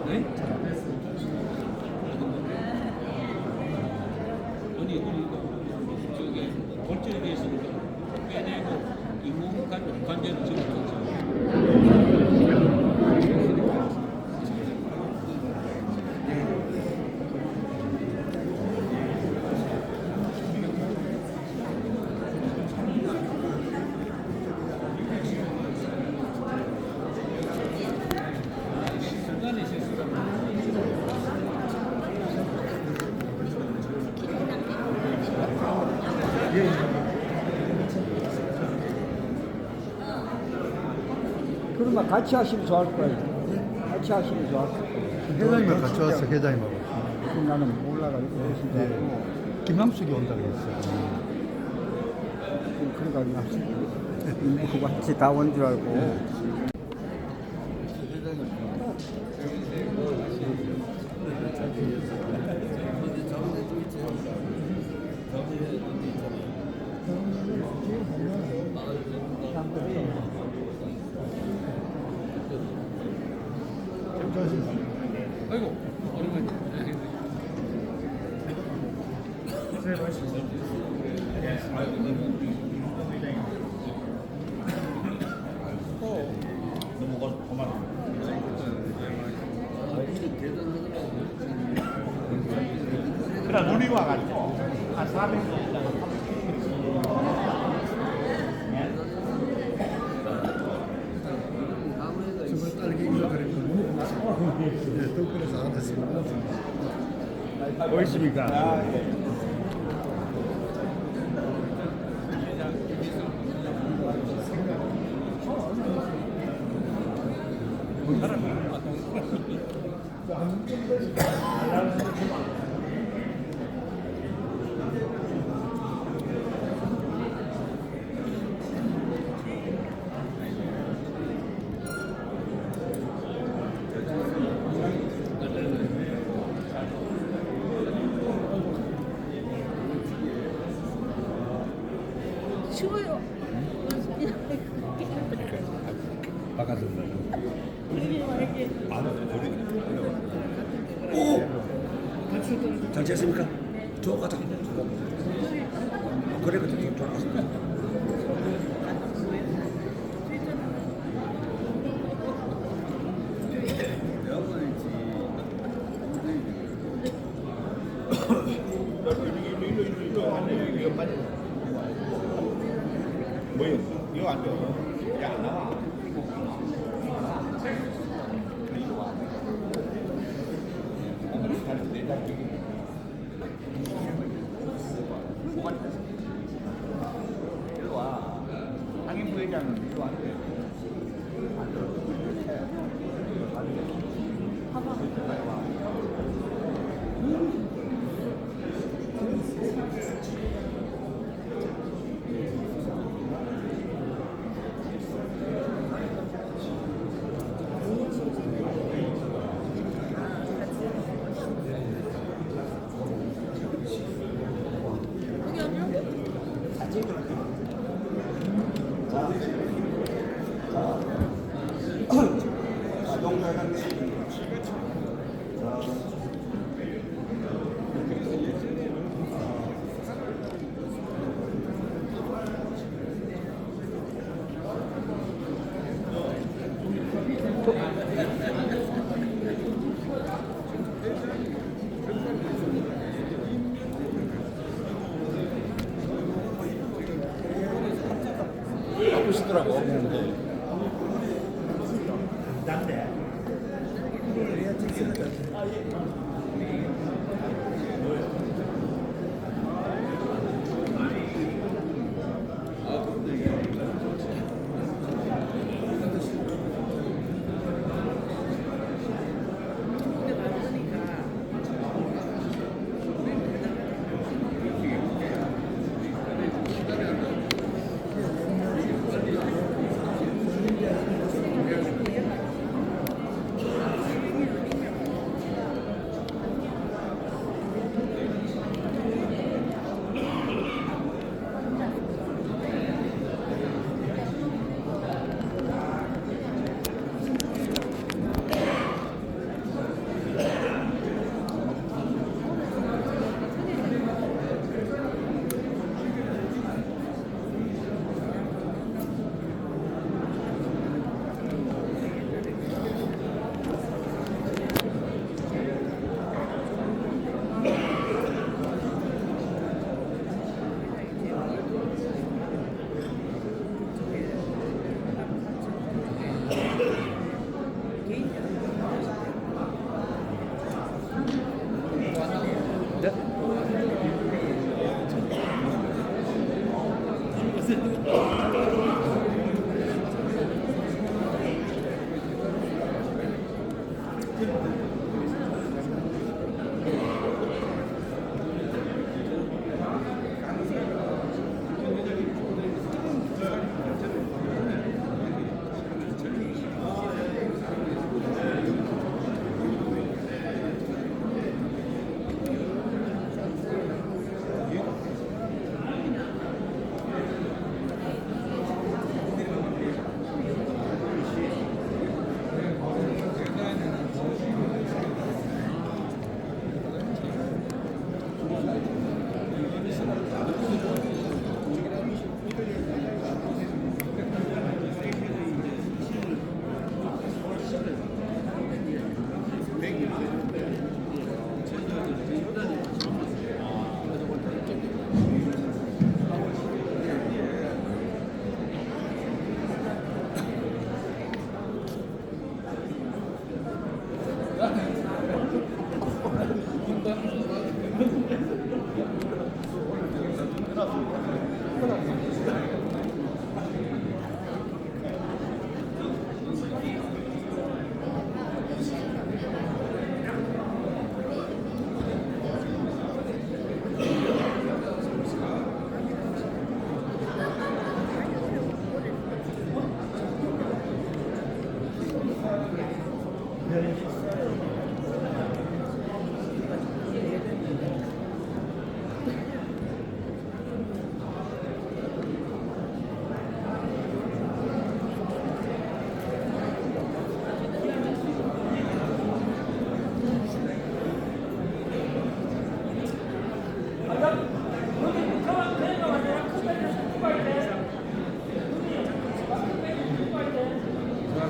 네? 아니 우리 저기 골절에 대해서는 빼내고 인공 관절을 집어넣죠. 순간의 실수가 그러면 같이 하시면 좋아할 거예요. 같이 하시면 좋아할 거예요. 회장님과 같이 왔어, 회장님하고. 그럼 나는 몰라가지고 훨씬 줄 알고. 김남숙이 온다고 했어요. 그러니까 그냥 인부 같이 다 온 줄 알고. 아이고 오랜만에. 그래 눈이 와가지고 한 400명 저번 딸기가 그랬거든요. 네, 덕분에서 안 됐습니다. 보이십니까? 추워요. 바깥으로. 잘 지냈습니까? 좋았다. 그래 그때 좋았어. 뭐야? 이거 안 돼. 야안 나와. 일로 와. 상임 부회장은 일로 안 돼. 바쁘시더라고.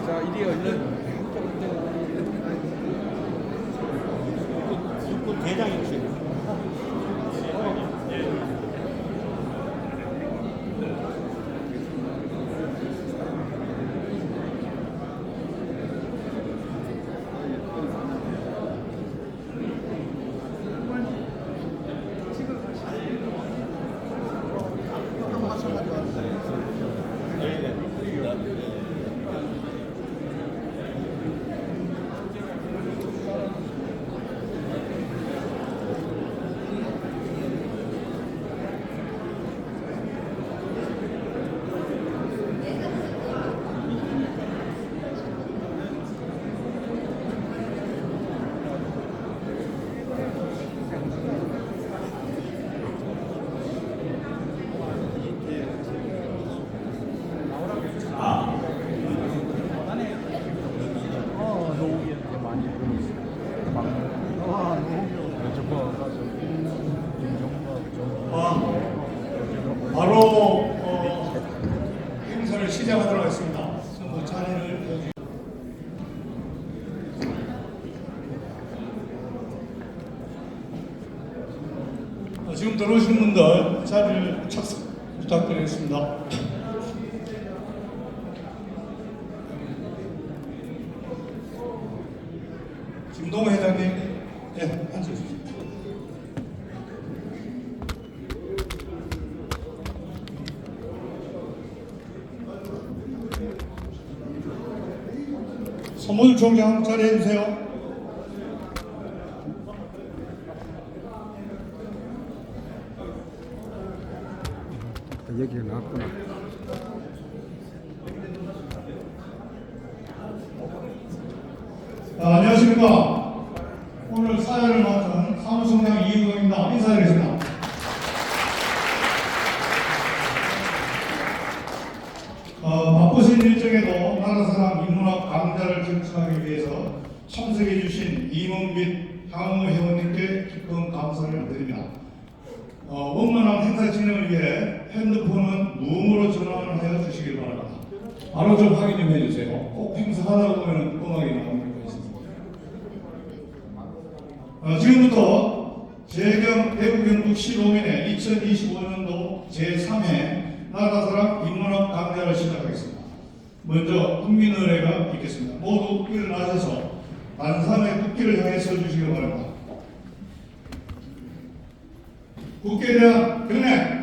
자, 이리 얼른. 육군 대장이시. 바로 행사를 시작하도록 하겠습니다. 선거 자리를 보여주십시오. 지금 들어오신 분들 자리를 착석 부탁드리겠습니다. 김동호 회장님, 네, 앉으십시오. 서문 총장 자리해 주세요. 여기가 나왔구나. 안녕하십니까. 오늘 사회를 맡은 사무총장 이인동입니다. 인사드리겠습니다. 바쁘신 일정에도 나라사랑 인문학 강좌를 경청하기 위해서 참석해 주신 임원 및 향후 회원님께 깊은 감사를 드립니다. 원만한 행사 진행을 위해 핸드폰은 무음으로 전환을 하여 주시길 바랍니다. 바로 좀 확인 좀 해주세요. 꼭 행사하다 보면 음악이 나오는 거 있습니다. 지금부터 재경 대구경북 시도민의 2025년도 제3회 나라사랑 인문학 강좌를 시작하겠습니다. 먼저 국민의례가 있겠습니다. 모두 일어나셔서 단상의 국기를 향해 서주시기 바랍니다. 국기에 대한 경례.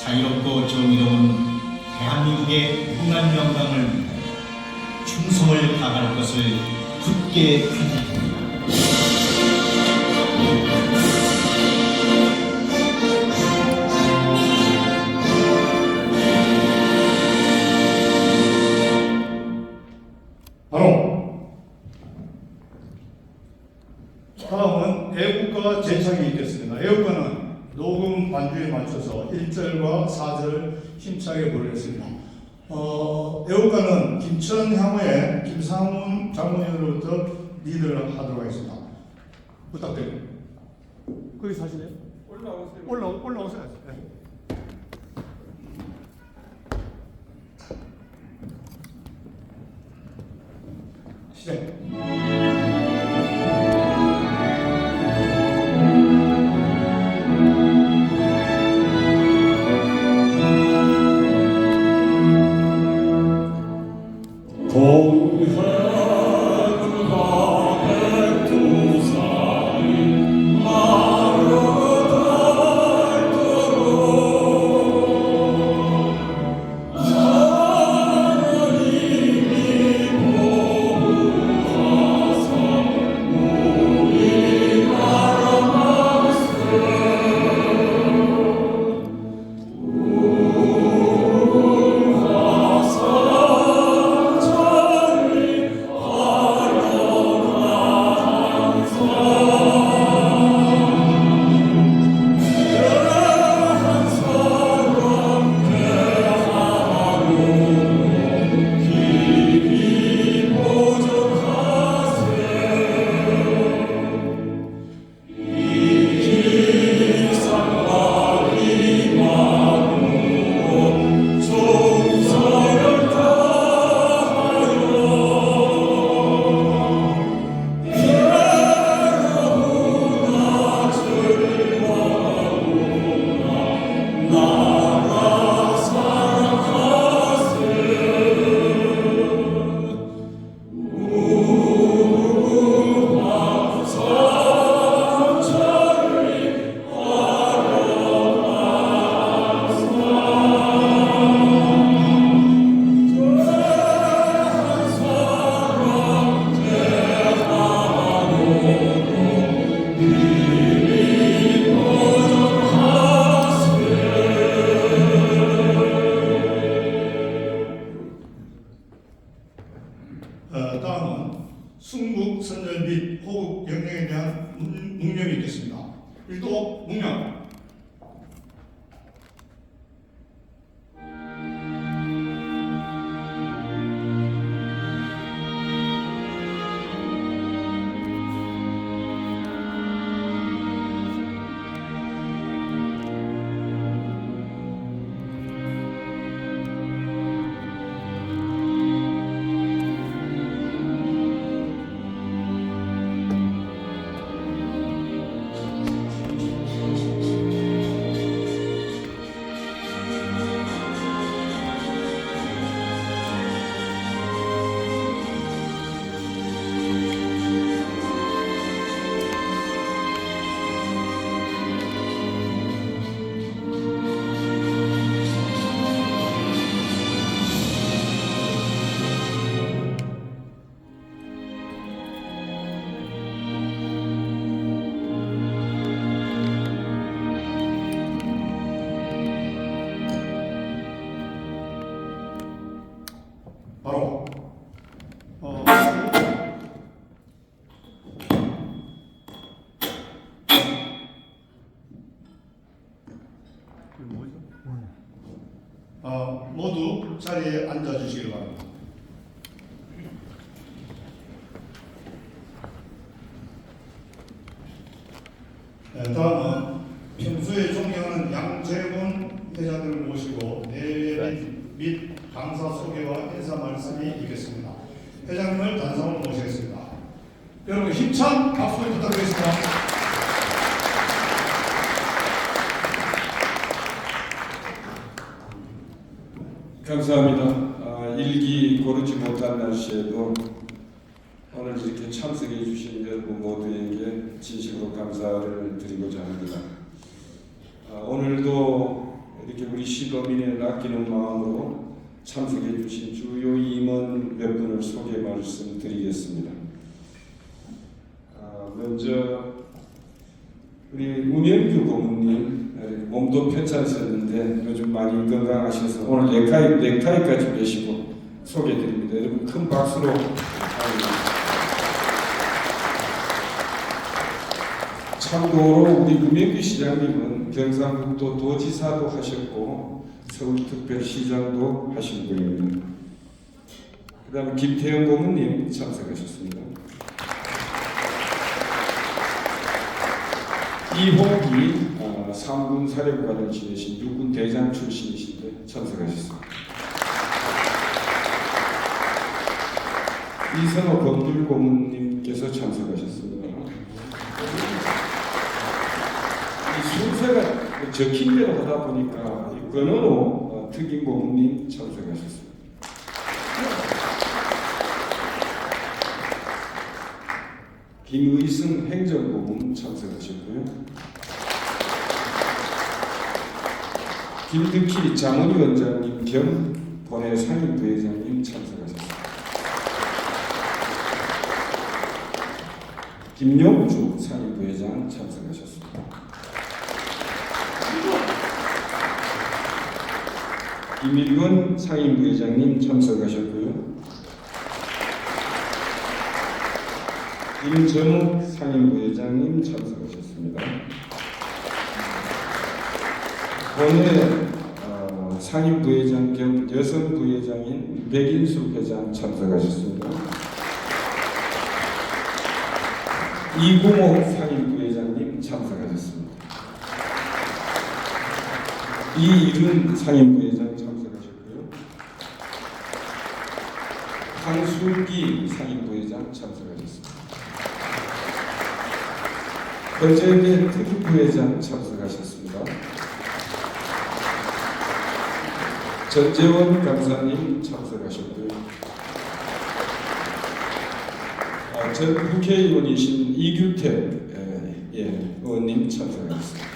자유롭고 정의로운 대한민국의 무한 영광을 위하여 충성을 다할 것을 굳게 간직합니다. 바로 다음은 애국가 제창이 있겠습니다. 애국가는 녹음 반주에 맞춰서 1절과 4절을 힘차게 부르겠습니다. 애국가는 김천향후의 김상훈 장모님으로부터 리드를 하도록 하겠습니다. 부탁드립니다. 거기 사시네요? 올라오세요. 네. 시작. 다음은 순국 선열 및 호국 영령에 대한 묵념이 있겠습니다. 1도 묵념. 바로 모두 자리에 앉아 주시기 바랍니다. 다음은 평소에 존경하는 양재곤 회장님을 모시고 내외 및 강사 소개와 인사 말씀이 있겠습니다. 회장님을 단상으로 모시겠습니다. 여러분 힘찬 박수 부탁드리겠습니다. 감사합니다. 일기 고르지 못한 날씨에도 오늘 이렇게 참석해 주신 여러분 모두에게 진심으로 감사를 드리고자 합니다. 오늘도 이렇게 우리 우리 시도민을 아끼는 마음으로 참석해 주신 주요 임원 몇 분을 소개 말씀드리겠습니다. 먼저 우리 우명규 고문님 몸도 편찮으셨는데 요즘 많이 건강하셔서 오늘 넥타이까지 매시고 소개드립니다. 여러분 큰 박수로 참고로 우리 우명규 시장님은 경상북도 도지사도 하셨고 서울특별시장도 하신 분입니다. 그 다음에 김태형 고문님 참석하셨습니다. 이홍기 3군 사령관을 지내신 육군 대장 출신이신데 참석하셨습니다. 이선호 검술 고문님께서 참석하셨습니다. 이 순서가 적힌 대로 하다 보니까 권은호 특임 고문님 참석하셨습니다. 김의승 행정고문 참석하셨고요. 김득희 자문위원장님 겸 본회 상임부회장님 참석하셨습니다. 김용주 상임부회장 참석하셨습니다. 김일건 상임부회장님 참석하셨고요. 임정욱 상임부회장님 참석하셨습니다. 본회 상임부회장 겸 여성부회장인 백인수 회장 참석하셨습니다. 이구모 상임부회장님 참석하셨습니다. 이일은 상임부회장 참석하셨고요. 황순기 상임부회장 참석하셨습니다. 허재대 특임부회장 참석하셨습니다. 전재원 강사님 참석하셨고요. 전 국회의원이신 이규택 의원님 참석하셨습니다.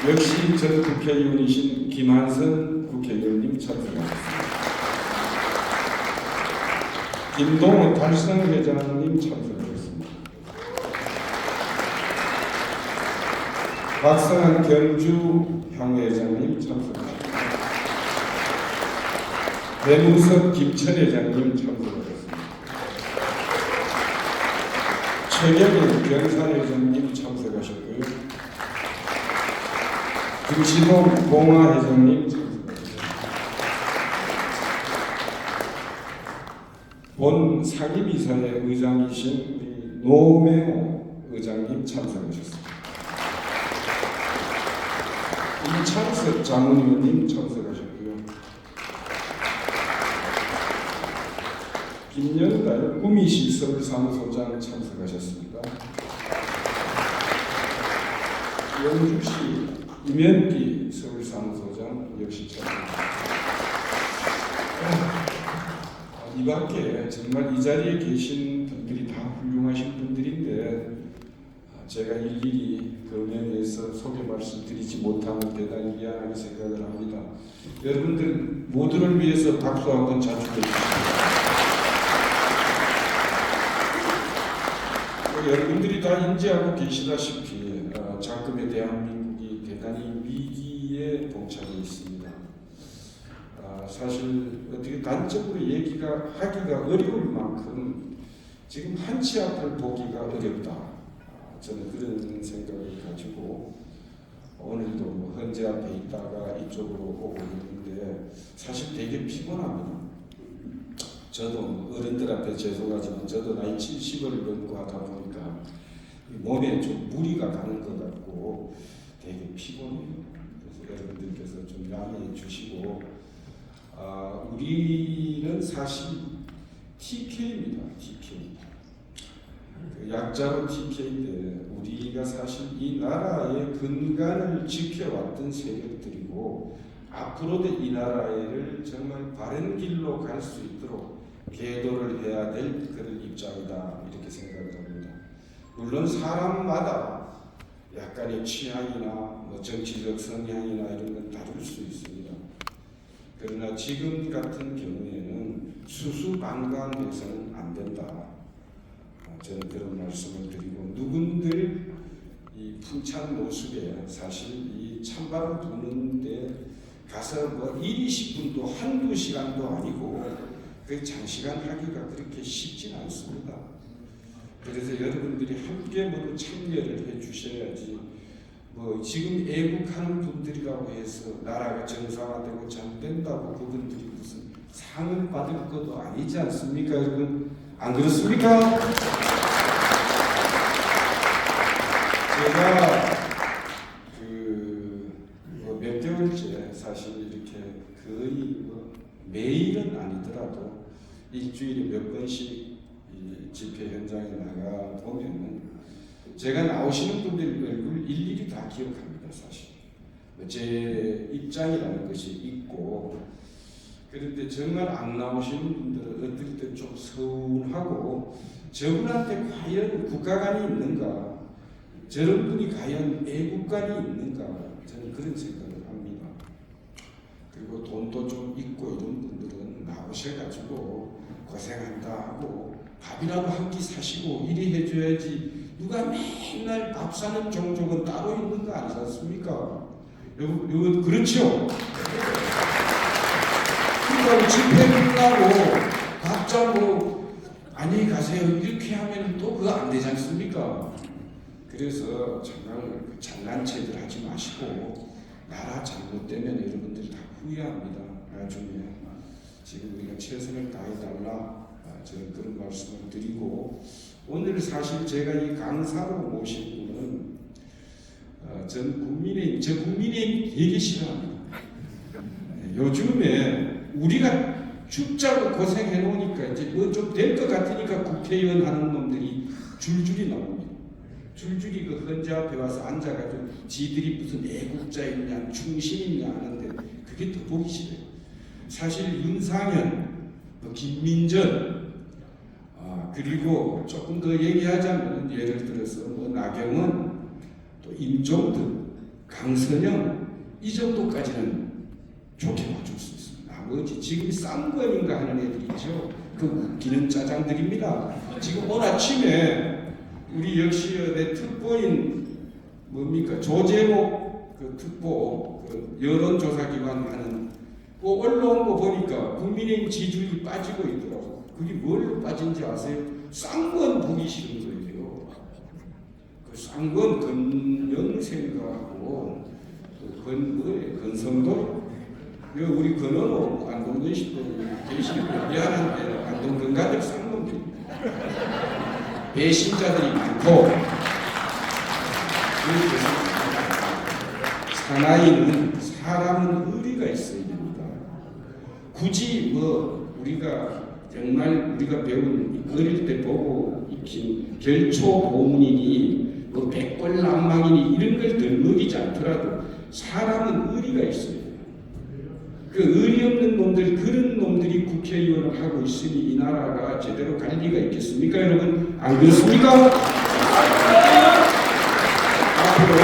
역시 전 국회의원이신 김한선 국회의원님 참석하셨습니다. 김동호 달성회장님 참석하셨습니다. 박성한 경주 향회장님 참석하셨습니다. 배무섭 김천회장님 참석하셨습니다. 최경일 병산회장님 참석하셨고요. 김시동 봉화회장님 참석하셨습니다. 본 상임이사회 의장이신 노명호 의장님 참석하셨습니다. 이창섭 자문위원님 참석하셨고요. 김연달 구미시 서울사무소장 참석하셨습니다. 영주시 이면기 서울사무소장 역시 참석하셨습니다. 이 밖에 정말 이 자리에 계신 분들이 다 훌륭하신 분들인데 제가 일일이 금연에서 소개 말씀드리지 못하면 대단히 미안하게 생각을 합니다. 여러분들 모두를 위해서 박수 한번 자주 해주십시오. 여러분들이 다 인지하고 계시다시피 작금의 대한민국이 대단히 위기에 봉착해 있습니다. 사실 어떻게 단적으로 얘기가 하기가 어려울 만큼 지금 한치 앞을 보기가 어렵다. 저는 그런 생각을 가지고 오늘도 헌재 앞에 있다가 이쪽으로 오고 있는데 사실 되게 피곤합니다. 저도 어른들 앞에 죄송하지만 저도 나이 70을 넘고 하다 보니까 몸에 좀 무리가 가는 것 같고 되게 피곤해요. 그래서 여러분들께서 좀 양해해 주시고 우리는 사실 TK입니다. TK. 약자로 TK인데 우리가 사실 이 나라의 근간을 지켜왔던 세력들이고 앞으로도 이 나라를 정말 바른 길로 갈 수 있도록 계도를 해야 될 그런 입장이다 이렇게 생각을 합니다. 물론 사람마다 약간의 취향이나 뭐 정치적 성향이나 이런 건 다를 수 있습니다. 그러나 지금 같은 경우에는 수수방관해서는 안 된다. 저는 그런 말씀을 드리고, 누군들 이 풍찬 모습에 사실 이 찬바람 부는데 가서 뭐 1, 20분도 한두 시간도 아니고 그 장시간 하기가 그렇게 쉽진 않습니다. 그래서 여러분들이 함께 모두 참여를 해 주셔야지, 뭐 지금 애국하는 분들이라고 해서 나라가 정상화되고 잘 된다고 그분들이 무슨 상을 받을 것도 아니지 않습니까, 여러분? 안 그렇습니까? 제가 몇 개월째 사실 이렇게 거의 뭐 매일은 아니더라도 일주일에 몇 번씩 이 집회 현장에 나가 보면은 제가 나오시는 분들 얼굴 일일이 다 기억합니다. 사실 제 입장이라는 것이 있고, 그런데 정말 안 나오시는 분들은 어떨 때 좀 서운하고, 저분한테 과연 국가관이 있는가, 저런 분이 과연 애국관이 있는가, 저는 그런 생각을 합니다. 그리고 돈도 좀 있고 이런 분들은 나오셔가지고 고생한다 하고 밥이라도 한 끼 사시고 이리 해줘야지, 누가 맨날 밥 사는 종족은 따로 있는 거 아니지 않습니까? 여러분 그렇죠? 그러니까 집회 끝나고 각자 뭐 안녕히 가세요 이렇게 하면 또 그거 안 되지 않습니까? 그래서 정말 장난체들 하지 마시고, 나라 잘못되면 여러분들이 다 후회합니다. 나중에 지금 우리가 최선을 다해달라, 저는 그런 말씀을 드리고, 오늘 사실 제가 이 강사로 모신 분은 저 국민의힘 되게 싫어합니다. 요즘에 우리가 죽자고 고생해 놓으니까 이제 뭐 좀 될 것 같으니까 국회의원 하는 놈들이 줄줄이 나옵니다. 줄줄이 그 헌재 앞에 와서 앉아가지고 지들이 무슨 애국자이냐 충신이냐 하는데 그게 더 보기 싫어요. 사실 윤상현, 김민전, 그리고 조금 더 얘기하자면 예를 들어서 뭐 나경원, 또 임종득, 강선영 이 정도까지는 좋게 봐줄 수 있습니다. 나머지 지금 쌍권인가 하는 애들 있죠. 그 웃기는 짜장들입니다. 지금 오늘 아침에 우리 역시의 특보인 뭡니까 조재목 그 특보 그 여론조사기관 하는 그 올라온 거 보니까 국민의힘 지지율이 빠지고 있더라고. 그게 뭘로 빠진지 아세요? 쌍권 보기 싫은 거예요. 그 쌍권 건명생각하고 건성도 우리 건원호 안동동 씨도 계시고 미안한데 안동동 가족 쌍권들입니다. 배신자들이 많고, 사나이는 사람은 의리가 있어야 됩니다. 굳이 뭐 우리가 정말 우리가 배운 어릴 때 보고 익힌 결초고문이니 뭐 백골난망이니 이런 걸 덜먹이지 않더라도 사람은 의리가 있어야 돼요. 그 의리 없는 놈들, 그런 놈들이 국회의원을 하고 있으니 이 나라가 제대로 갈 리가 있겠습니까, 여러분? 안 그렇습니까? 앞으로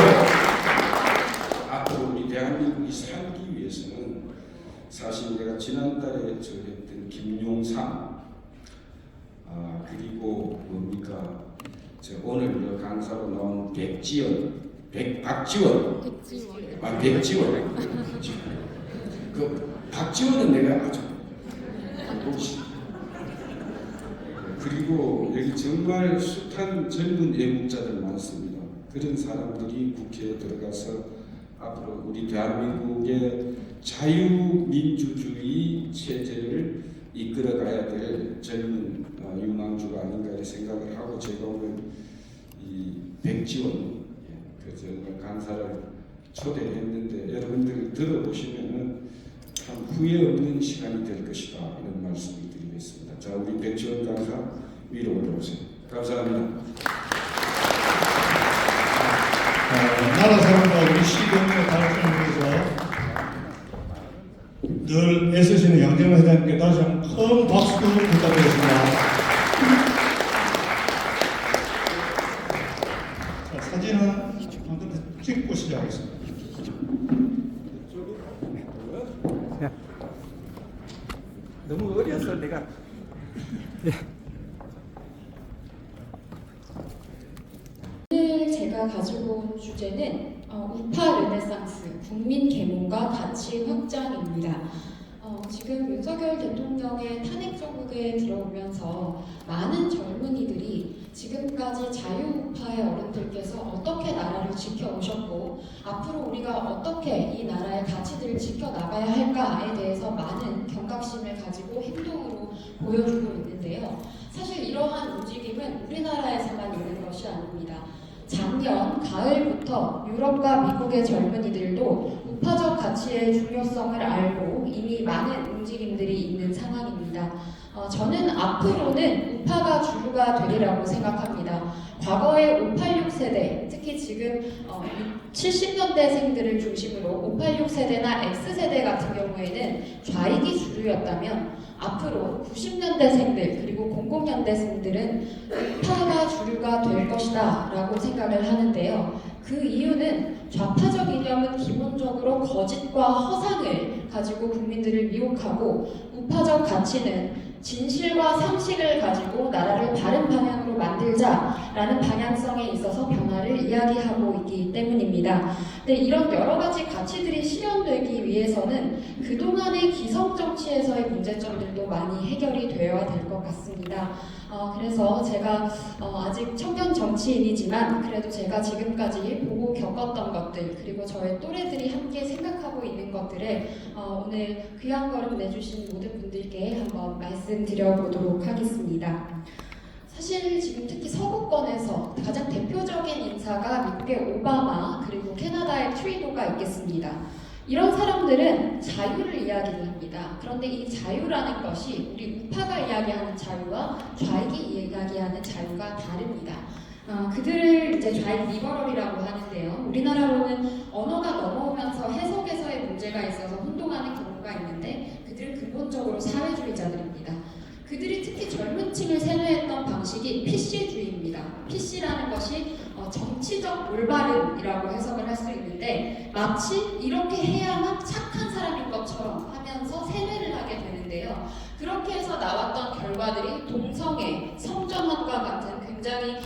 우리 대한민국이 살기 위해서는 사실 내가 지난달에 저 했던 김용삼, 그리고 뭡니까, 저 오늘 강사로 나온 박지원. 그 박지원은 내가 아주 그리고 여기 정말 숱한 젊은 애국자들 많습니다. 그런 사람들이 국회에 들어가서 앞으로 우리 대한민국의 자유민주주의 체제를 이끌어가야 될 젊은 유망주가 아닌가 이렇게 생각을 하고, 제가 오늘 이 백지원 그 정말 강사를 초대했는데 여러분들 들어보시면은 참 후회 없는 시간이 될 것이다, 이런 말씀을 드리겠습니다. 자, 우리 백지원 강사 위로 올라오세요. 감사합니다. 나라 사람과 우리 시경의 발전을 위해서 늘 애쓰시는 양정호 회장님께 다시 한번 큰 박수 부탁드리겠습니다. 자, 사진은 한 번 찍고 시작하겠습니다. 그래서 내가 오늘 제가 가지고 온 주제는 우파 르네상스, 국민 계몽과 가치 확장입니다. 지금 윤석열 대통령의 탄핵 정국에 들어오면서 많은 젊은이들이 지금까지 자유우파의 어른들께서 어떻게 나라를 지켜오셨고 앞으로 우리가 어떻게 이 나라의 가치들을 지켜나가야 할까에 대해서 많은 경각심을 가지고 행동으로 보여주고 있는데요. 사실 이러한 움직임은 우리나라에서만 있는 것이 아닙니다. 작년 가을부터 유럽과 미국의 젊은이들도 우파적 가치의 중요성을 알고 이미 많은 움직임들이 있는 상황입니다. 저는 앞으로는 우파가 주류가 되리라고 생각합니다. 과거의 586 세대, 특히 지금 70년대생들을 중심으로 586 세대나 X세대 같은 경우에는 좌익이 주류였다면 앞으로 90년대생들 그리고 00년대생들은 우파가 주류가 될 것이다 라고 생각을 하는데요. 그 이유는 좌파적 이념은 기본적으로 거짓과 허상을 가지고 국민들을 미혹하고 우파적 가치는 진실과 상식을 가지고 나라를 바른 방향으로 만들자라는 방향성에 있어서 변화를 이야기하고 있기 때문입니다. 근데 이런 여러 가지 가치들이 실현되기 위해서는 그동안의 기성정치에서의 문제점들도 많이 해결이 되어야 될 것 같습니다. 그래서 제가 아직 청년 정치인이지만 그래도 제가 지금까지 보고 겪었던 것들 그리고 저의 또래들이 함께 생각하고 있는 것들을 오늘 귀한 걸음 내주신 모든 분들께 한번 말씀드려보도록 하겠습니다. 사실 지금 특히 서구권에서 가장 대표적인 인사가 미국의 오바마 그리고 캐나다의 트리도가 있겠습니다. 이런 사람들은 자유를 이야기를 합니다. 그런데 이 자유라는 것이 우리 우파가 이야기하는 자유와 좌익이 이야기하는 자유가 다릅니다. 그들을 이제 좌익 리버럴이라고 하는데요. 우리나라로는 언어가 넘어오면서 해석에서의 문제가 있어서 혼동하는 경우가 있는데 그들은 근본적으로 사회주의자들입니다. 그들이 특히 젊은 층을 세뇌했던 방식이 PC주의입니다. PC라는 것이 정치적 올바름이라고 해석을 할 수 있는데 마치 이렇게 해야만 착한 사람인 것처럼 하면서 세뇌를 하게 되는데요. 그렇게 해서 나왔던 결과들이 동성애, 성전환과 같은 굉장히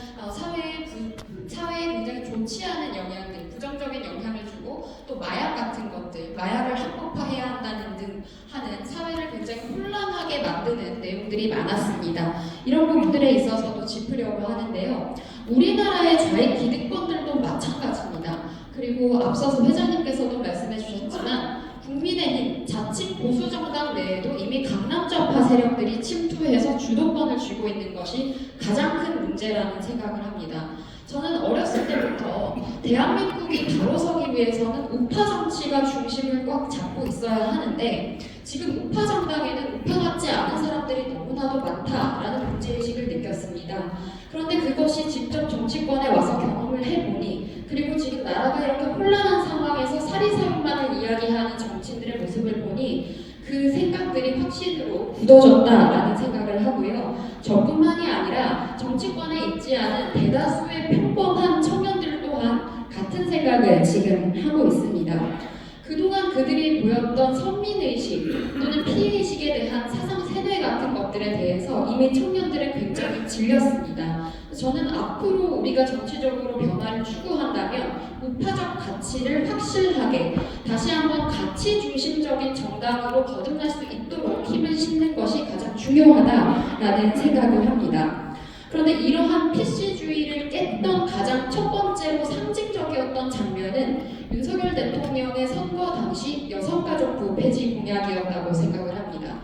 사회에 굉장히 좋지 않은 영향들, 부정적인 영향을 주고 또 마약 같은 것들, 마약을 합법화해야 한다는 등 하는 사회를 굉장히 혼란하게 만드는 내용들이 많았습니다. 이런 부분들에 있어서도 짚으려고 하는데요. 우리나라의 좌익 기득권들도 마찬가지입니다. 그리고 앞서서 회장님께서도 말씀해 주셨지만 국민의힘 자칫 보수정당 내에도 이미 강남좌파 세력들이 침투해서 주도권을 쥐고 있는 것이 가장 큰 문제라는 생각을 합니다. 저는 어렸을 때부터 대한민국이 바로 서기 위해서는 우파 정치가 중심을 꽉 잡고 있어야 하는데 지금 우파 정당에는 우파 같지 않은 사람들이 너무나도 많다라는 문제의식을 느꼈습니다. 그런데 그것이 직접 정치권에 와서 경험을 해보니 그리고 지금 나라가 이렇게 혼란한 상황에서 사리사욕만을 이야기하는 정치인들의 모습을 보니 그 생각들이 확신으로 굳어졌다라는 생각을 하고요. 저뿐만이 아니라 정치권에 있지 않은 대다수의 평범한 청년들 또한 같은 생각을 지금 하고 있습니다. 그동안 그들이 보였던 선민의식 또는 피해의식에 대한 사상 세뇌 같은 것들에 대해서 이미 청년들은 굉장히 질렸습니다. 저는 앞으로 우리가 정치적으로 변화를 추구한다면 우파적 가치를 확실하게 다시 한번 가치 중심적인 정당으로 거듭날 수 있도록 힘을 싣는 것이 가장 중요하다라는 생각을 합니다. 그런데 이러한 PC주의를 깼던 가장 첫 번째로 상징적이었던 장면은 윤석열 대통령의 선거 당시 여성가족부 폐지 공약이었다고 생각을 합니다.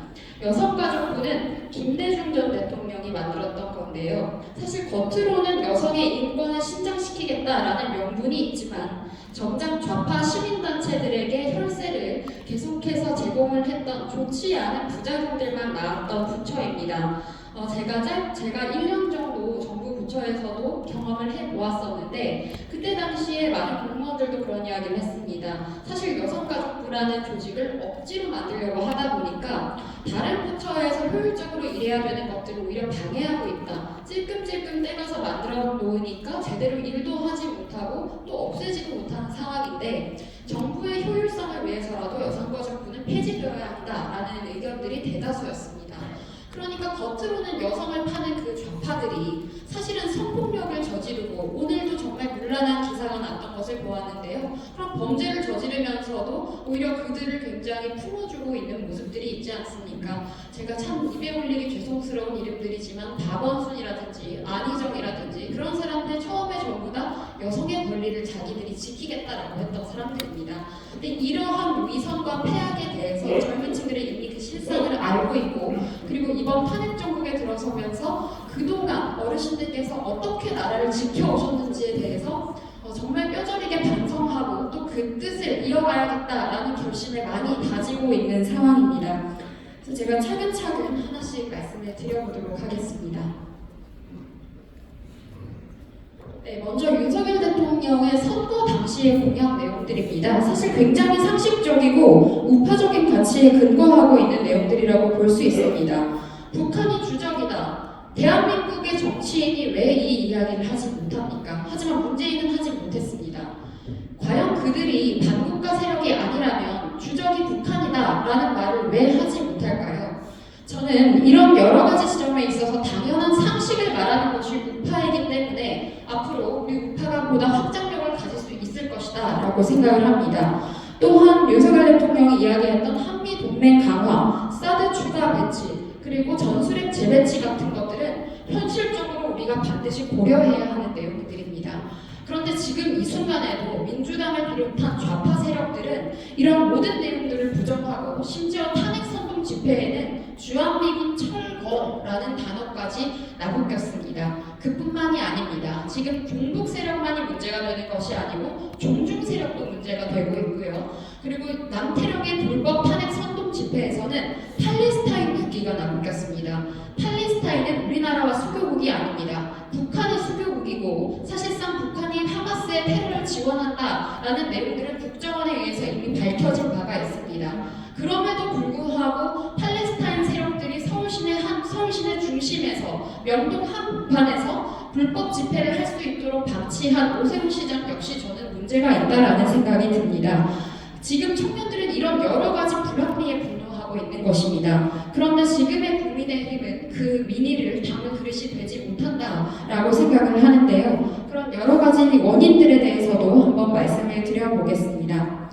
여성가족부는 김대중 전 대통령이 만들었던 건데요. 사실 겉으로는 여성의 인권을 신장시키겠다라는 명분이 있지만 정작 좌파 시민단체들에게 혈세를 계속해서 제공을 했던 좋지 않은 부작용들만 낳았던 부처입니다. 제가 1년 정도 정부 부처에서도 경험을 해보았었는데 그때 당시에 많은 공무원들도 그런 이야기를 했습니다. 사실 여성가족부라는 조직을 억지로 만들려고 하다 보니까 다른 부처에서 효율적으로 일해야 되는 것들을 오히려 방해하고 있다. 찔끔찔끔 떼가서 만들어 놓으니까 제대로 일도 하지 못하고 또 없애지도 못하는 상황인데 정부의 효율성을 위해서라도 여성가족부는 폐지되어야 한다라는 의견들이 대다수였습니다. 그러니까 겉으로는 여성을 파는 그 좌파들이 사실은 성폭력을 저지르고 오늘도 정말 문란한 기사가 났던 것을 보았는데요. 그럼 범죄를 저지르면서도 오히려 그들을 굉장히 품어주고 있는 모습들이 있지 않습니까? 제가 참 입에 올리기 죄송스러운 이름들이지만 박원순이라든지 안희정이라든지 그런 사람들 처음에 전부 다 여성의 권리를 자기들이 지키겠다라고 했던 사람들입니다. 근데 이러한 위선과 폐악에 대해서 젊은 층들이 이미 그 실상을 알고 있고 그리고 이번 탄핵 정국에 들어서면서 그동안 어르신들께서 어떻게 나라를 지켜오셨는지에 대해서 정말 뼈저리게 반성하고 또 그 뜻을 이어가야겠다라는 결심을 많이 다지고 있는 상황입니다. 그래서 제가 차근차근 하나씩 말씀을 드려보도록 하겠습니다. 네, 먼저 윤석열 대통령의 선거 당시의 공약 내용들입니다. 사실 굉장히 상식적이고 우파적인 가치에 근거하고 있는 내용들이라고 볼 수 있습니다. 북한이 주적이다. 대한민국의 정치인이 왜 이 이야기를 하지 못합니까? 하지만 문재인은 하지 못했습니다. 과연 그들이 반국가 세력이 아니라면 주적이 북한이다 라는 말을 왜 하지 못할까요? 저는 이런 여러 가지 지점에 있어서 당연한 상식을 말하는 것이 우파이기 때문에 앞으로 우리 우파가 보다 확장력을 가질 수 있을 것이다 라고 생각을 합니다. 또한 윤석열 대통령이 이야기했던 한미 동맹 강화, 사드 추가 배치, 그리고 전술핵 재배치 같은 것들은 현실적으로 우리가 반드시 고려해야 하는 내용들입니다. 그런데 지금 이 순간에도 민주당을 비롯한 좌파 세력들은 이런 모든 내용들을 부정하고 심지어 탄핵 선동 집회에는 주한미군 철거라는 단어까지 나붙겼습니다. 그뿐만이 아닙니다. 지금 종북 세력만이 문제가 되는 것이 아니고 종중 세력도 문제가 되고 있고요. 그리고 남태령의 불법 탄핵 선동 집회에서는 팔레스타인 국기가 나붙겼습니다. 팔레스타인은 우리나라와 수교국이 아닙니다. 북한의 수교국이고 사실상 북한이 하마스의 테러를 지원한다라는 내용들은 국정원에 의해서 이미 밝혀진 바가 있습니다. 그럼에도 불구하고 팔레스타인 세력들이 서울시내 중심에서 명동 한복판에서 불법 집회를 할 수 있도록 방치한 오세훈 시장 역시 저는 문제가 있다라는 생각이 듭니다. 지금 청년들은 이런 여러 가지 불합리에 분노하고 있는 것입니다. 그런데 지금의 국민의힘은 그 민의를 담을 그릇이 되지 못한다라고 생각을 하는데요. 그런 여러 가지 원인들에 대해서도 한번 말씀을 드려보겠습니다.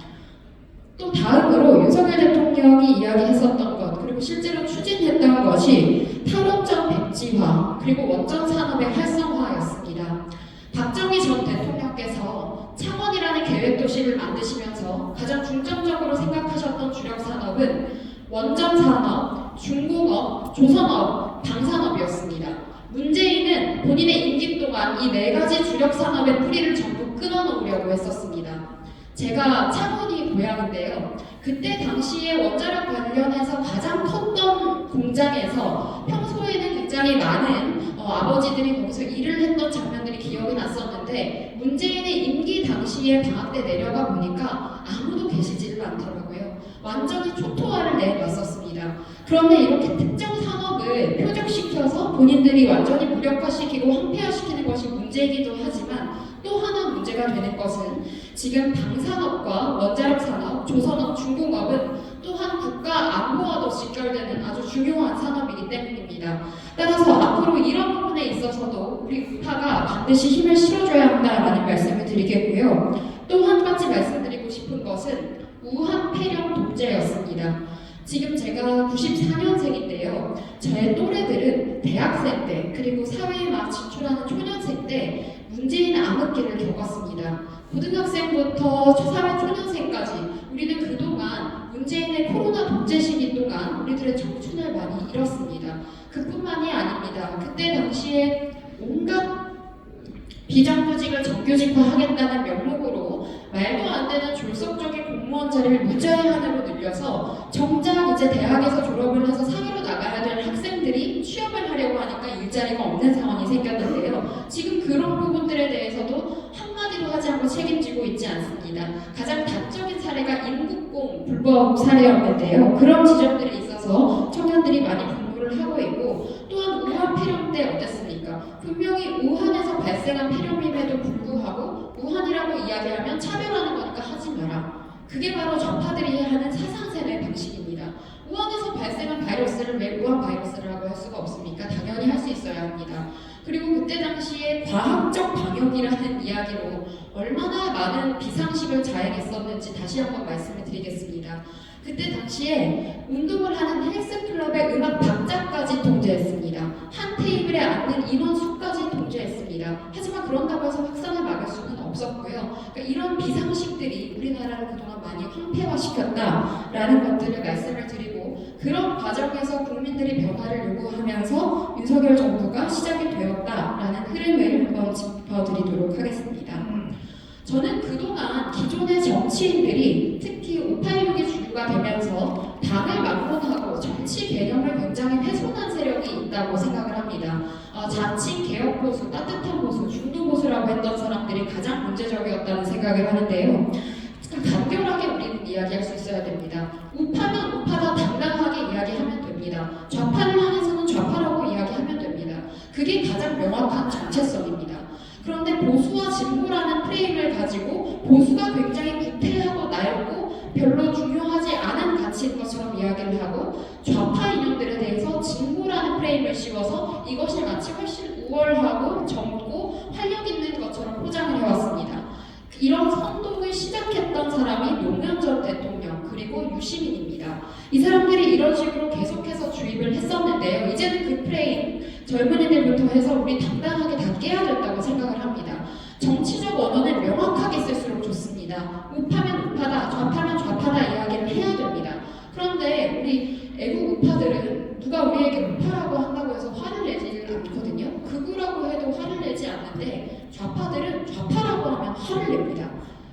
또 다음으로 윤석열 대통령이 이야기했었던 것 그리고 실제로 추진했던 것이 탈원전 백지화 그리고 원전 산업의 활성화였습니다. 박정희 전 대통령께서 창원이라는 계획도시를 만드시면서 가장 중점적으로 생각하셨던 주력 산업은 원전 산업, 중공업, 조선업, 방산업이었습니다. 문재인은 본인의 임기 동안 이 네 가지 주력 산업의 뿌리를 전부 끊어놓으려고 했었습니다. 제가 창원이 고향인데요. 그때 당시에 원자력 관련해서 가장 컸던 공장에서 평소에는 굉장히 많은 아버지들이 거기서 일을 했던 장면들이 기억이 났었는데 문재인의 임기 당시에 방학 때 내려가 보니까 아무도 계시지를 않더라고요. 완전히 초토화를 내놨었습니다. 그런데 이렇게 특정 산업을 표적시켜서 본인들이 완전히 무력화시키고 황폐화시키는 것이 문제이기도 하지만 또 하나 문제가 되는 것은 지금 방산업과 원자력 산업, 조선업, 중공업은 또한 국가 안보와도 직결되는 아주 중요한 산업이기 때문입니다. 따라서 앞으로 이런 부분에 있어서도 우리 우파가 반드시 힘을 실어줘야 한다라는 말씀을 드리겠고요. 또 한 가지 말씀드리고 싶은 것은 우한 폐렴 독재였습니다. 지금 제가 94년생인데요. 저의 또래들은 대학생 때 그리고 사회에 막 진출하는 초년생 때 문재인 암흑기를 겪었습니다. 고등학생부터 사회 초년생까지 우리는 그동안 문재인의 코로나 독재 시기 동안 우리들의 청춘을 많이 잃었습니다. 그뿐만이 아닙니다. 그때 당시에 온갖 비정규직을 정규직화하겠다는 명목으로 말도 안 되는 졸속적인 공무원 자리를 무제한으로 늘려서 정작 이제 대학에서 졸업을 해서 사회로 나가야 될 학생들이 취업을 하려고 하니까 일자리가 없는 상황이 생겼는데요. 지금 그런 부분들에 대해서도 한마디도 하지 않고 책임지고 있지 않습니다. 가장 단적인 사례가 인국공 불법 사례였는데요. 그런 지점들이 있어서 청년들이 많이 분노를 하고 있고 또한 우한 폐렴 때 어땠습니까? 분명히 우한에서 발생한 폐렴임에도 불구하고 우한이라고 이야기하면 차별하는 거니까 하지 마라. 그게 바로 좌파들이 하는 사상세뇌 방식입니다. 우한에서 발생한 바이러스를 왜 우한 바이러스라고 할 그때 당시에 과학적 방역이라는 이야기로 얼마나 많은 비상식을 자행했었는지 다시 한번 말씀을 드리겠습니다. 그때 당시에 운동을 하는 헬스클럽의 음악 박자까지 통제했습니다. 한 테이블에 앉는 인원 수까지 통제했습니다. 하지만 그런다고 해서 확산을 막을 수는 없었고요. 그러니까 이런 비상식들이 우리나라를 그동안 많이 황폐화시켰다라는 것들을 말씀을 드리고, 그런 과정에서 국민들이 변화를 요구하면서 윤석열 정부가 시작이 되었다라는 흐름을 한번 짚어드리도록 하겠습니다. 저는 그동안 기존의 정치인들이 특히 586이 주류가 되면서 당을 막론하고 정치 개념을 굉장히 훼손한 세력이 있다고 생각을 합니다. 자칭 개혁 보수, 따뜻한 보수, 중도 보수라고 했던 사람들이 가장 문제적이었다는 생각을 하는데요. 간결하게 우리는 이야기할 수 있어야 됩니다. 우파면 우파다 당당하게 이야기하면 됩니다. 좌파를 향해서는 좌파라고 이야기하면 됩니다. 그게 가장 명확한 정체성입니다. 그런데 보수와 진보라는 프레임을 가지고 보수가 굉장히 구태하고 낡고 별로 중요하지 않은 가치인 것처럼 이야기를 하고, 좌파 이념들에 대해서 진보라는 프레임을 씌워서 이것이 마치 훨씬 우월하고 젊고 활력 있는 것처럼 포장을 해왔습니다. 이런 선동을 시작했던 사람이 노무현 전 대통령 그리고 유시민입니다. 이 사람들이 이런 식으로 계속해서 주입을 했었는데요. 이제는 그 프레임, 젊은이들부터 해서 우리 당당하게 다 깨야 된다고 생각을 합니다. 정치적 언어는 명확하게 쓸수록 좋습니다. 우파면 우파다, 좌파면 좌파다 이야기를 해야 됩니다. 그런데 우리 애국 우파들은 누가 우리에게 우파라고 한다고 해서 화를 내지를 않거든요. 극우라고 해도 화를 내지 않는데 좌파들은 좌파라고 하면 화를 냅니다.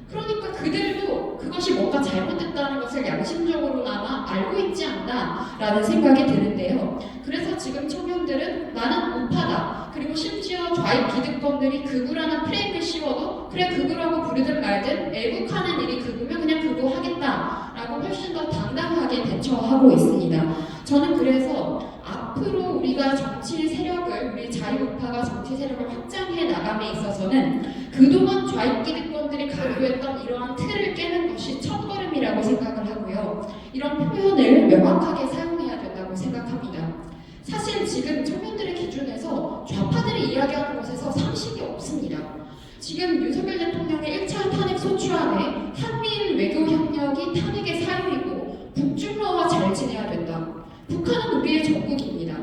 그러니까 그들도 그것이 뭔가 잘못됐다는 것을 양심적으로나마 알고 있지 않나라는 생각이 드는데요. 그래서 지금 청년들은 나는 우파다, 그리고 심지어 좌익 기득권들이 극우라는 프레임을 씌워도 그래 극우라고 부르든 말든 애국하는 일이 극우면 그냥 극우 하겠다라고 훨씬 더 당당하게 대처하고 있습니다. 저는 그래서 앞으로 우리가 정치 세력을, 우리 자유우파가 정치 세력을 확장해 나감에 있어서는 그동안 좌익 기득권들이 강요했던 이러한 틀을 깨는 것이 첫걸음이라고 생각을 하고요. 이런 표현을 명확하게 사용해야 된다고 생각합니다. 사실 지금 청년들의 기준에서 좌파들이 이야기하는 것에서 상식이 없습니다. 지금 윤석열 대통령의 1차 탄핵 소추안에 한미일 외교 협력이 탄핵의 사유이고 북중러와 잘 지내야 된다. 북한은 우리의 적국입니다.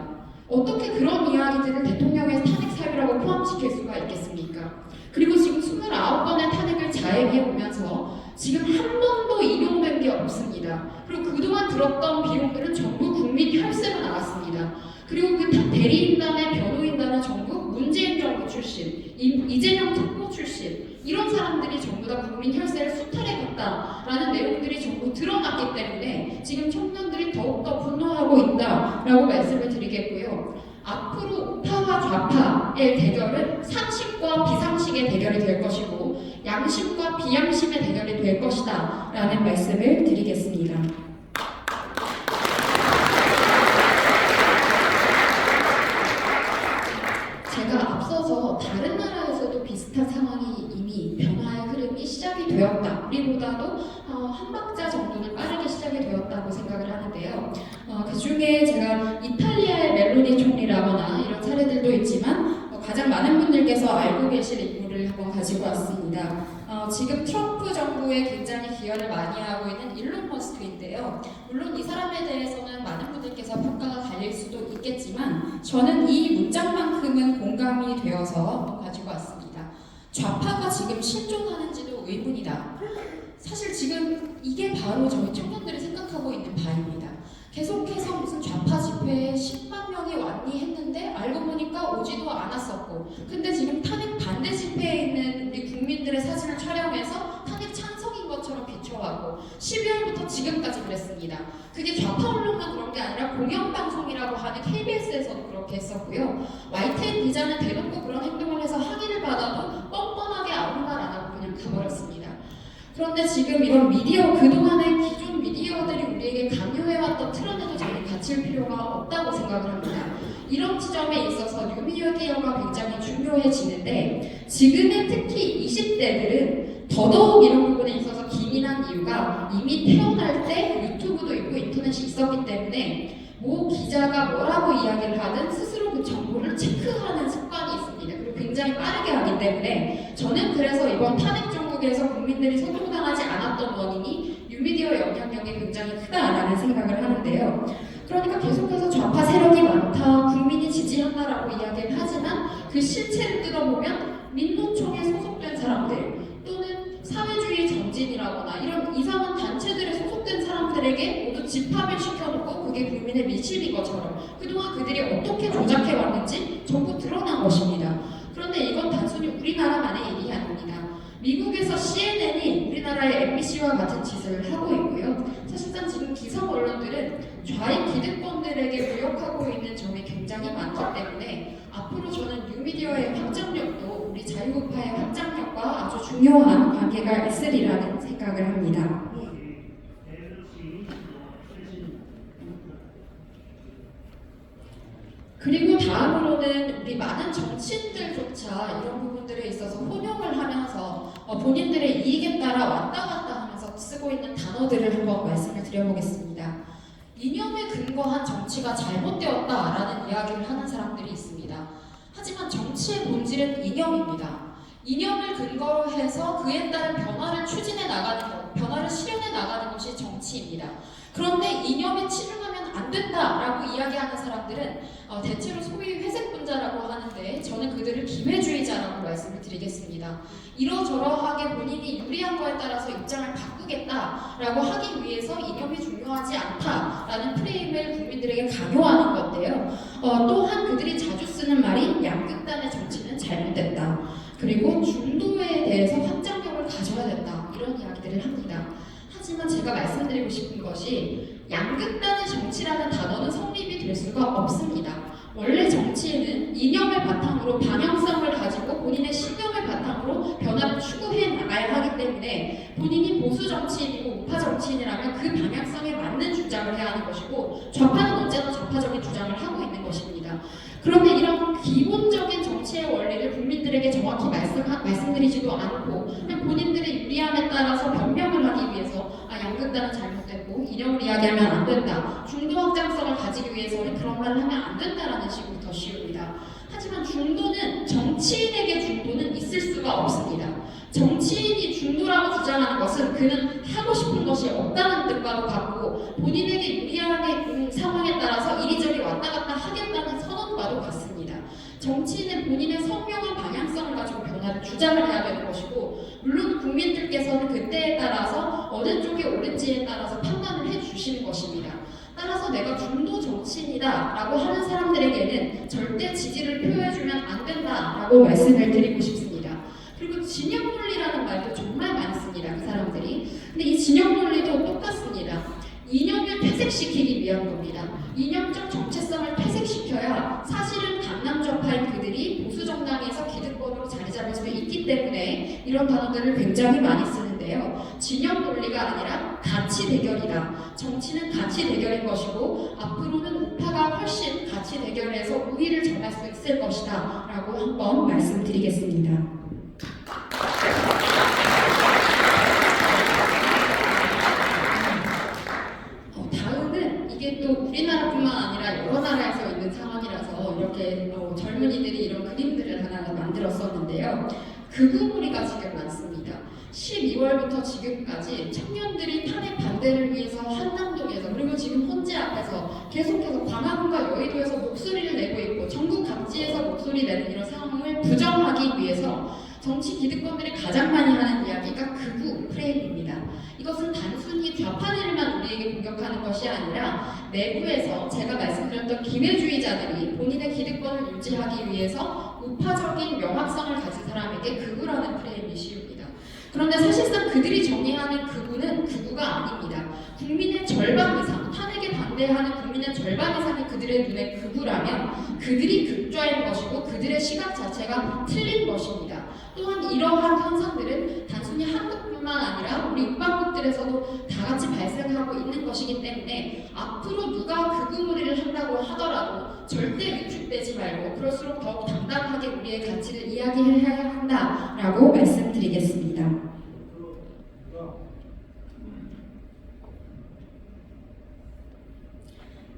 어떻게 그런 이야기들을 대통령의 탄핵 사유라고 포함시킬 수가 있겠습니까? 그리고 지금 29번의 탄핵을 자행해 오면서 지금 한 번도 인용된 게 없습니다. 그리고 그동안 들었던 비용들은 전부 국민 혈세로 나왔습니다. 그리고 그 대리인단의 변호인단은 전부 문재인 정부 출신, 이재명 특보 출신, 이런 사람들이 전부 다 국민 혈세를 수탈해갔다라는 내용들이 전부 드러났기 때문에 지금 청년들이 더욱더 분노하고 있다라고 말씀을 드리겠고요. 앞으로 우파와 좌파의 대결은 상식과 비상식의 대결이 될 것이고 양심과 비양심의 대결이 될 것이다 라는 말씀을 드리겠습니다. 제가 앞서서 다른 나라에서도 비슷한 상황이 이미 변화의 흐름이 시작이 되었다, 우리보다도 한 박자 정도는 빠르게 시작이 되었다고 생각을 하는데요. 그 중에 제가 이탈리아의 멜로니 총리라거나 이런 사례들도 있지만 가장 많은 분들께서 알고 계실 인물을 한번 가지고 왔습니다. 지금 트럼프 정부에 굉장히 기여를 많이 하고 있는 일론 머스크인데요. 물론 이 사람에 대해서는 많은 분들께서 평가가 갈릴 수도 있겠지만 저는 이 문장만큼은 공감이 되어서 가지고 왔습니다. 좌파가 지금 실존하는지도 의문이다. 사실 지금 이게 바로 저희 청년들이 생각하고 있는 바입니다. 계속해서 무슨 좌파 집회에 10만 명이 왔니 했는데 알고 보니까 오지도 않았었고, 근데 지금 탄핵 반대 집회에 있는 우리 국민들의 사진을 촬영해서 탄핵 찬성인 것처럼 비춰하고 12월부터 지금까지 그랬습니다. 그게 좌파 언론만 그런 게 아니라 공영방송이라고 하는 KBS에서도 그렇게 했었고요. YTN 기자는 대놓고 그런 행동을 해서 항의를 받아도 뻔뻔하게 아무 말 안 하고 그냥 가버렸습니다. 그런데 지금 이런 미디어, 그동안의 기존 미디어들이 우리에게 강요해왔던 틀어내도 저는 갇힐 필요가 없다고 생각을 합니다. 이런 지점에 있어서 뉴미디어가 굉장히 중요해지는데 지금의 특히 20대들은 더더욱 이런 부분에 있어서 기민한 이유가 이미 태어날 때 유튜브도 있고 인터넷이 있었기 때문에 모 기자가 뭐라고 이야기를 하든 스스로 그 정보를 체크하는 습관이 있습니다. 그리고 굉장히 빠르게 하기 때문에 저는 그래서 이번 탄핵 정국에서 국민들이 소통당하지 않았던 원인이 뉴미디어 영향력이 굉장히 크다라는 생각을 하는데요. 그러니까 계속해서 좌파 세력이 많다, 국민이 지지한다라고 이야기를 하지만 그 실체를 뜯어보면 민노총에 소속된 사람들 또는 사회주의 전진이라거나 이런 이상한 단체들에 소속된 사람들에게 모두 집합을 시켜놓고 그게 국민의 민심인 것처럼 그동안 그들이 어떻게 조작해 왔는지 전부 드러난 것입니다. 그런데 이건 단순히 우리나라만의 일이 아닙니다. 미국에서 CNN이 우리나라의 MBC와 같은 짓을 하고 있고요. 사실상 지금 기성 언론들은 좌익 기득권들에게 무역하고 있는 점이 굉장히 많기 때문에 앞으로 저는 뉴미디어의 확장력도 우리 자유우파의 확장력과 아주 중요한 관계가 있으리라는 생각을 합니다. 그리고 다음으로는 우리 많은 정치인들조차 이런 부분들에 있어서 혼용을 하면서 본인들의 이익에 따라 왔다 갔다 하면서 쓰고 있는 단어들을 한번 말씀을 드려보겠습니다. 이념에 근거한 정치가 잘못되었다라는 이야기를 하는 사람들이 있습니다. 하지만 정치의 본질은 이념입니다. 이념을 근거로 해서 그에 따른 변화를 추진해 나가는 것, 변화를 실현해 나가는 것이 정치입니다. 그런데 이념에 치중하면 안 된다라고 이야기하는 사람들은 대체로 소위 회색분자라고 하는데 저는 그들을 기회주의자라고 말씀을 드리겠습니다. 이러저러하게 본인이 유리한 거에 따라서 입장을 바꾸겠다라고 하기 위해서 이념이 중요하지 않다라는 프레임을 국민들에게 강요하는 건데요. 또한 그들이 자주 쓰는 말이 양극단의 정치는 잘못됐다. 그리고 중도에 대해서 확장력을 가져야 된다. 이런 이야기들을 합니다. 하지만 제가 말씀드리고 싶은 것이 양극단의 정치라는 단어는 성립이 될 수가 없습니다. 원래 정치에는 이념을 바탕으로 방향성을 가지고 본인의 신념을 바탕으로 변화를 추구해 나가야 하기 때문에 본인이 보수 정치인이고 우파 정치인이라면 그 방향성에 맞는 주장을 해야 하는 것이고 좌파는 언제나 좌파적인 주장을 하고 있는 것입니다. 그런데 이런 기본적인 정치의 원리를 국민들에게 정확히 말씀드리지도 않고 그냥 본인들의 유리함에 따라서 변명을 하기 위해서 양극단은 잘못됐고 이념을 이야기하면 안 된다. 중도 확장성을 가지기 위해서는 그런 말을 하면 안 된다라는 식으로 더 씌웁니다. 하지만 중도는 정치인에게 중도는 있을 수가 없습니다. 정치인이 중도라고 주장하는 것은 그는 하고 싶은 것이 없다는 뜻과도 같고 본인에게 유리하게 상황에 따라서 이리저리 왔다 갔다 하겠다는 선언과도 같습니다. 정치인은 본인의 선명한 방향성을 가지고 변화를 주장을 해야 되는 것이고 물론 국민들께서는 그때에 따라서 어느 쪽이 옳은지에 따라서 판단을 해주시는 것입니다. 따라서 내가 중도 정치인이다 라고 하는 사람들에게는 절대 지지를 표해주면 안 된다 라고 말씀을 드리고 싶습니다. 그리고 진영 논리라는 말도 정말 많습니다. 그 사람들이. 근데 이 진영 논리도 똑같습니다. 이념을 퇴색시키기 위한 겁니다. 이념적 정체성을 퇴색시켜야 사실은 강남 좌파인 그들이 보수 정당에서 기득권으로 자리 잡을 수 있기 때문에 이런 단어들을 굉장히 많이 쓰는데요. 진영 논리가 아니라 가치 대결이다. 정치는 가치 대결인 것이고 앞으로는 우파가 훨씬 가치 대결에서 우위를 점할 수 있을 것이다 라고 한번 말씀드리겠습니다. 이게 또 우리나라뿐만 아니라 여러 나라에서 있는 상황이라서 이렇게 젊은이들이 이런 그림들을 하나 만들었었는데요. 극우무리가 지금 많습니다. 12월부터 지금까지 청년들이 탄핵 반대를 위해서 한남동에서 그리고 지금 헌재 앞에서 계속해서 광화문과 여의도에서 목소리를 내고 있고 전국 각지에서 목소리 내는 이런 상황을 부정하기 위해서 정치 기득권들이 가장 많이 하는 이야기가 극우 프레임입니다. 이것은 단순히 좌파들만 우리에게 공격하는 것이 아니라 내부에서 제가 말씀드렸던 기회주의자들이 본인의 기득권을 유지하기 위해서 우파적인 명확성을 가진 사람에게 극우라는 프레임이 씌웁니다. 그런데 사실상 그들이 정의하는 극우는 극우가 아닙니다. 국민의 절반 이상, 탄핵에 반대하는 국민의 절반 이상이 그들의 눈에 극우라면 그들이 극좌인 것이고 그들의 시각 자체가 틀린 것입니다. 또한 이러한 현상들은 단순히 한국뿐만 아니라 우리 육방국들에서도 다 같이 발생하고 있는 것이기 때문에 앞으로 누가 극우무리를 한다고 하더라도 절대 위축되지 말고 그럴수록 더욱 당당하게 우리의 가치를 이야기해야 한다라고 말씀드리겠습니다.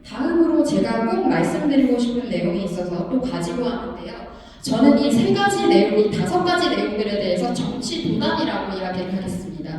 다음으로 제가 꼭 말씀드리고 싶은 내용이 있어서 또 가지고 왔는데요. 저는 이 세 가지 내용, 이 5가지 내용들에 대해서 정치 도단이라고 이야기를 하겠습니다.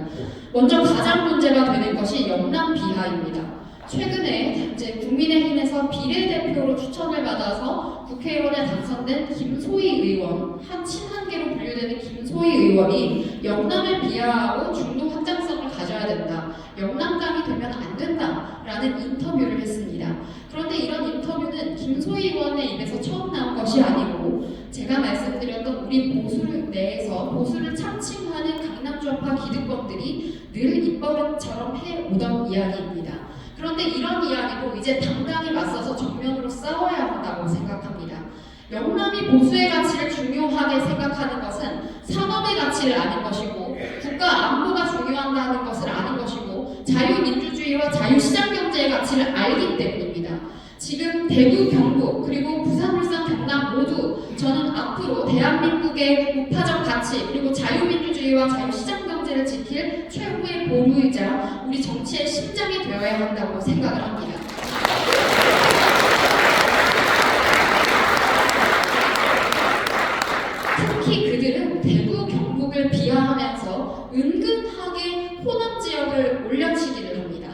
먼저 가장 문제가 되는 것이 영남 비하입니다. 최근에 이제 국민의힘에서 비례대표로 추천을 받아서 국회의원에 당선된 김소희 의원, 한 친한계로 분류되는 김소희 의원이 영남을 비하하고 중도 확장성을 가져야 된다. 영남당이 되면 안 된다라는 인터뷰를 했습니다. 그런데 이런 인터뷰는 김소희 의원의 입에서 처음 나온 것이 아니고 제가 말씀드렸던 우리 보수 내에서 보수를 창칭하는 강남좌파 기득권들이 늘 입버릇처럼 해오던 이야기입니다. 그런데 이런 이야기도 이제 당당히 맞서서 정면으로 싸워야 한다고 생각합니다. 영남이 보수의 가치를 중요하게 생각하는 것은 산업의 가치를 아는 것이고 국가 안보가 중요하다는 것을 아는 것이고 자유민주주의와 자유시장경제의 가치를 알기 때문입니다. 지금 대구, 경북, 그리고 부산, 울산, 경남 모두 저는 앞으로 대한민국의 우파적 가치 그리고 자유민주주의와 자유시장경제를 지킬 최후의 보루이자 우리 정치의 심장이 되어야 한다고 생각을 합니다. 특히 그들은 대구, 경북을 비하하면서 은근하게 호남 지역을 올려치기를 합니다.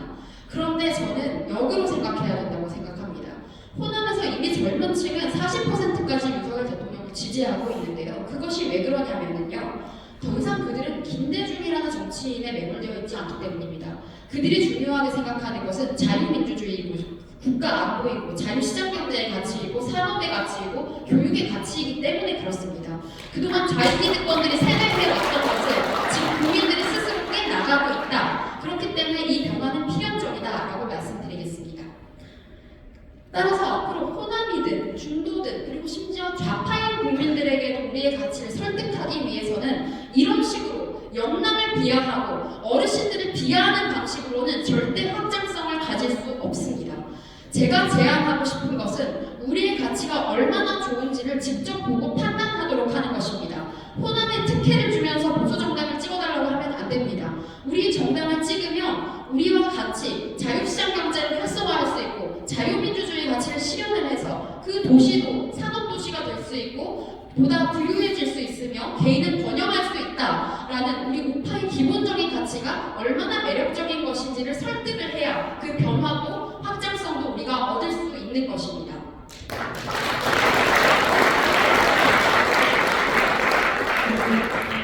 그런데 저는 역으로 생각해야 된다고 생각합니다. 호남에서 이미 젊은 층은 40%까지 윤석열 대통령을 지지하고 있는데요. 그것이 왜 그러냐면요. 더 이상 그들은 김대중이라는 정치인에 매몰되어 있지 않기 때문입니다. 그들이 중요하게 생각하는 것은 자유민주주의이고 국가 안보이고 자유시장경제의 가치이고 산업의 가치이고 교육의 가치이기 때문에 그렇습니다. 그동안 좌익기득권들이 세뇌해 왔던 것을 지금 국민들이 스스로 깨나가고 있다. 그렇기 때문에 이 변화는 필연적이다라고 말씀드리겠습니다. 따라서 앞으로 호남이든 중도든 그리고 심지어 좌파인 국민들에게도 우리의 가치를 설득하기 위해서는 이런 식으로 영남을 비하하고 어르신들을 비하하는 방식으로는 절대 확장성을 가질 수 없습니다. 제가 제안하고 싶은 것은 우리의 가치가 얼마나 좋은지를 직접 보고 판단하도록 하는 것입니다. 호남에 특혜를 주면서 보수정당을 찍어달라고 하면 안 됩니다. 우리 정당을 찍으면 우리와 같이 자유시장 경제를 활성화할 수 있고 자유민주주의 가치를 실현을 해서 그 도시도 산업도시가 될 수 있고 보다 부유해질 수 있으며 개인을 번영할 수 있다라는 우리 우파의 기본적인 가치가 얼마나 매력적인 것인지를 설득을 해야 그 변화도 확장성도 우리가 얻을 수 있는 것입니다.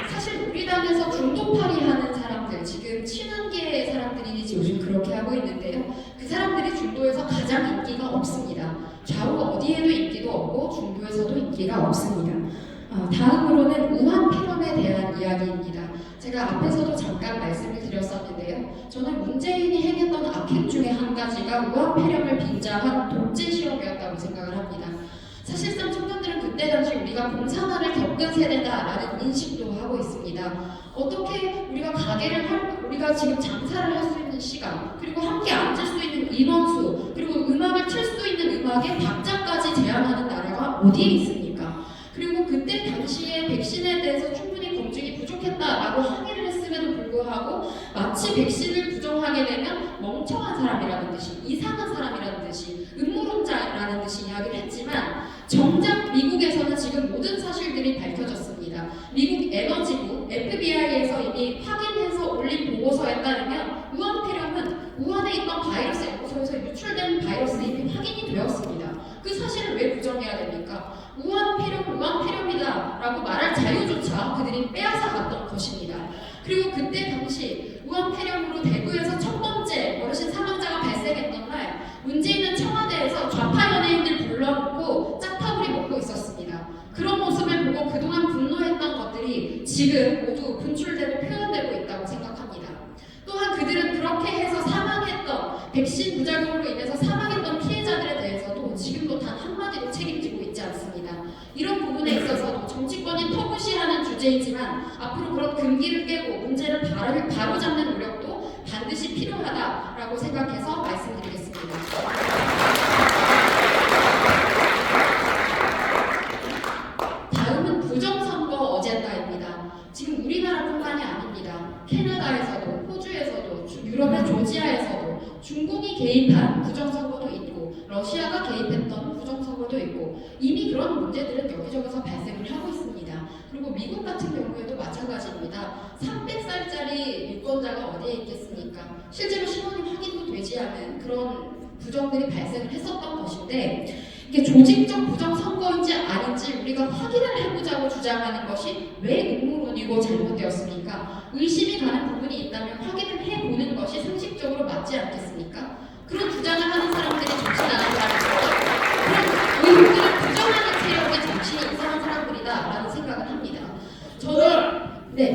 사실 우리 당에서 중도파리 하는 사람들, 지금 친한계의 사람들이 요즘 그렇게 하고 있는데요. 그 사람들이 중도에서 가장 인기가 없습니다. 좌우 어디에도 인기도 없고 중도에서도 인기가 없습니다. 다음으로는 우한 폐렴에 대한 이야기입니다. 제가 앞에서도 잠깐 말씀을 드렸었는데요. 저는 문재인이 행했던 악행 중에 한 가지가 우한 폐렴을 빙자한 독재 실험이었다고 생각을 합니다. 사실상 청년들은 그때 당시 우리가 공산화를 겪은 세대다라는 인식도 하고 있습니다. 어떻게 우리가 가게를 우리가 지금 장사를 할 수 있는 시간, 그리고 함께 앉을 수 있는 인원수, 그리고 음악을 틀 수 있는 음악에 박자까지 제한하는 나라가 어디에 있습니까? 그리고 그때 당시에 백신에 대해서 충분히 검증이 부족했다라고 항의를 했음에도 불구하고 마치 백신을 부정하게 되면 멍청한 사람이라는 듯이, 이상한 사람이라는 듯이, 음모론자라는 듯이 이야기를 했지만 정작 미국에서는 지금 모든 사실들이 밝혀졌습니다. 미국 에너지부, FBI에서 이미 확인해서 올린 보고서에 따르면 우한 폐렴은 우한에 있던 바이러스 연구소에서 유출된 바이러스 이미 확인이 되었습니다. 그 사실을 왜 부정해야 됩니까? 우한 폐렴이다 라고 말할 자유조차 그들이 빼앗아 갔던 것입니다. 그리고 그때 당시 우한 폐렴으로 대구에서 첫 번째 어르신 사망자가 발생했던 날 문재인은 청와대에서 좌파 연예인들 불러놓고 짝타구리 먹고 있었습니다. 그런 모습을 보고 그동안 분노했던 것들이 지금 모두 분출되고 표현되고 있다고 생각합니다. 또한 그들은 그렇게 해서 사망했던 백신 부작용으로 인해서 사망했던 피해자들에 대해서도 지금도 단 한마디도 책임지고 있지 않습니다. 이런 부분에 있어서도 정치권이 터부시하는 주제이지만 앞으로 그런 금기를 깨고 문제를 바로잡는 노력도 반드시 필요하다라고 생각해서 말씀드리겠습니다. 다음은 부정선거 어젠다입니다. 지금 우리나라뿐만이 아닙니다. 캐나다에서도, 호주에서도, 유럽의 조지아에서도 중공이 개입한 부정선거도 있고 러시아가 개입했던 부정선거도 있고 이미 그런 문제들은 여기저기서 발생을 하고 있습니다. 그리고 미국 같은 경우에도 마찬가지입니다. 300살짜리 유권자가 어디에 있겠습니까? 실제로 신원이 확인도 되지 않은 그런 부정들이 발생을 했었던 것인데 이게 조직적 부정선거인지 아닌지 우리가 확인을 해보자고 주장하는 것이 왜 음모론이고 잘못되었습니까? 의심이 가는 부분이 있다면 확인을 해보는 것이 상식적으로 맞지 않겠습니까? 그런 주장을 하는 사람들이 정신나는 사람이고 그런 의혹들을 부정하는 세력의 정신이 이상한 사람들이다라는 생각을 합니다.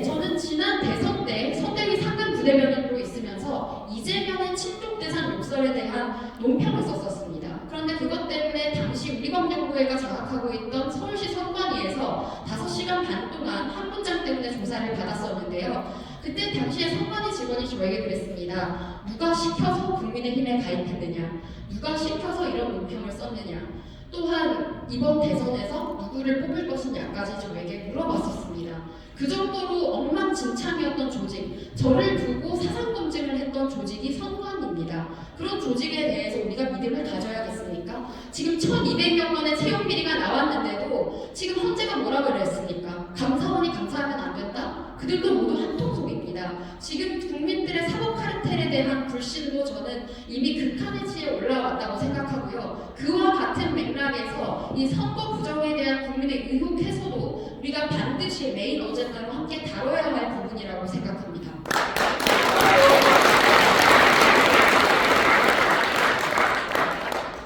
저는 지난 대선 때 선대위 상근 부대변인으로 있으면서 이재명의 친족대상 욕설에 대한 논평을 썼었습니다. 그런데 그것 때문에 당시 우리법령부회가 장악하고 있던 서울시 선관위에서 5시간 반 동안 한 문장 때문에 조사를 받았었는데요. 그때 당시에 선관위 직원이 저에게 그랬습니다. 누가 시켜서 국민의힘에 가입했느냐? 누가 시켜서 이런 논평을 썼느냐? 또한 이번 대선에서 누구를 뽑을 것이냐까지 저에게 물어봤었습니다. 그 정도로 엉망진창이었던 조직, 저를 두고 사상검증을 했던 조직이 선관위입니다. 그런 조직에 대해서 우리가 믿음을 가져야겠습니까? 지금 1200여 건의 채용 비리가 나왔는데도 지금 헌재가 뭐라고 그랬습니까? 감사원이 감사하면 안 된다? 그들도 모두 한 통속입니다. 지금 국민들의 사법 카르텔에 대한 불신도 저는 이미 극한의 치에 올라왔다고 생각하고요. 그와 같은 맥락에서 이 선거 부정에 대한 국민의 의혹 해소도 우리가 반드시 메인 어젠다로 함께 다뤄야 할 부분이라고 생각합니다.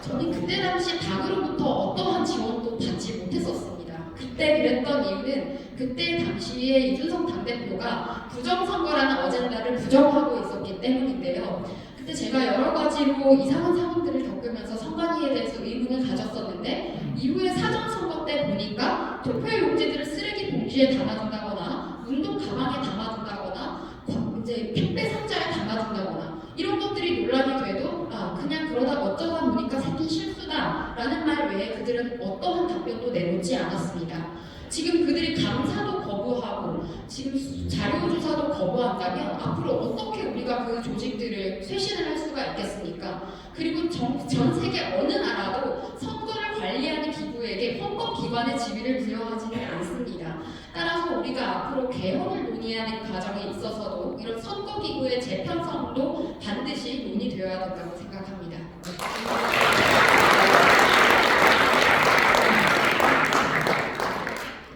저는 그때 당시 당으로부터 어떠한 지원도 받지 못했었습니다. 그때 그랬던 이유는 그때 당시에 이준석 당대표가 부정선거라는 어젠다를 부정하고 있었기 때문인데요. 그때 제가 여러 가지로 이상한 상황들을 겪으면서 선관위에 대해서 의문을 가졌었는데 이후에 사전선거 때 보니까 투표 용지들을 쓰레기 봉지에 담아둔다거나 운동 가방에 담아둔다거나 이제 택배 상자에 담아둔다거나 이런 것들이 논란이 돼도 그냥 그러다 어쩌다 보니까 생긴 실수다라는 말 외에 그들은 어떠한 답변도 내놓지 않았습니다. 지금 그들이 감사도 거부하고 지금 자료 조사도 거부한다면 앞으로 어떻게 우리가 그 조직들을 쇄신을 할 수가 있겠습니까? 그리고 전 세계 어느 나라도 선거를 관리하는 기구에게 헌법기관의 지위를 부여하지는 않습니다. 따라서 우리가 앞으로 개헌을 논의하는 과정에 있어서도 이런 선거기구의 재편성도 반드시 논의되어야 된다고 생각합니다.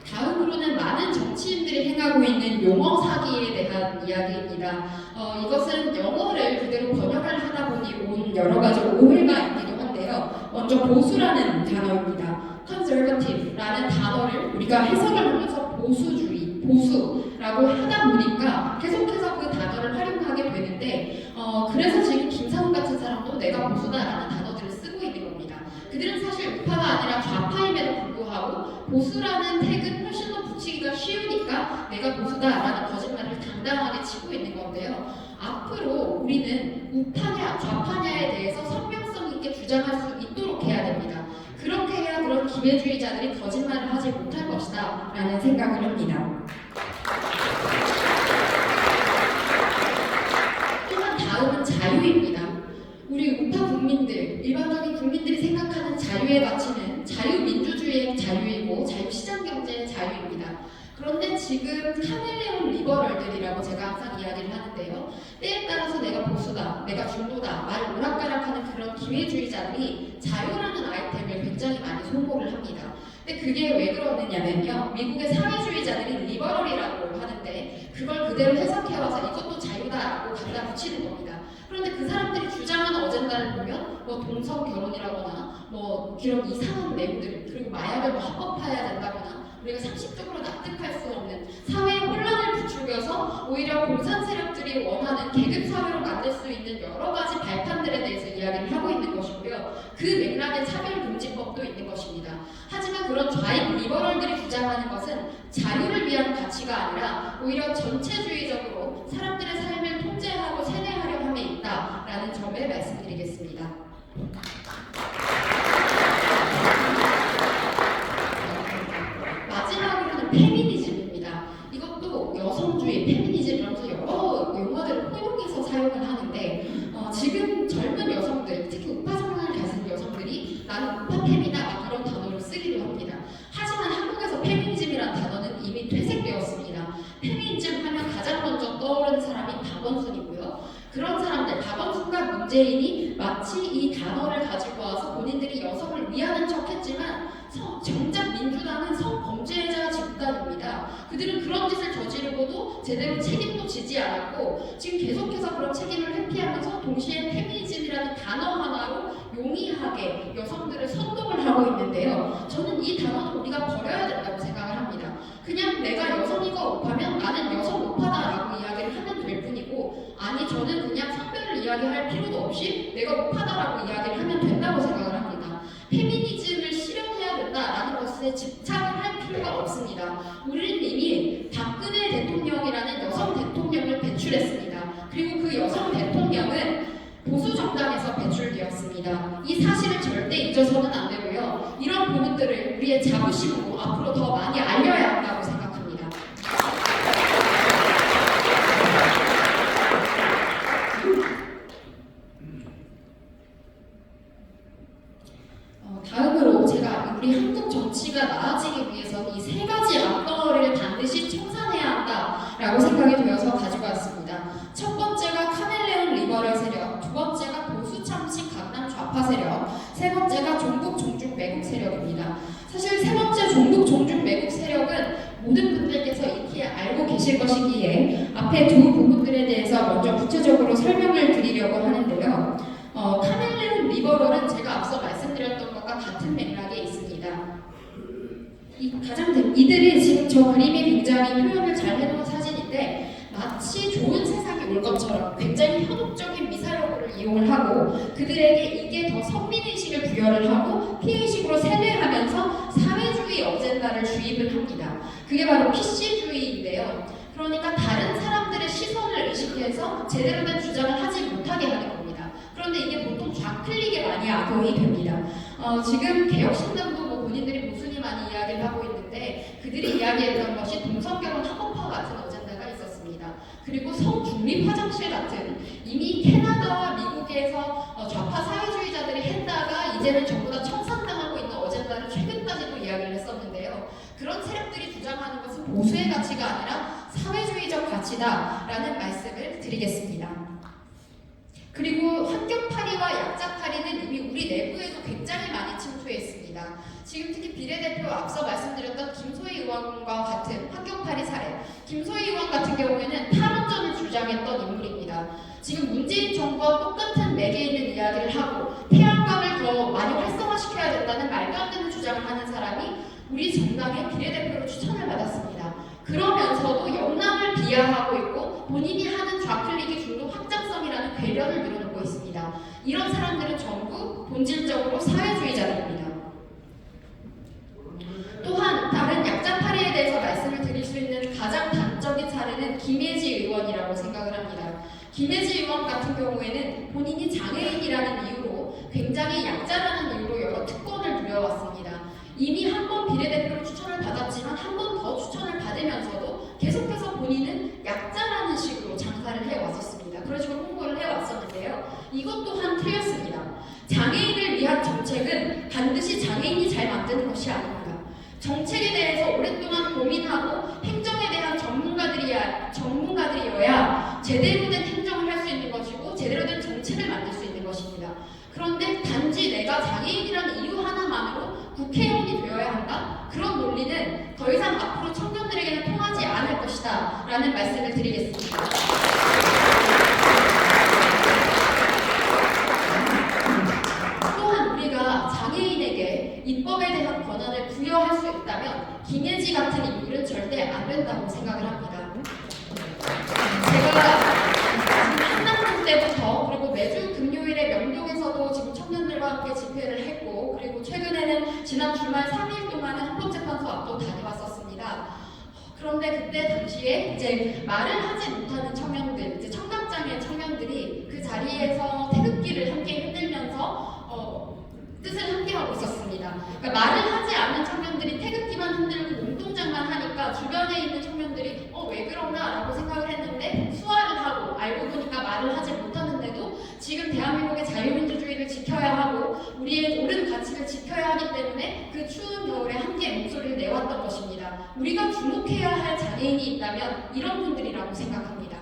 다음으로는 많은 정치인들이 행하고 있는 용어 사기에 대한 이야기입니다. 이것은 영어를 그대로 번역을 하다 보니 온 여러 가지 오해가 있기도 한데요. 먼저 보수라는 단어입니다. conservative라는 단어를 우리가 해석을 하면서 보수주의, 보수라고 하다 보니까 계속해서 그 단어를 활용하게 되는데 그래서 지금 김상훈 같은 사람도 내가 보수다라는 단어들을 쓰고 있는 겁니다. 그들은 사실 우파가 아니라 좌파임에도 불구하고 보수라는 태그는 훨씬 더 붙이기가 쉬우니까 내가 보수다라는 거짓말을 당당하게 치고 있는 건데요. 앞으로 우리는 우파냐 좌파냐에 대해서 선명성 있게 주장할 수 있도록 해야 됩니다. 그렇게 해야 그런 기회주의자들이 거짓말을 하지 못할 것이다 라는 생각을 합니다. 또한 다음은 자유입니다. 우리 우파 국민들, 일반적인 국민들이 생각하는 자유의 가치는 자유민주주의의 자유이고 자유시장경제의 자유입니다. 그런데 지금 카멜레온 리버럴들이라고 제가 항상 이야기를 하는데요. 때에 따라서 내가 보수다, 내가 중도다, 말 오락가락하는 그런 기회주의자들이 자유라는 아이템을 굉장히 많이 소모를 합니다. 근데 그게 왜 그러느냐면요. 미국의 사회주의자들이 리버럴이라고 하는데 그걸 그대로 해석해와서 이것도 자유다라고 갖다 붙이는 겁니다. 그런데 그 사람들이 주장하는 어젠다를 보면 뭐 동성 결혼이라거나 뭐 이런 이상한 내용들 그리고 마약을 뭐 합법화해야 된다거나 우리가 상식적으로 납득할 수 없는 사회의 혼란을 부추겨서 오히려 공산 세력들이 원하는 계급 사회로 만들 수 있는 여러 가지 발판들에 대해서 이야기를 하고 있는 것이고요. 그 맥락에 차별금지법도 있는 것입니다. 하지만 그런 좌익 리버럴들이 주장하는 것은 자유를 위한 가치가 아니라 오히려 전체주의적으로 사람들의 삶을 통제하고 세뇌하려 함에 있다라는 점을 말씀드리겠습니다. 마지막으로는 페미니즘입니다. 이것도 여성주의, 페미니즘 이러면서 여러 용어들을 혼용해서 사용을 하는데 지금 문재인이 마치 이 단어를 가지고 와서 본인들이 여성을 위하는 척했지만 정작 민주당은 성범죄자 집단입니다. 그들은 그런 짓을 저지르고도 제대로 책임도 지지 않았고 지금 계속해서 그런 책임을 회피하면서 동시에 페미니즘이라는 단어 하나로 용이하게 여성들을 선동을 하고 있는데요. 저는 이 단어는 우리가 버려야 된다고 생각을 합니다. 그냥 내가 여성이고 오빠면 나는 여성 오빠다라고 이야기를 하면 될 뿐이고, 아니 저는 그냥 성별을 이야기할 필요도 없이 내가 오빠다라고 이야기를 하면 된다고 생각을 합니다. 페미니즘을 실현해야 된다라는 것에 집착을 할 필요가 없습니다. 우리는 이미 박근혜 대통령이라는 여성 대통령을 배출했습니다. 그리고 그 여성 대통령은 보수 정당에서 배출되었습니다. 이 사실을 절대 잊어서는 안 되고요. 이런 부분들을 우리의 자부심으로 앞으로 더 많이 알려야 한다고 생각합니다. 다음으로 제가 우리 한국 정치가 나아지기 위해서 이 세 가지 앞덩어리를 반드시 청산해야 한다라고 생각이 되어서 가지고 왔습니다. 첫 번째가 카멜레온 리버럴 세력, 두 번째가 보수 참식 강남 좌파 세력, 세 번째가 종북 종중 매국 세력입니다. 사실 세 번째 종북 종중 매국 세력은 모든 분들께서 익히 알고 계실 것이기에 앞에 두 부분들에 대해서 먼저 구체적으로 설명을 드리려고 하는데요. 카멜레온 리버럴은 제가 앞서 말씀드렸던 것과 같은 맥락에 있습니다. 이들이 지금 저 그림이 굉장히 표현을 잘 해놓은 사진인데 마치 좋은 세상이 올 것처럼 굉장히 현혹적인 미사여구를 이용을 하고 그들에게 이게 더 선민의식을 부여를 하고 피해의식으로 세뇌하면서 사회주의 어젠다를 주입을 합니다. 그게 바로 PC주의인데요. 그러니까 다른 사람들의 시선을 의식해서 제대로 된 주장을 하지 못하게 하는 겁니다. 그런데 이게 보통 좌클릭에 많이 악용이 됩니다. 지금 개혁신당도 뭐 본인들이 무순히 많이 이야기를 하고 있는데 그들이 이야기했던 것이 동성결혼 합법화 같은 어젠다가 있었습니다. 그리고 성중립 화장실 같은 이미 캐나다와 미국에서 좌파 사회주의자들이 했다가 이제는 전부 다 청산당하고 있는 어젠다를 최근까지도 이야기를 했었는데요. 그런 세력들이 주장하는 것은 보수의 가치가 아니라 사회주의적 가치다라는 말씀을 드리겠습니다. 그리고 환경파리와 약자파리는 이미 우리 내부에도 굉장히 많이 침투했습니다. 지금 특히 비례대표 앞서 말씀드렸던 김소희 의원과 같은 환경파리 사례, 김소희 의원 같은 경우에는 탈원전을 주장했던 인물입니다. 지금 문재인 정부와 똑같은 맥에 있는 이야기를 하고 태양광을 더 많이 활성화시켜야 된다는 말도 안 되는 주장을 하는 사람이 우리 정당의 비례대표로 추천을 받았습니다. 그러면서도 영남을 비하하고 있고 본인이 하는 좌클릭이 중도 확장성이라는 괴련을 늘어놓고 있습니다. 이런 사람들은 전부 본질적으로 사회주의자들입니다. 또한 다른 약자파리에 대해서 말씀을 드릴 수 있는 가장 단적인 사례는 김혜지 의원이라고 생각을 합니다. 김혜지 의원 같은 경우에는 본인이 장애인이라는 이유로 굉장히 약자라는 이유로 여러 특권을 누려왔습니다. 이미 한 번 비례대표로 추천을 받았지만 한 번 더 추천을 받으면서도 계속해서 본인은 약자라는 식으로 장사를 해왔었습니다. 그런 식으로 홍보를 해왔었는데요. 이것 또한 틀렸습니다. 장애인을 위한 정책은 반드시 장애인이 잘 만드는 것이 아닙니다. 정책에 대해서 오랫동안 고민하고 행정에 대한 전문가들이어야 제대로 된 행정을 할 수 있는 것이고 제대로 된 정책을 만들 수 있는 것입니다. 그런데 단지 내가 장애인이라는 이유 하나만으로 국회의원이 되어야 한다? 그런 논리는 더 이상 앞으로 청년들에게는 통하지 않을 것이다 라는 말씀을 드리겠습니다. 또한 우리가 장애인에게 입법에 대한 권한을 부여할 수 있다면 김혜지 같은 인물은 절대 안 된다고 생각을 합니다. 제가 한남동 때부터 그리고 매주 금요일에 명동에서도 지금 청년들과 함께 집회를 했고 그리고 최근에는 지난 주말 3일 동안은 헌법재판소 앞도 다녀왔었습니다. 그런데 그때 당시에 이제 말을 하지 못하는 청년들, 이제 청각장애 청년들이 그 자리에서 태극기를 함께 흔들면서 뜻을 함께 하고 있었습니다. 그러니까 말을 하지 않는 청년들이 태극기만 흔들고 몸동작만 하니까 주변에 있는 청년들이 왜 그러나라고 생각을 했는데 수화를 하고 알고 보니까 말을 하지 못하는데도 지금 대한민국의 자유민주주의를 지켜야 하고 우리의 옳은 가치를 지켜야 하기 때문에 그 추운 겨울에 함께 목소리를 내왔던 것입니다. 우리가 주목해야 할 장애인이 있다면 이런 분들이라고 생각합니다.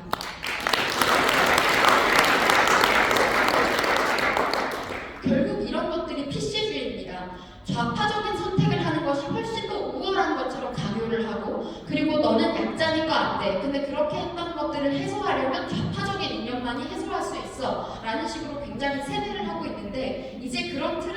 좌파적인 선택을 하는 것이 훨씬 더 우월한 것처럼 강요를 하고, 그리고 너는 약자니까 안 돼. 근데 그렇게 했던 것들을 해소하려면 좌파적인 이념만이 해소할 수 있어. 라는 식으로 굉장히 세뇌를 하고 있는데, 이제 그런 틀을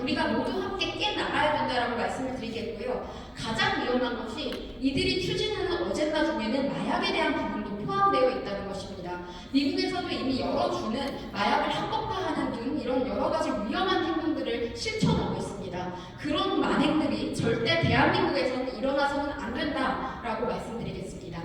우리가 모두 함께 깨나가야 된다라고 말씀을 드리겠고요. 가장 위험한 것이 이들이 추진하는 어젠다 중에는 마약에 대한 부분도 포함되어 있다는 것입니다. 미국에서도 이미 여러 주는 마약을 합법화하는 등 이런 여러 가지 위험한 행동들을 실천하고 있습니다. 그런 만행들이 절대 대한민국에서는 일어나서는 안 된다라고 말씀드리겠습니다.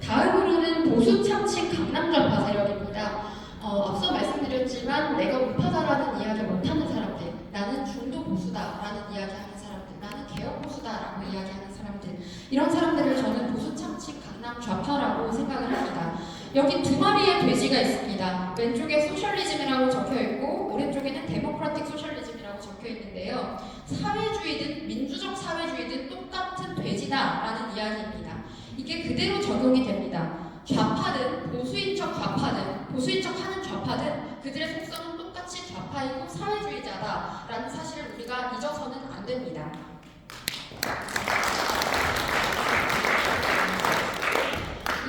다음으로는 보수 참칭 강남 좌파 세력입니다. 앞서 말씀드렸지만 내가 우파다라는 이야기 못하는 사람들, 나는 중도 보수다라는 이야기하는 사람들, 나는 개혁 보수다라고 이야기하는 사람들, 이런 사람들을 저는 보수 참칭 강남 좌파라고 생각을 합니다. 여기 두 마리의 돼지가 있습니다. 왼쪽에 소셜리즘이라고 적혀 있고 오른쪽에는 데모크라틱 소셜리즘이라고 적혀 있는데요. 사회주의든 민주적 사회주의든 똑같은 돼지다라는 이야기입니다. 이게 그대로 적용이 됩니다. 좌파든 보수인 척 좌파든 보수인 척 하는 좌파든 그들의 속성은 똑같이 좌파이고 사회주의자다라는 사실을 우리가 잊어서는 안 됩니다.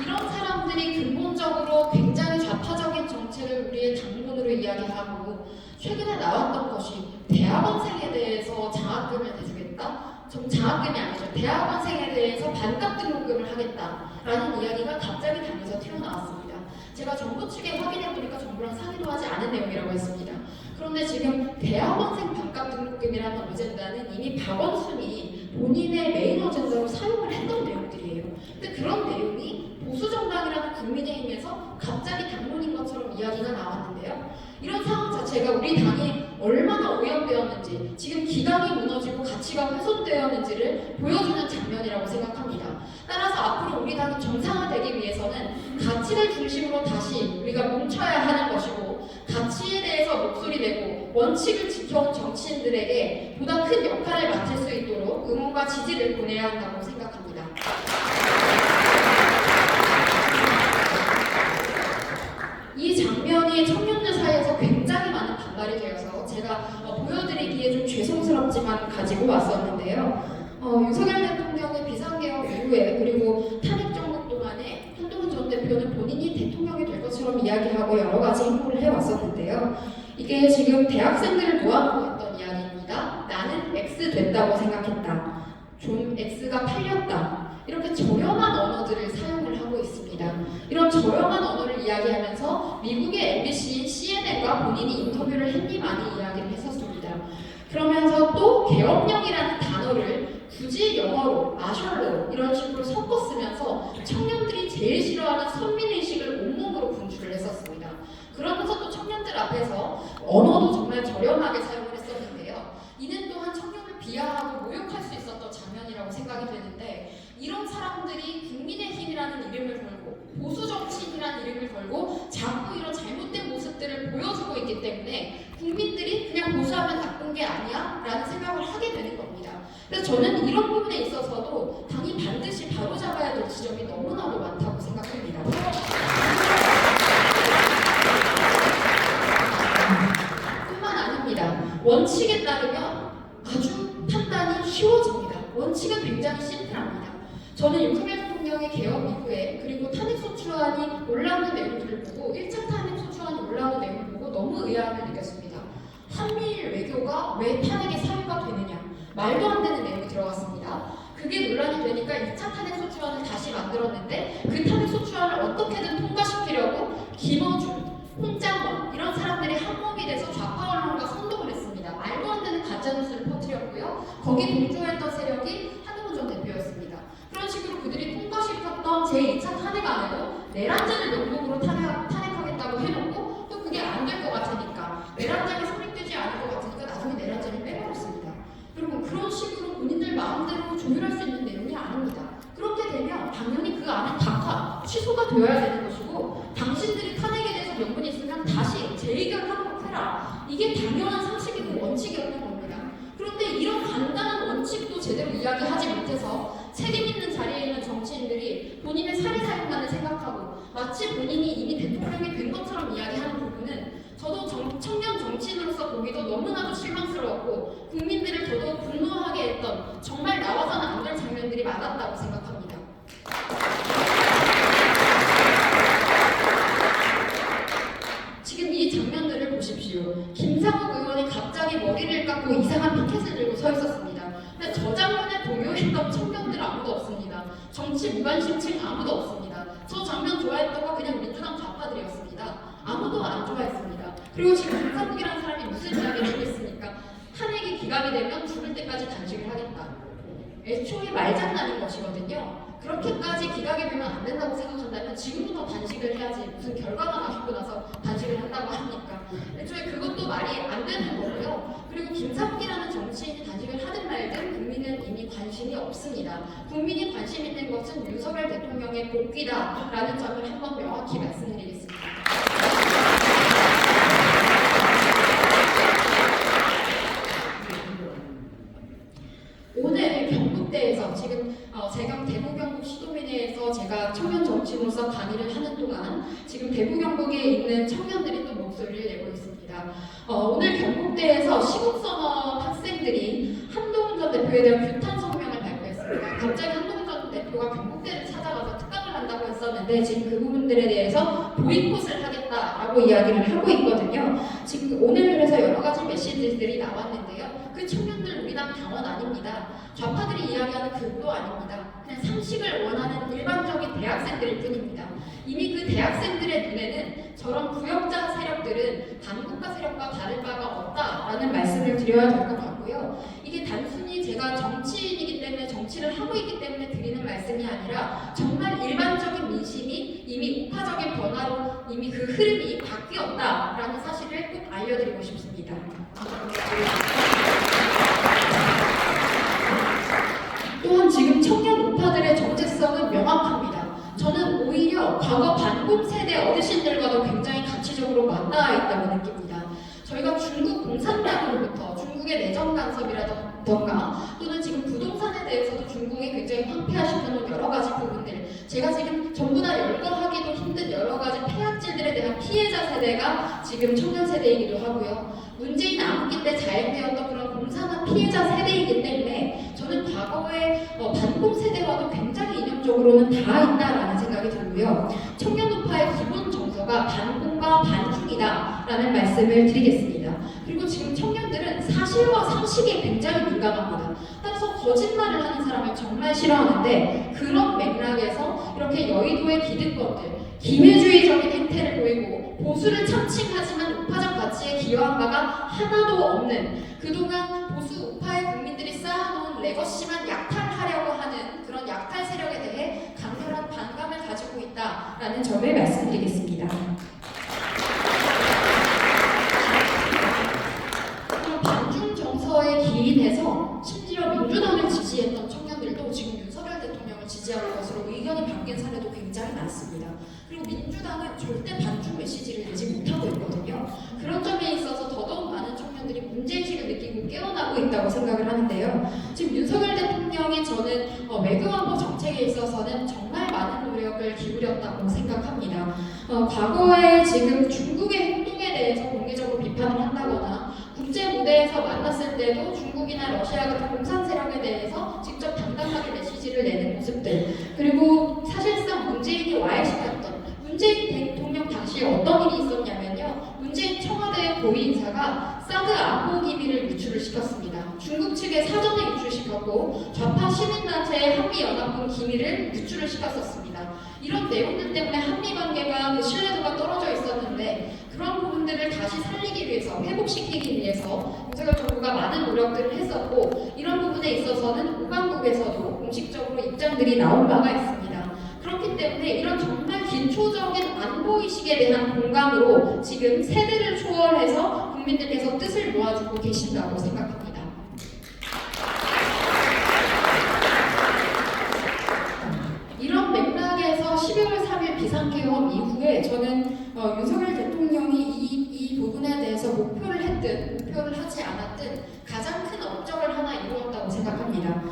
이런 사람들이 근본적으로 굉장히 좌파적인 정책을 우리의 당론으로 이야기하고, 최근에 나왔던 것이 대학원생에 대해서 장학금을 내주겠다? 장학금이 아니죠. 대학원생에 대해서 반값 등록금을 하겠다라는 이야기가 갑자기 당에서 튀어나왔습니다. 제가 정부 측에 확인해보니까 정부랑 상의도 하지 않은 내용이라고 했습니다. 그런데 지금 대학원생 반값 등록금이라는 어젠다는 이미 박원순이 본인의 메인 어젠다로 사용을 했던 내용들이에요. 근데 그런 내용이 보수정당이라는 국민의힘에서 갑자기 당론인 것처럼 이야기가 나왔는데요. 이런 상황 자체가 우리 당이 얼마나 오염되었는지, 지금 기강이 무너지고 가치가 훼손되었는지를 보여주는 장면이라고 생각합니다. 따라서 앞으로 우리 당이 정상화되기 위해서는 가치를 중심으로 다시 우리가 뭉쳐야 하는 것이고, 가치에 대해서 목소리 내고 원칙을 지켜온 정치인들에게 보다 큰 역할을 맡을 수 있도록 응원과 지지를 보내야 한다고 생각합니다. 이 장면이 청년들 사이에서 굉장히 많은 반발이 되어서 제가 보여드리기에 좀 죄송스럽지만 가지고 왔었는데요. 윤석열 대통령의 비상계엄 이후에 그리고 탄핵 정국 동안에 한동훈 전 대표는 본인이 대통령이 될 것처럼 이야기하고 여러 가지 행보를 해왔었는데요. 이게 지금 대학생들을 모아놓고 했던 이야기입니다. 나는 X 됐다고 생각했다. 좀 X가 팔렸다. 이렇게 저렴한 언어들을 사용을 하고 있습니다. 이런 저렴한 언어를 이야기하면서 미국의 MBC인 CNN과 본인이 인터뷰를 했니 많이 이야기를 했었습니다. 그러면서 또 계엄령이라는 단어를 굳이 영어로, 마셜로 이런 식으로 섞어 쓰면서 청년들이 제일 싫어하는 선민의식을 온몸으로 분출을 했었습니다. 그러면서 또 청년들 앞에서 언어도 정말 저렴하게 사용을 했었는데요. 이는 또한 청년을 비하하고 모욕할 수 있었던 장면이라고 생각이 되는데, 이런 사람들이 국민의힘이라는 이름을 걸고 보수 정치인이라는 이름을 걸고 자꾸 이런 잘못된 모습들을 보여주고 있기 때문에 국민들이 그냥 보수하면 나쁜 게 아니야? 라는 생각을 하게 되는 겁니다. 그래서 저는 이런 부분에 있어서도 당이 반드시 바로잡아야 될 지점이 너무나도 많다고 생각합니다. 뿐만 아닙니다. 원칙에 따르면 아주 판단이 쉬워집니다. 원칙은 굉장히 심플합니다. 저는 윤석열 대통령의 개혁 이후에 그리고 탄핵소추안이 올라오는 내용들을 보고 1차 탄핵소추안이 올라오는 내용을 보고 너무 의아함을 느꼈습니다. 한미일 외교가 왜 탄핵의 사유가 되느냐, 말도 안 되는 내용이 들어갔습니다. 그게 논란이 되니까 2차 탄핵소추안을 다시 만들었는데 그 탄핵소추안을 어떻게든 통과시키려고 김어준, 홍장원 이런 사람들이 한몸이 돼서 좌파 언론과 선동을 했습니다. 말도 안 되는 가짜뉴스를 퍼뜨렸고요. 거기 동조했던 세력이 한동훈 전 대표였습니다. 그런 식으로 그들이 통과시켰던 제2차 탄핵안에도 내란죄를 명목으로 탄핵하겠다고 해놓고 또 그게 안 될 것 같으니까, 내란죄가 성립되지 않을 것 같으니까 나중에 내란죄를 빼버렸습니다. 그리고 그런 식으로 본인들 마음대로 조율할 수 있는 내용이 아닙니다. 그렇게 되면 당연히 그 안은 각하 취소가 되어야 되는 것이고, 당신들이 탄핵에 대해서 명분이 있으면 다시 재의결하도록 해라. 이게 당연한 상식이고 원칙이었던 겁니다. 그런데 이런 간단한 원칙도 제대로 이야기하지 못해서 책임 있는 자리에 있는 정치인들이 본인의 사리 사욕만을 생각하고 마치 본인이 이미 대통령이 된 것처럼 이야기하는 부분은 저도 청년 정치인으로서 보기도 너무나도 실망스러웠고 국민들을 더더욱 분노하게 했던 정말 나와서는 안 될 장면들이 많았다고 생각합니다. 지금 이 장면들을 보십시오. 김상욱 의원이 갑자기 머리를 깎고 이상한 피켓을 들고 서 있었습니다. 근데 저 장면에 동요했던 청년들 아무도 없습니다. 정치 무관심층 아무도 없습니다. 저 장면 좋아했던 거 그냥 민주당 좌파들이었습니다. 아무도 안 좋아했습니다. 그리고 지금 김상욱이라는 사람이 무슨 이야기를 하겠습니까? 탄핵이 기각이 되면 죽을 때까지 단식을 하겠다. 애초에 말장난인 것이거든요. 그렇게까지 기각이 되면 안 된다고 생각한다면 지금부터 단식을 해야지 무슨 결과가 나오고 나서 단식을 한다고 합니까? 애초에 그것도 말이 안 되는 거고요. 그리고 김상욱이라는 정치인이 단식을 하든 말든 국민은 이미 관심이 없습니다. 국민이 관심 있는 것은 윤석열 대통령의 복귀다라는 점을 한번 명확히 말씀드리겠습니다. 오늘 경북대에서 지금 제가 대구경북 시도민회에서 제가 청년 정치인으로서 강의를 하는 동안 지금 대구경북에 있는 청년들이 또 목소리를 내고 있습니다. 오늘 경북대에서 시국선언 학생들이 한동훈 전 대표에 대한 규탄 성명을 발표했습니다. 갑자기 한동훈 전 대표가 경북대를 찾아가서 특강을 한다고 했었는데 지금 그 부분들에 대해서 보이콧을 하겠다라고 이야기를 하고 있거든요. 지금 오늘 그래서 여러 가지 메시지들이 나왔는데요. 그 청년들 우리 당 당원 아닙니다. 좌파들이 이야기하는 극도 아닙니다. 그냥 상식을 원하는 일반적인 대학생들일 뿐입니다. 이미 그 대학생들의 눈에는 저런 구역자 세력들은 반국가 세력과 다를 바가 없다라는 말씀을 드려야 될 것 같고요. 이게 단순히 제가 정치인이기 때문에 정치를 하고 있기 때문에 드리는 말씀이 아니라 정말 일반적인 민심이 이미 우파적인 변화로 이미 그 흐름이 바뀌었다라는 사실을 꼭 알려드리고 싶습니다. 또한 지금 청년 우파들의 정체성은 명확합니다. 저는 오히려 과거 반공 세대 어르신들과도 굉장히 가치적으로 맞닿아 있다고 느낍니다. 저희가 중국 공산당으로부터 중국의 내정 간섭이라던가 또는 지금 부동산에 대해서도 중국이 굉장히 황폐화시켜놓은 여러 가지 부분들, 제가 지금 전부 다 열거하기도 힘든 여러 가지 폐악질들에 대한 피해자 세대가 지금 청년 세대이기도 하고요. 문재인 암흑기 때 자행되었던 그런 공산화 피해자 세대이기 때문에 저는 과거의 반공 세대와도 굉장히 이념적으로는 다 있다라는 생각이 들고요. 청년 우파의 기본 정서가 반공과 반중이다라는 말씀을 드리겠습니다. 그리고 지금 청년들은 사실과 상식에 굉장히 민감합니다. 따라서 거짓말을 하는 사람을 정말 싫어하는데 그런 맥락에서 이렇게 여의도의 기득권들, 기회주의적인 행태를 보이고 보수를 참칭하지만 우파적 가치에 기여한 바가 하나도 없는, 그동안 보수 우파의 국민들이 쌓아놓은 레거시만 약탈하려고 하는 그런 약탈 세력에 대해 강렬한 반감을 가지고 있다라는 점을 말씀드리겠습니다. 그럼 반중 정서에 기인해서 심지어 민주당을 지지했던 청년들도 지금 윤석열 대통령을 지지하는 것으로 의견이 바뀐 사례도 굉장히 많습니다. 그리고 민주당은 절대 반중 메시지를 내지 못하고 있거든요. 그런 점에 있어서 더더욱 많은 청년들이 문제의식을 느끼고 깨어나고 있다고 생각을 하는데요. 지금 윤석열 대통령이 저는 외교안보 정책에 있어서는 정말 많은 노력을 기울였다고 생각합니다. 과거에 지금 중국의 행동에 대해서 공개적으로 비판을 한다거나 국제 무대에서 만났을 때도 중국이나 러시아 같은 공산 세력에 대해서 직접 당당하게 메시지를 내는 모습들, 그리고 사실상 문재인이 와해시켰던, 문재인 대통령 당시에 어떤 일이 있었냐면요. 문재인 청와대 고위 인사가 사드 안보 기밀을 유출을 시켰습니다. 중국 측에 사전에 유출시켰고 좌파 시민단체의 한미연합군 기밀을 유출을 시켰었습니다. 이런 내용들 때문에 한미관계가 그 신뢰도가 떨어져 있었는데 그런 부분들을 다시 살리기 위해서, 회복시키기 위해서 윤석열 정부가 많은 노력들을 했었고 이런 부분에 있어서는 우방국에서도 공식적으로 입장들이 나온 바가 있습니다. 그렇기 때문에 이런 정말 기초적인 안보의식에 대한 공감으로 지금 세대를 초월해서 국민들께서 뜻을 모아주고 계신다고 생각합니다. 이런 맥락에서 12월 3일 비상계엄 이후에 저는 윤석열 대통령이 이 부분에 대해서 목표를 했든 목표를 하지 않았든 가장 큰 업적을 하나 이루었다고 생각합니다.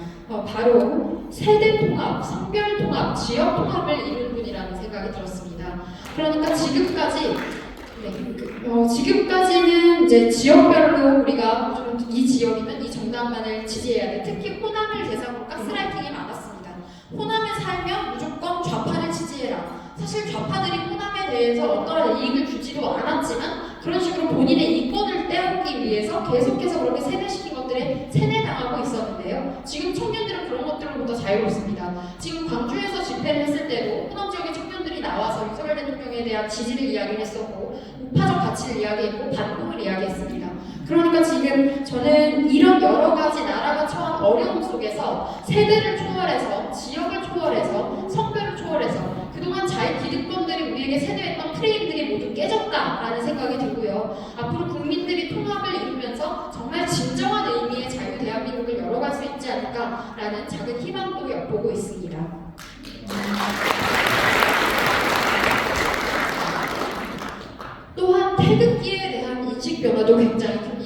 바로 세대 통합, 성별 통합, 지역 통합을 이룬 분이라는 생각이 생각이 들었습니다. 그러니까 지금까지 지금까지는 이제 지역별로 우리가 좀 이 지역이면 이 정당만을 지지해야 돼. 특히 호남을 대상으로 가스라이팅이 많았습니다. 호남에 살면 무조건 좌파를 지지해라. 사실 좌파들이 호남에 대해서 어떠한 이익을 주지도 않았지만 그런 식으로 본인의 이권을 떼어오기 위해서 계속해서 그렇게 세뇌시킨 것들에 세뇌당하고 있었는데요. 지금 청년들은 그런 것들로부터 자유롭습니다. 지금 광주에서 집회를 했을 때도 호남 지역의 청년들이 나와서 윤석열 대통령에 대한 지지를 이야기했었고 우파적 가치를 이야기했고 반공을 이야기했습니다. 그러니까 지금 저는 이런 여러 가지 나라가 처한 어려움 속에서 세대를 초월해서 지역을 초월해서 성별을 초월해서 그동안 자유 기득권들이 우리에게 세뇌했던 프레임들이 모두 깨졌다라는 생각이 들고요. 앞으로 국민들이 통합을 이루면서 정말 진정한 의미의 자유 대한민국을 열어갈 수 있지 않을까라는 작은 희망도 엿보고 있습니다. 또한 태극기에 대한 인식 변화도 굉장히 큽니다.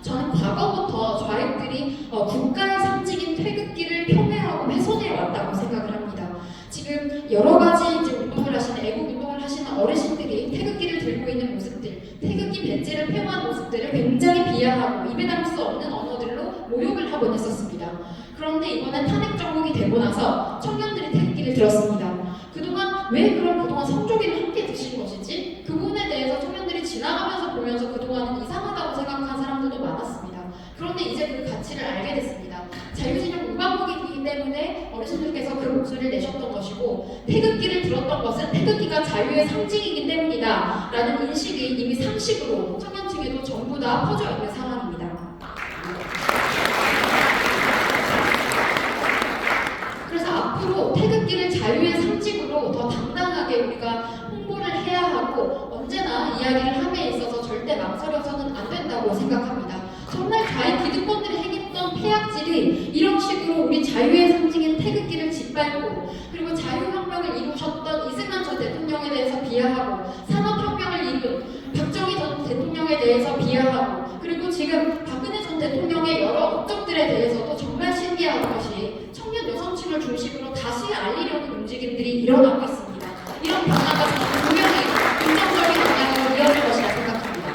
저는 과거부터 좌익들이 국가의 상징인 태극기를 폄훼하고 훼손해 왔다고 생각을 합니다. 지금 여러 가지 이제 운동을 하시는 애국 운동을 하시는 어르신들이 태극기를 들고 있는 모습들, 태극기 벤치를 폐허한 모습들을 굉장히 비하하고 입에 담을 수 없는 언어들로 모욕을 하곤 했었습니다. 그런데 이번에 탄핵 정국이 되고 나서 청년들이 태극기를 들었습니다. 그동안 성조기를 함께 드신 것이지 그 부분에 대해서 청년들이 지나가면서 보면서 그동안은 이상하다고 생각한 사람들도 많았습니다. 그런데 이제 그 가치를 알게 됐습니다. 자유진영 무방국이기 때문에 어르신들께서 그 목소리를 내셨던 것이고 태극기를 들었던 것은 태극기가 자유의 상징이기 때문이다 라는 인식이 이미 상식으로 청년층에도 전부 다 퍼져 있는 상황입니다. 그래서 앞으로 태극기를 자유의 상징으로 더 당당하게 우리가 홍보를 해야 하고 언제나 이야기를 함에 있어서 절대 망설여서는 안 된다고 생각합니다. 정말 좌익 기득권들이 행했던 폐악질이 이런 식으로 우리 자유의 상징인 태극기를 짓밟고 그리고 자유혁명을 이루셨던 이승만 전 대통령에 대해서 비하하고 산업혁명을 이룬 박정희 전 대통령에 대해서 비하하고 그리고 지금 박근혜 전 대통령의 여러 업적들에 대해서도 정말 신기한 것이 청년 여성층을 중심으로 다시 알리려는 움직임들이 일어나고 있습니다. 이런 변화가 저는 분명히 긍정적인 방향으로 이어질 것이라 생각합니다.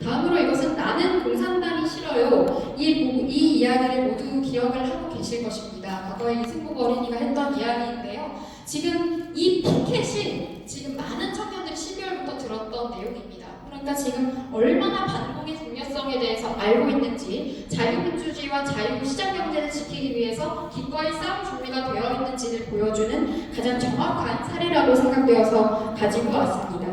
다음으로 이것은 나는 공산당이 싫어요. 이 이야기를 모두 기억을 하고 계실 것입니다. 과거에 이승국 어린이가 했던 이야기인데요. 지금 이 피켓이 지금 많은 청년들이 12월부터 들었던 내용입니다. 그러니까 지금 얼마나 반공의 중요성에 대해서 알고 있는지 자유민주주의와 자유시장경제를 지키기 위해서 기꺼이 싸울 준비가 되어 있는지를 보여주는 가장 정확한 사례라고 생각되어서 가지고 왔습니다.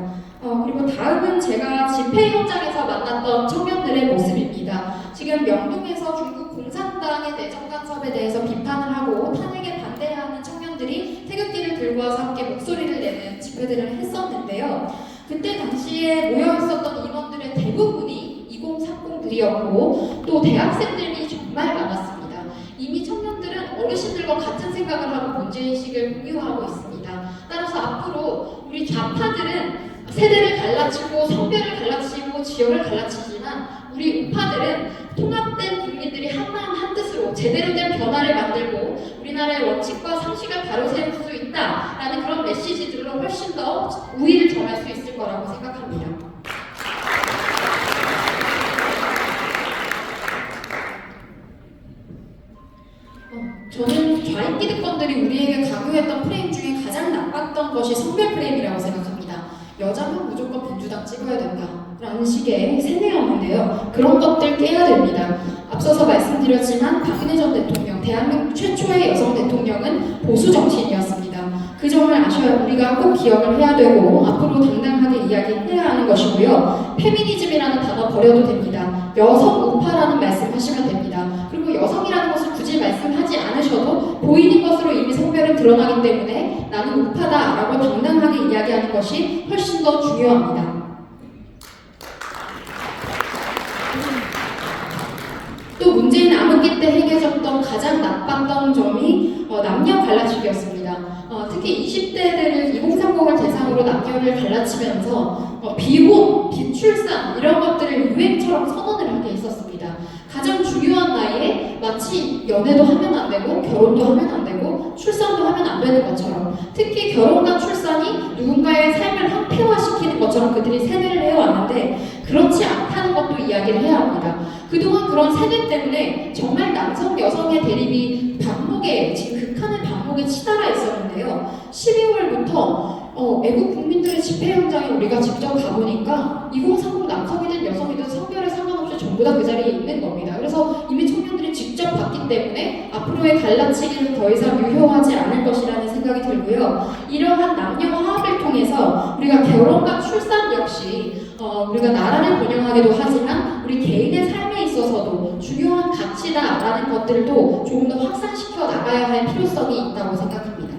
그리고 다음은 제가 집회 현장에서 만났던 청년들의 모습입니다. 지금 명동에서 중국 공산당의 내정 간섭에 대해서 비판을 하고 탄핵에 반대하는 청년들이 태극기를 들고 와서 함께 목소리를 내는 집회들을 했었는데요. 그때 당시에 모여있었던 인원들의 대부분이 2030들이었고 또 대학생들이 정말 많았습니다. 이미 청년들은 어르신들과 같은 생각을 하고 문제의식을 공유하고 있습니다. 따라서 앞으로 우리 좌파들은 세대를 갈라치고 성별을 갈라치고 지역을 갈라치지만 우리 우파들은 통합된 국민들이 한마음 한뜻으로 제대로 된 변화를 만들고 우리나라의 원칙과 상식을 바로 세울 수 있다라는 그런 메시지들로 훨씬 더 우위를 점할 수 있을 거라고 생각합니다. 저는 좌익 기득권들이 우리에게 강요했던 프레임 중에 가장 나빴던 것이 성별 프레임이라고 생각합니다. 여자면 무조건 민주당 찍어야 된다라는 식의 세뇌였는데요. 그런 것들 깨야 됩니다. 앞서서 말씀드렸지만 박근혜 전 대통령, 대한민국 최초의 여성 대통령은 보수 정치인이었습니다. 그 점을 우리가 꼭 기억을 해야 되고 앞으로 당당하게 이야기해야 하는 것이고요. 페미니즘이라는 단어 버려도 됩니다. 여성 우파라는 말씀하시면 됩니다. 그리고 여성이라는 것을 굳이 말씀하지 않으셔도 보이는 것으로 이미 성별은 드러나기 때문에 나는 우파다라고 당당하게 이야기하는 것이 훨씬 더 중요합니다. 또 문재인 암흑기 때 행해졌던 가장 나빴던 점이 남녀 갈라치기였습니다. 특히 20대들을 2030을 대상으로 남녀를 갈라치면서 비혼, 비출산 이런 것들을 유행처럼 선언을 하게 했었습니다. 가장 중요한 나이에 마치 연애도 하면 안 되고 결혼도 하면 안 되고 남성 여성의 대립이 반목에 지금 극한의 반목에 치달아 있었는데요. 12월부터 외국 국민들의 집회 현장에 우리가 직접 가보니까 2030 남성이든 여성이든 성별에 상관없이 전부 다 그 자리에 있는 겁니다. 그래서 이미 청년들이 직접 봤기 때문에 앞으로의 갈라치기는 더 이상 유효하지 않을 것이라는 생각이 들고요. 이러한 남녀 화합을 통해서 우리가 결혼과 출산 역시 우리가 나라를 번영하기도 하지만 우리 개인의 삶에 있어서도 중요한 가치다라는 것들도 조금 더 확산시켜 나가야 할 필요성이 있다고 생각합니다.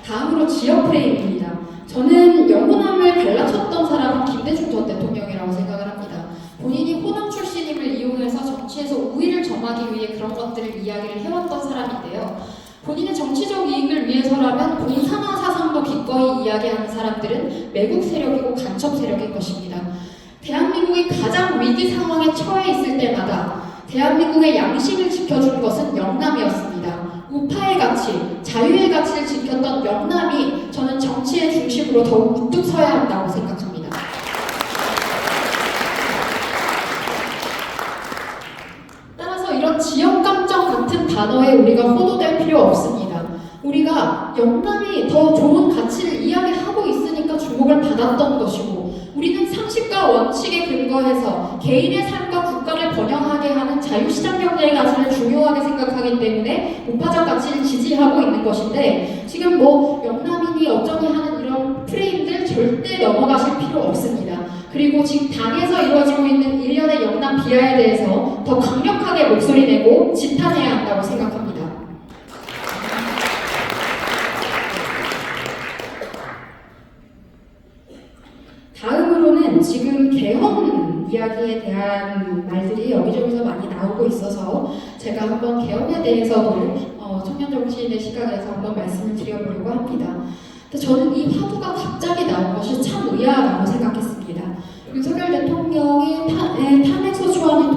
다음으로 지역 프레임입니다. 저는 영호남을 갈라쳤던 사람은 김대중 전 대통령이라고 생각을 합니다. 본인이 호남 출신임을 이용해서 정치에서 우위를 점하기 위해 그런 것들을 이야기를 해왔던 사람인데요. 본인의 정치적 이익을 위해서라면 공산화 사상도 기꺼이 이야기하는 사람들은 매국 세력이고 간첩 세력일 것입니다. 대한민국이 가장 위기 상황에 처해 있을 때마다 대한민국의 양심을 지켜준 것은 영남이었습니다. 우파의 가치, 자유의 가치를 지켰던 영남이 저는 정치의 중심으로 더욱 우뚝 서야 한다고 생각합니다. 따라서 이런 지역감정 같은 단어에 우리가 호도될 필요 없습니다. 우리가 영남이 더 좋은 가치를 이야기하고 있으니까 주목을 받았던 것이고, 우리는 상식과 원칙에 근거해서 개인의 삶과 국가를 번영하게 하는 자유시장 경제의 가치를 중요하게 생각하기 때문에 우파적 가치를 지지하고 있는 것인데, 지금 영남인이 어쩌니 하는 이런 프레임들 절대 넘어가실 필요 없습니다. 그리고 지금 당에서 이루어지고 있는 일련의 영남 비하에 대해서 더 강력하게 목소리 내고 지탄해야 한다고 생각합니다. 다음으로는 지금 개헌 이야기에 대한 말들이 여기저기서 많이 나오고 있어서 제가 한번 개헌에 대해서도 청년 정치인의 시각에서 한번 말씀을 드려보려고 합니다. 근데 저는 이 화두가 갑자기 나온 것이 참 의아하다고 생각했습니다. 윤석열 대통령의 탄핵소추안이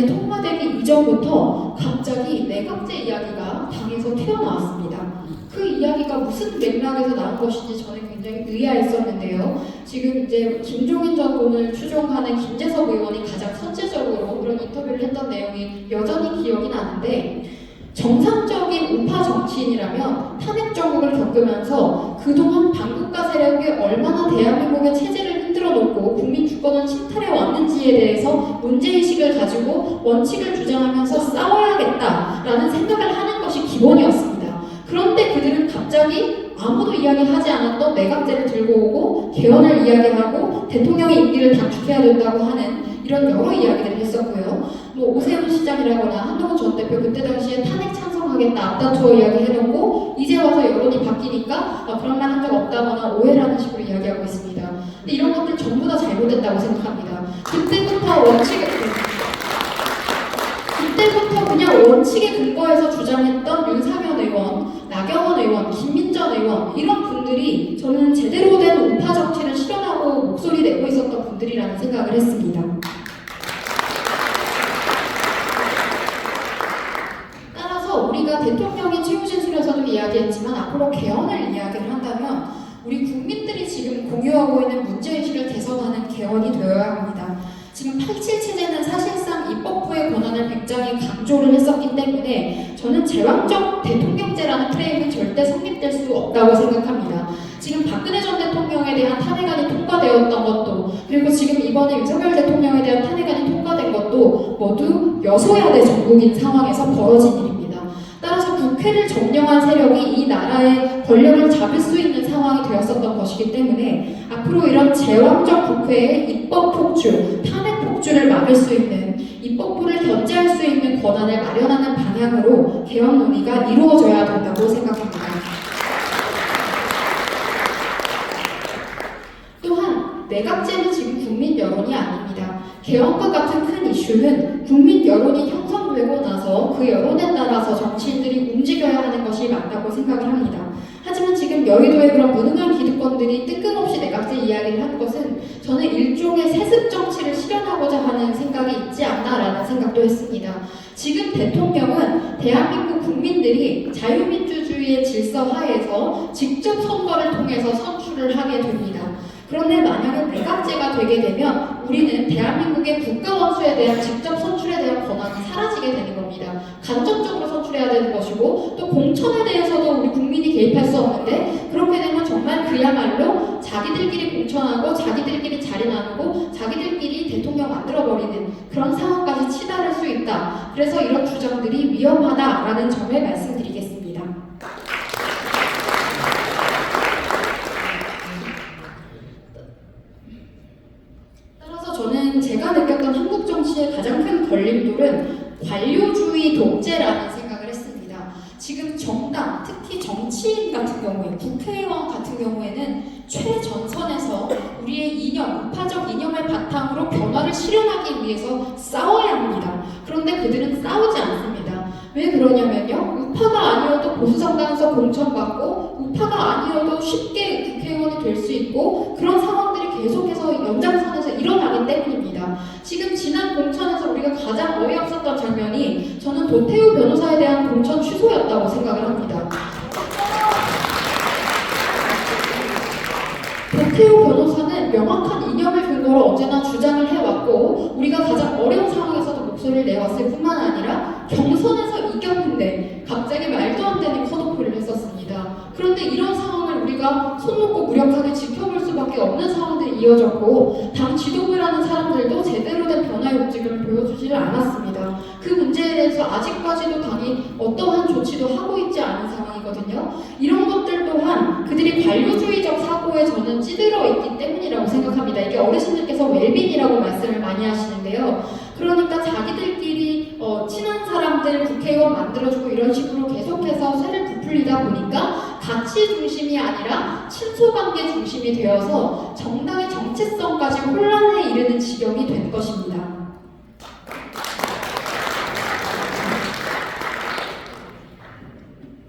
통과되기 이전부터 갑자기 내각제 이야기가 당에서 튀어나왔습니다. 그 이야기가 무슨 맥락에서 나온 것인지 저는 굉장히 의아했었는데요. 지금 이제 김종인 전 공을 추종하는 김재석 의원이 가장 선제적으로 그런 인터뷰를 했던 내용이 여전히 기억이 나는데, 정상적인 우파 정치인이라면 탄핵 정국을 겪으면서 그동안 반국가 세력이 얼마나 대한민국의 체제를 흔들어 놓고 국민 주권을 침탈해 왔는지에 대해서 문제의식을 가지고 원칙을 주장하면서 싸워야겠다라는 생각을 하는 것이 기본이었습니다. 그런데 그들은 갑자기 아무도 이야기하지 않았던 내각제를 들고 오고 개헌을 이야기하고 대통령의 임기를 단축해야 된다고 하는 이런 여러 이야기들을 했었고요. 오세훈 시장이라거나 한동훈 전 대표 그때 당시에 탄핵 찬성하겠다 앞다투어 이야기 해놓고 이제 와서 여론이 바뀌니까 그런 말 한 적 없다거나 오해라는 식으로 이야기하고 있습니다. 근데 이런 것들 전부 다 잘못됐다고 생각합니다. 그때부터 그냥 원칙에 근거해서 주장했던 윤상현 의원, 나경원 의원, 김민전 의원 이런 분들이 저는 제대로 된 우파 정치를 실현하고 목소리 내고 있었던 분들이라는 생각을 했습니다. 따라서 우리가 대통령이 최우진술에서도 이야기했지만 앞으로 개헌을 이야기를 한다면 우리 국민들이 지금 공유하고 있는 문제의식을 개선하는 개헌이 되어야 합니다. 지금 87 체제는 사실상 입법부의 권한을 굉장히 강조를 했었기 때문에 저는 제왕적 대통령제라는 프레임은 절대 성립될 수 없다고 생각합니다. 지금 박근혜 전 대통령에 대한 탄핵안이 통과되었던 것도, 그리고 지금 이번에 윤석열 대통령에 대한 탄핵안이 통과된 것도 모두 여소야대 정국인 상황에서 벌어진 일입니다. 따라서 국회를 점령한 세력이 이 나라의 권력을 잡을 수 있는 상황이 되었었던 것이기 때문에 앞으로 이런 제왕적 국회의 입법 폭주, 탄핵 폭주를 막을 수 있는, 입법부를 견제할 수 있는 권한을 마련하는 방향으로 개헌 논의가 이루어져야 된다고 생각합니다. 또한 내각제는 지금 국민 여론이 아닙니다. 개헌과 같은 큰 이슈는 국민 여론이 형성되고 나서 그 여론에 따라서 정치인들이 움직여야 하는 것이 맞다고 생각을 합니다. 하지만 지금 여의도의 그런 무능한 기득권들이 뜬금없이 내각제 이야기를 한 것은 저는 일종의 세습 정치를 실현하고자 하는 생각이 있지 않나라는 생각도 했습니다. 지금 대통령은 대한민국 국민들이 자유민주주의의 질서 하에서 직접 선거를 통해서 선출을 하게 됩니다. 그런데 만약에 내각제가 되게 되면 우리는 대한민국의 국가원수에 대한 직접 선출에 대한 권한이 사라지게 되는 겁니다. 간접적으로 선출해야 되는 것이고 또 공천에 대해서도 우리 국민이 개입할 수 없는데 그렇게 되면 정말 그야말로 자기들끼리 공천하고 자기들끼리 자리 나누고 자기들끼리 대통령 만들어버리는 그런 상황까지 치달을 수 있다. 그래서 이런 주장들이 위험하다라는 점을 말씀드리겠습니다. 따라서 저는 제가 느꼈던 한국 정치의 가장 큰 걸림돌은 관료주의 독재라는 생각을 했습니다. 지금 정당, 특히 정치인 같은 경우에, 국회의원 같은 경우에는 최전선에서 우리의 이념, 우파적 이념을 바탕으로 변화를 실현하기 위해서 싸워야 합니다. 그런데 그들은 싸우지 않습니다. 왜 그러냐면요. 우파가 아니어도 보수정당에서 공천받고 우파가 아니어도 쉽게 국회의원이 될 수 있고 그런 상황들이 계속해서 연장선에서 일어나기 때문입니다. 지금 지난 공천에서 우리가 가장 어이없었던 장면이 저는 도태우 변호사에 대한 공천 취소였다고 생각을 합니다. 도태우 변호사는 명확한 이념을 근거로 언제나 주장을 해왔고 우리가 가장 어려운 상황에서도 목소리를 내왔을 뿐만 아니라 경선에서 이겼는데 갑자기 말도 안 되는 컷오프를 했었습니다. 그런데 이런 상황을 우리가 손 놓고 무력하게 지켜볼 수밖에 없는 상황들이 이어졌고 당 지도부라는 사람들도 제대로 된 변화의 움직임을 보여주지를 않았습니다. 그 문제에 대해서 아직까지도 당이 어떠한 조치도 하고 있지 않은 상황이거든요. 이런 것들 또한 그들이 관료주의적 사고에 저는 찌들어 있기 때문이라고 생각합니다. 이게 어르신들께서 웰빙이라고 말씀을 많이 하시는데요. 그러니까 자기들끼리 친한 사람들 국회의원 만들어주고 이런 식으로 계속해서 쇠를 부풀리다 보니까 가치 중심이 아니라 친소관계 중심이 되어서 정당의 정체성까지 혼란에 이르는 지경이 된 것입니다.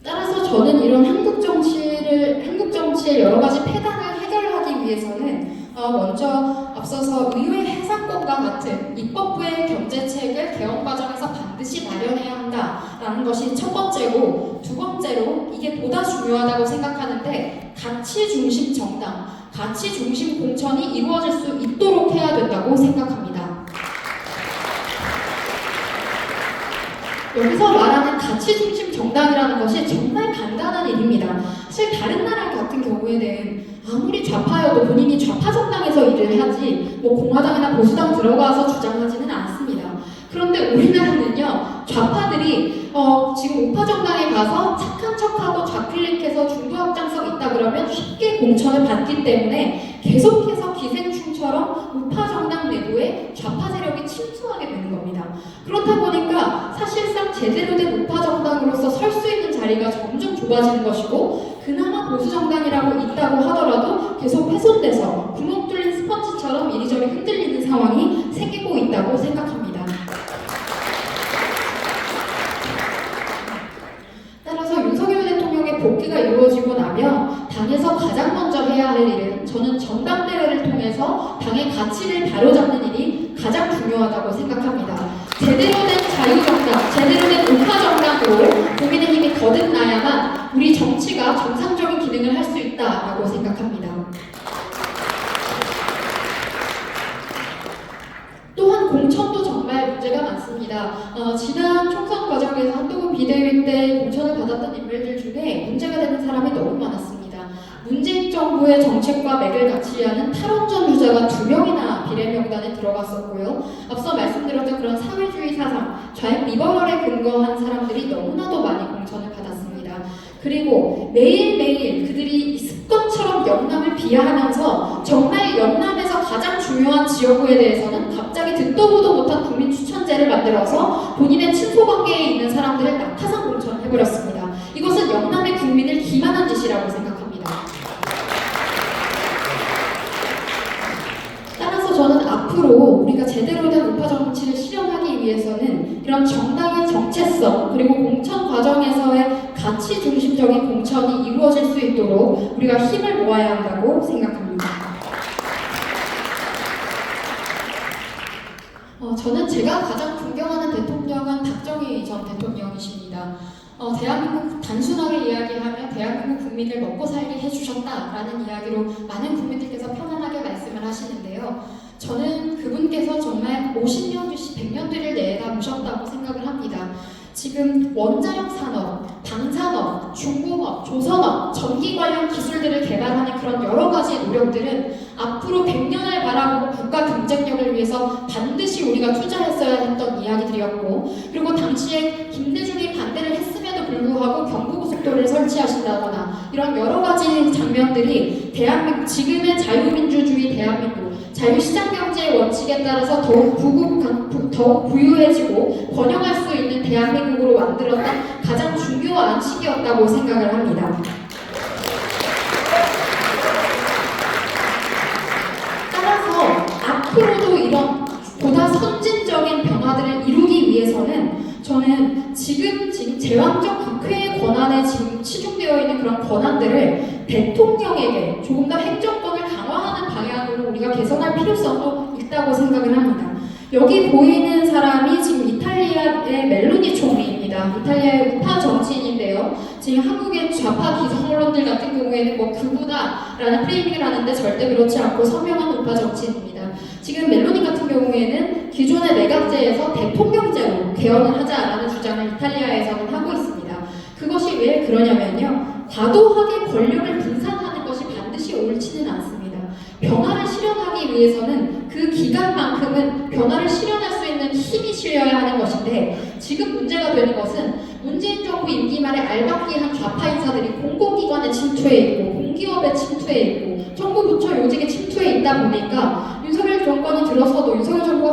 따라서 저는 이런 한국 정치의 여러 가지 폐단을 해결하기 위해서는 먼저 앞서서 의회 해산권과 같은 입법부의 경제책을 개헌 과정에서 반드시 마련해야 한다라는 것이 첫 번째고 두 번째로 이게 보다 중요하다고 생각하는데 가치 중심 정당, 가치 중심 공천이 이루어질 수 있도록 해야 된다고 생각합니다. 여기서 말하는 가치 중심 정당이라는 것이 정말 간단한 일입니다. 사실 다른 나라 같은 경우에는 아무리 좌파여도 본인이 좌파 정당에서 일을 하지 뭐 공화당이나 보수당 들어가서 주장하지는 않습니다. 그런데 우리나라는요 좌파들이 지금 우파 정당에 가서 착한 척하고 좌클릭해서 중도 확장성 있다 그러면 쉽게 공천을 받기 때문에 계속해서 기생충처럼 우파 정당 내부에 좌파 세력이 침투하게 되는 겁니다. 그렇다 보니까 사실상 제대로 된 우파 정당으로서 설 수 있는 자리가 점점 좁아지는 것이고 그나마 보수 정당이라고 있다고 하더라도 계속 훼손돼서 구멍 뚫린 스펀지처럼 이리저리 흔들리는 상황이 생기고 있다고 생각합니다. 따라서 윤석열 대통령의 복귀가 이루어지고 나면 당에서 가장 먼저 해야 할 일은 저는 전당대회를 통해서 당의 가치를 바로잡는 일이 가장 중요하다고 생각합니다. 제대로 된 자유정당, 제대로 된 우파정당으로 국민의힘이 거듭나야만 우리 정치가 정상적인 기능을 할 수 있다고 생각합니다. 또한 공천도 정말 문제가 많습니다. 지난 총선 과정에서 한동훈 비대위 때 공천을 받았던 인물들 중에 문제가 되는 사람이 너무 많았습니다. 문재인 정부의 정책과 맥을 같이 하는 탈원전 유자가 2명이나 비례명단에 들어갔었고요. 앞서 말씀드렸던 그런 사회주의 사상, 좌익 리버럴에 근거한 사람들이 너무나도 많이 공천을 받았습니다. 그리고 매일매일 그들이 습관처럼 영남을 비하하면서 정말 영남에서 가장 중요한 지역구에 대해서는 갑자기 듣도 보도 못한 국민 추천제를 만들어서 본인의 친소관계에 있는 사람들을 낙하산 공천을 해버렸습니다. 이것은 영남의 국민을 기만한 짓이라고 생각합니다. 따라서 저는 앞으로 우리가 제대로 된 우파 정치를 실현하기 위해서는 이런 정당의 정체성 그리고 공천 과정에서의 가치 중심적인 공천이 이루어질 수 있도록 우리가 힘을 모아야 한다고 생각합니다. 저는 제가 가장 존경하는 대통령은 박정희 전 대통령이십니다. 대한민국 단순하게 이야기하면 대한민국 대한민국 국민을 먹고 살게 해주셨다라는 이야기로 많은 국민들께서 편안하게 말씀을 하시는데요. 저는 그분께서 정말 50년 뒤 100년 뒤를 내다보셨다고 생각을 합니다. 지금 원자력 산업, 방산업, 중공업, 조선업, 전기 관련 기술들을 개발하는 그런 여러 가지 노력들은 앞으로 100년을 바라보고 국가 경쟁력을 위해서 반드시 우리가 투자했어야 했던 이야기들이었고, 그리고 당시에 김대중이 반대를 했음에도 불구하고 경부고속도로를 설치하신다거나 이런 여러 가지 장면들이 대한민국, 지금의 자유민주주의 대한민국, 자유시장경제의 원칙에 따라서 더욱 부유해지고 번영할 수 있는 대한민국으로 만들었던 가장 중요한 시기였다고 생각을 합니다. 따라서 앞으로도 이런 보다 선진적인 변화들을 이루기 위해서는 저는 지금 제왕적 국회의 권한에 지금 치중되어 있는 그런 권한들을 대통령에게 조금 더 행정권을 강화하는 방향으로 우리가 개선할 필요성도 있다고 생각을 합니다. 여기 보이는 사람이 지금 이탈리아의 멜로니 총리입니다. 이탈리아의 우파 정치인인데요. 지금 한국의 좌파 기성 언론들 같은 경우에는 뭐 극우다라는 프레이밍을 하는데 절대 그렇지 않고 선명한 우파 정치인입니다. 지금 멜로니 같은 경우에는 기존의 내각제에서 대통령제로 개헌을 하자라는 주장을 이탈리아에서는 하고 있습니다. 그것이 왜 그러냐면요. 과도하게 권력을 분산하는 것이 반드시 옳지는 않습니다. 변화를 실현하기 위해서는 그 기간만큼은 변화를 실현할 수 있는 힘이 실려야 하는 것인데, 지금 문제가 되는 것은 문재인 정부 임기 말에 알박기한 좌파 인사들이 공공기관에 침투해 있고 공기업에 침투해 있고 정부 부처 요직에 침투해 있다 보니까 윤석열 정부가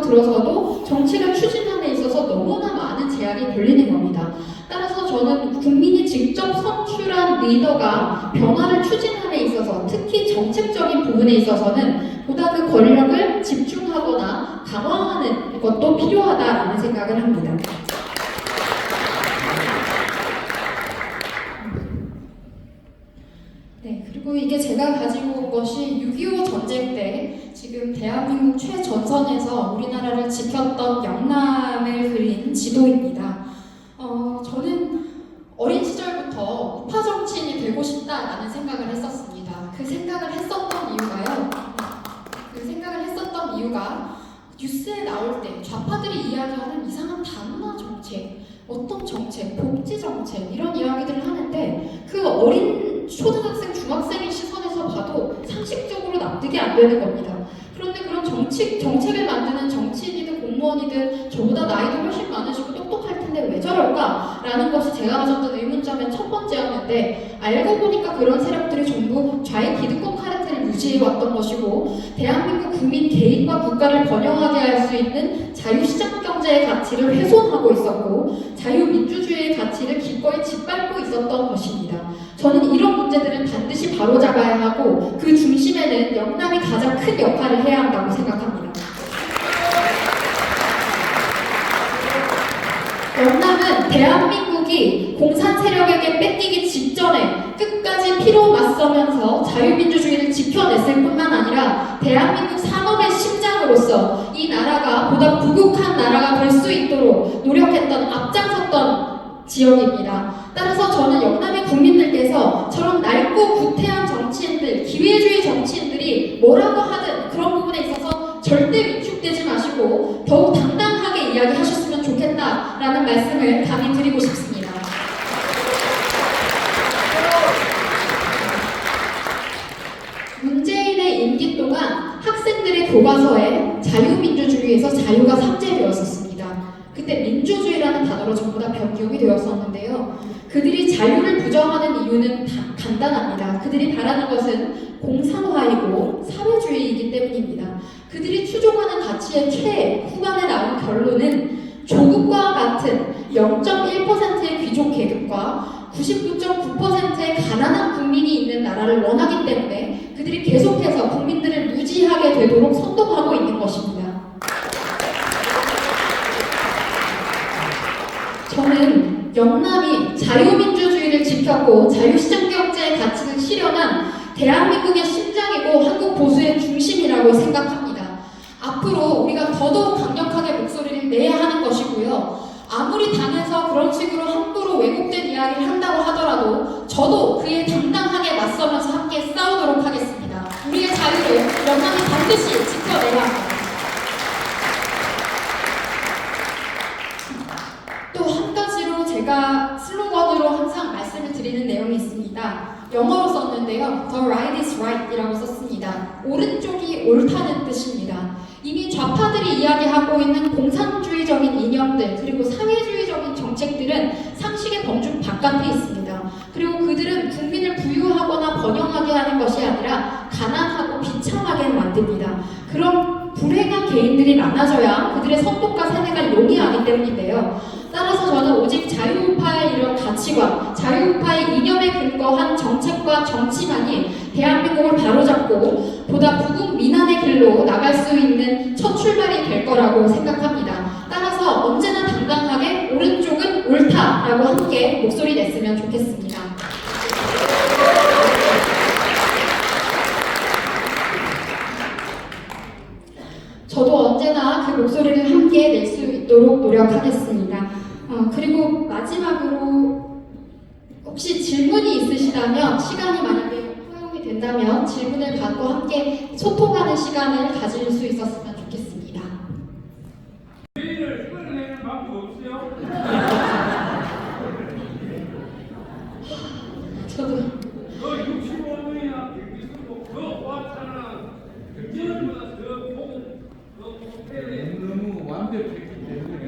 들어서도 정책을 추진함에 있어서 너무나 많은 제약이 걸리는 겁니다. 따라서 저는 국민이 직접 선출한 리더가 변화를 추진함에 있어서, 특히 정책적인 부분에 있어서는 보다 그 권력을 집중하거나 강화하는 것도 필요하다라는 생각을 합니다. 네, 그리고 이게 제가 가지고 온 것이 6.25 전쟁 때 지금 대한민국 최전선에서 우리나라를 지켰던 영남을 그린 지도입니다. 저는 어린 시절부터 우파 정치인이 되고 싶다라는 생각을 했었습니다. 그 생각을 했었던 이유가 뉴스에 나올 때 좌파들이 이야기하는 이상한 단어나 정책, 어떤 정책, 복지 정책 이런 이야기들을 하는데 그 어린 초등학생, 중학생의 시선에서 봐도 상식적으로 납득이 안 되는 겁니다. 그런데 그런 정책을 만드는 정치인이든 공무원이든 저보다 나이도 훨씬 많으시고 똑똑할 텐데 왜 저럴까? 라는 것이 제가 가졌던 의문점의 첫 번째였는데, 알고 보니까 그런 세력들이 전부 좌익 기득권 카르텔을 유지해왔던 것이고, 대한민국 국민 개인과 국가를 번영하게 할 수 있는 자유시장 경제의 가치를 훼손하고 있었고 자유민주주의의 가치를 기꺼이 짓밟고 있었던 것입니다. 저는 이런 문제들을 반드시 바로잡아야 하고 그 중심에는 영남이 가장 큰 역할을 해야 한다고 생각합니다. 영남은 대한민국이 공산 세력에게 뺏기기 직전에 끝까지 피로 맞서면서 자유민주주의를 지켜냈을 뿐만 아니라 대한민국 산업의 심장으로서 이 나라가 보다 부국한 나라가 될 수 있도록 노력했던, 앞장섰던 지역입니다. 따라서 저는 영남의 국민들께서 저런 낡고 구태한 정치인들, 기회주의 정치인들이 뭐라고 하든 그런 부분에 있어서 절대 위축되지 마시고 더욱 당당하게 이야기하셨으면 좋겠다라는 말씀을 감히 드리고 싶습니다. 문재인의 임기 동안 학생들의 교과서에 자유민주주의에서 자유가 삭제되었었습니다. 그때 민주주의라는 단어로 전부 다 변경이 되었었는데요. 그들이 자유를 부정하는 이유는 간단합니다. 그들이 바라는 것은 공산화이고 사회주의이기 때문입니다. 그들이 추종하는 가치의 최후반에 나온 결론은 조국과 같은 0.1%의 귀족 계급과 99.9%의 가난한 국민이 있는 나라를 원하기 때문에 그들이 계속해서 국민들을 무지하게 되도록 선동하고 있는 것입니다. 저는 영남이 자유민주주의를 지켰고 자유시장 경제의 가치를 실현한 대한민국의 심장이고 한국 보수의 중심이라고 생각합니다. 앞으로 우리가 더더욱 강력하게 목소리를 내야 하는 것이고요. 아무리 당에서 그런 식으로 함부로 왜곡된 이야기를 한다고 하더라도 저도 그에 내용이 있습니다. 영어로 썼는데요. The right is right 이라고 썼습니다. 오른쪽이 옳다는 뜻입니다. 이미 좌파들이 이야기하고 있는 공산주의적인 이념들 그리고 사회주의적인 정책들은 상식의 범주 바깥에 있습니다. 그리고 그들은 국민을 부유하거나 번영하게 하는 것이 아니라 가난하고 비참하게 만듭니다. 그럼 불행한 개인들이 많아져야 그들의 선동과 세뇌가 용이하기 때문인데요. 따라서 저는 오직 자유우파의 이런 가치관, 자유우파의 이념에 근거한 정책과 정치만이 대한민국을 바로잡고 보다 부국민안의 길로 나갈 수 있는 첫 출발이 될 거라고 생각합니다. 따라서 언제나 당당하게 오른쪽은 옳다라고 함께 목소리 냈으면 좋겠습니다. 저도 언제나 그 목소리를 함께 낼 수 있도록 노력하겠습니다. 그리고 마지막으로 혹시 질문이 있으시다면 시간이 만약에 허용이 된다면 질문을 받고 함께 소통하는 시간을 가질 수 있었으면 좋겠습니다. 저도 너 65년이나 백기수도 더 왔잖아. 백년보다 더 너무 완벽했기 때문에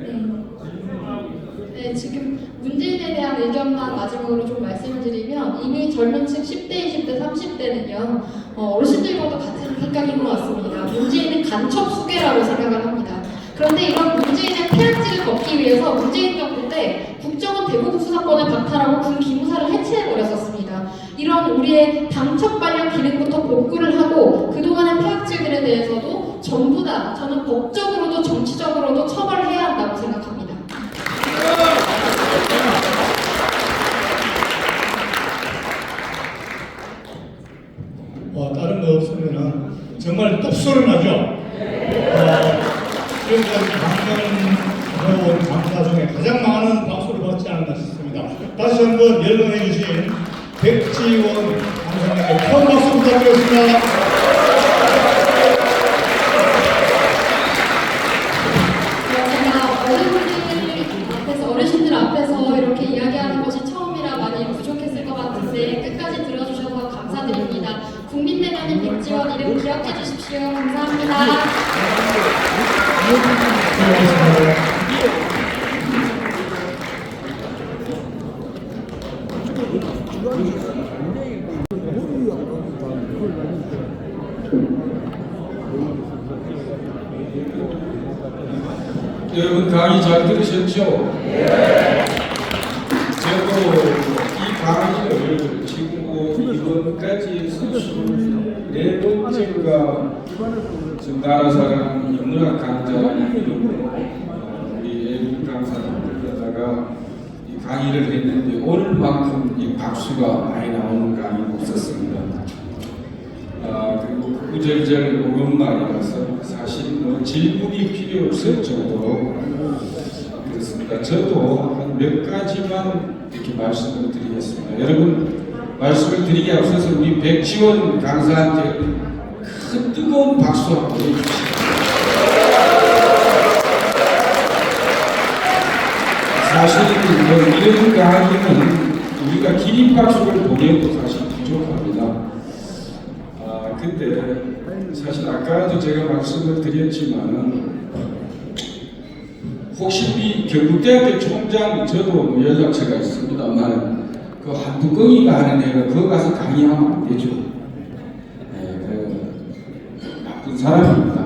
네, 지금 문재인에 대한 의견만 마지막으로 좀 말씀을 드리면 이미 젊은 층 10대, 20대, 30대는요 어르신들과도 같은 생각인 것 같습니다. 문재인은 간첩 수괴라고 생각을 합니다. 그런데 이런 문재인의 폐악질을 덮기 위해서 문재인 정부 때 국정원 대북 수사권을 박탈하고 군 기무사를 해체해버렸었습니다. 이런 우리의 당첩 관련 기능부터 복구를 하고 그동안의 폐악질들에 대해서도 전부 다 저는 법적으로도 정치적으로도 처벌해야 한다고 생각합니다. 다른 거 없으면은 정말 똑소리 나죠. 지금까지 강연 강사 중에 가장 많은 박수를 받지 않았나 싶습니다. 다시 한번 연락해 주신 백지원 강사님께 큰 박수 부탁드리겠습니다. 제가 어르신들 앞에서 이렇게 이야기하는 것이 처음이라 많이 부족했을 것 같은데 끝까지 들어주셔서 감사드립니다. 국민대변인 백지원 이름 기억해 주십시오. 감사합니다. 여러분 강의 잘 들으셨죠? 저도 이 강의를 지금 이번까지 해서 24번째가 나라사랑 인문학 강좌를 우리 애국 강사님들에다가 이 강의를 했는데 오늘만큼 이 박수가 많이 나오는 강의는 없었습니다. 그리고 구절절 오른말이라서 사실 뭐 질문이 필요 없을 정도로 그렇습니다. 저도 한 몇 가지만 이렇게 말씀을 드리겠습니다. 여러분 말씀을 드리기 앞서서 우리 백지원 강사한테 큰 뜨거운 박수 한번 해주십시오. 사실은 뭐 이런 강의는 우리가 기립박수를 보내도 사실 부족합니다. 근데 사실 아까도 제가 말씀을 드렸지만은 혹시 우리 경북대학교 총장 저도 뭐 연락처가 있습니다만 그 한두꺼이가 하는 애가 그거 가서 강의하면 안 되죠. 나쁜 사람입니다.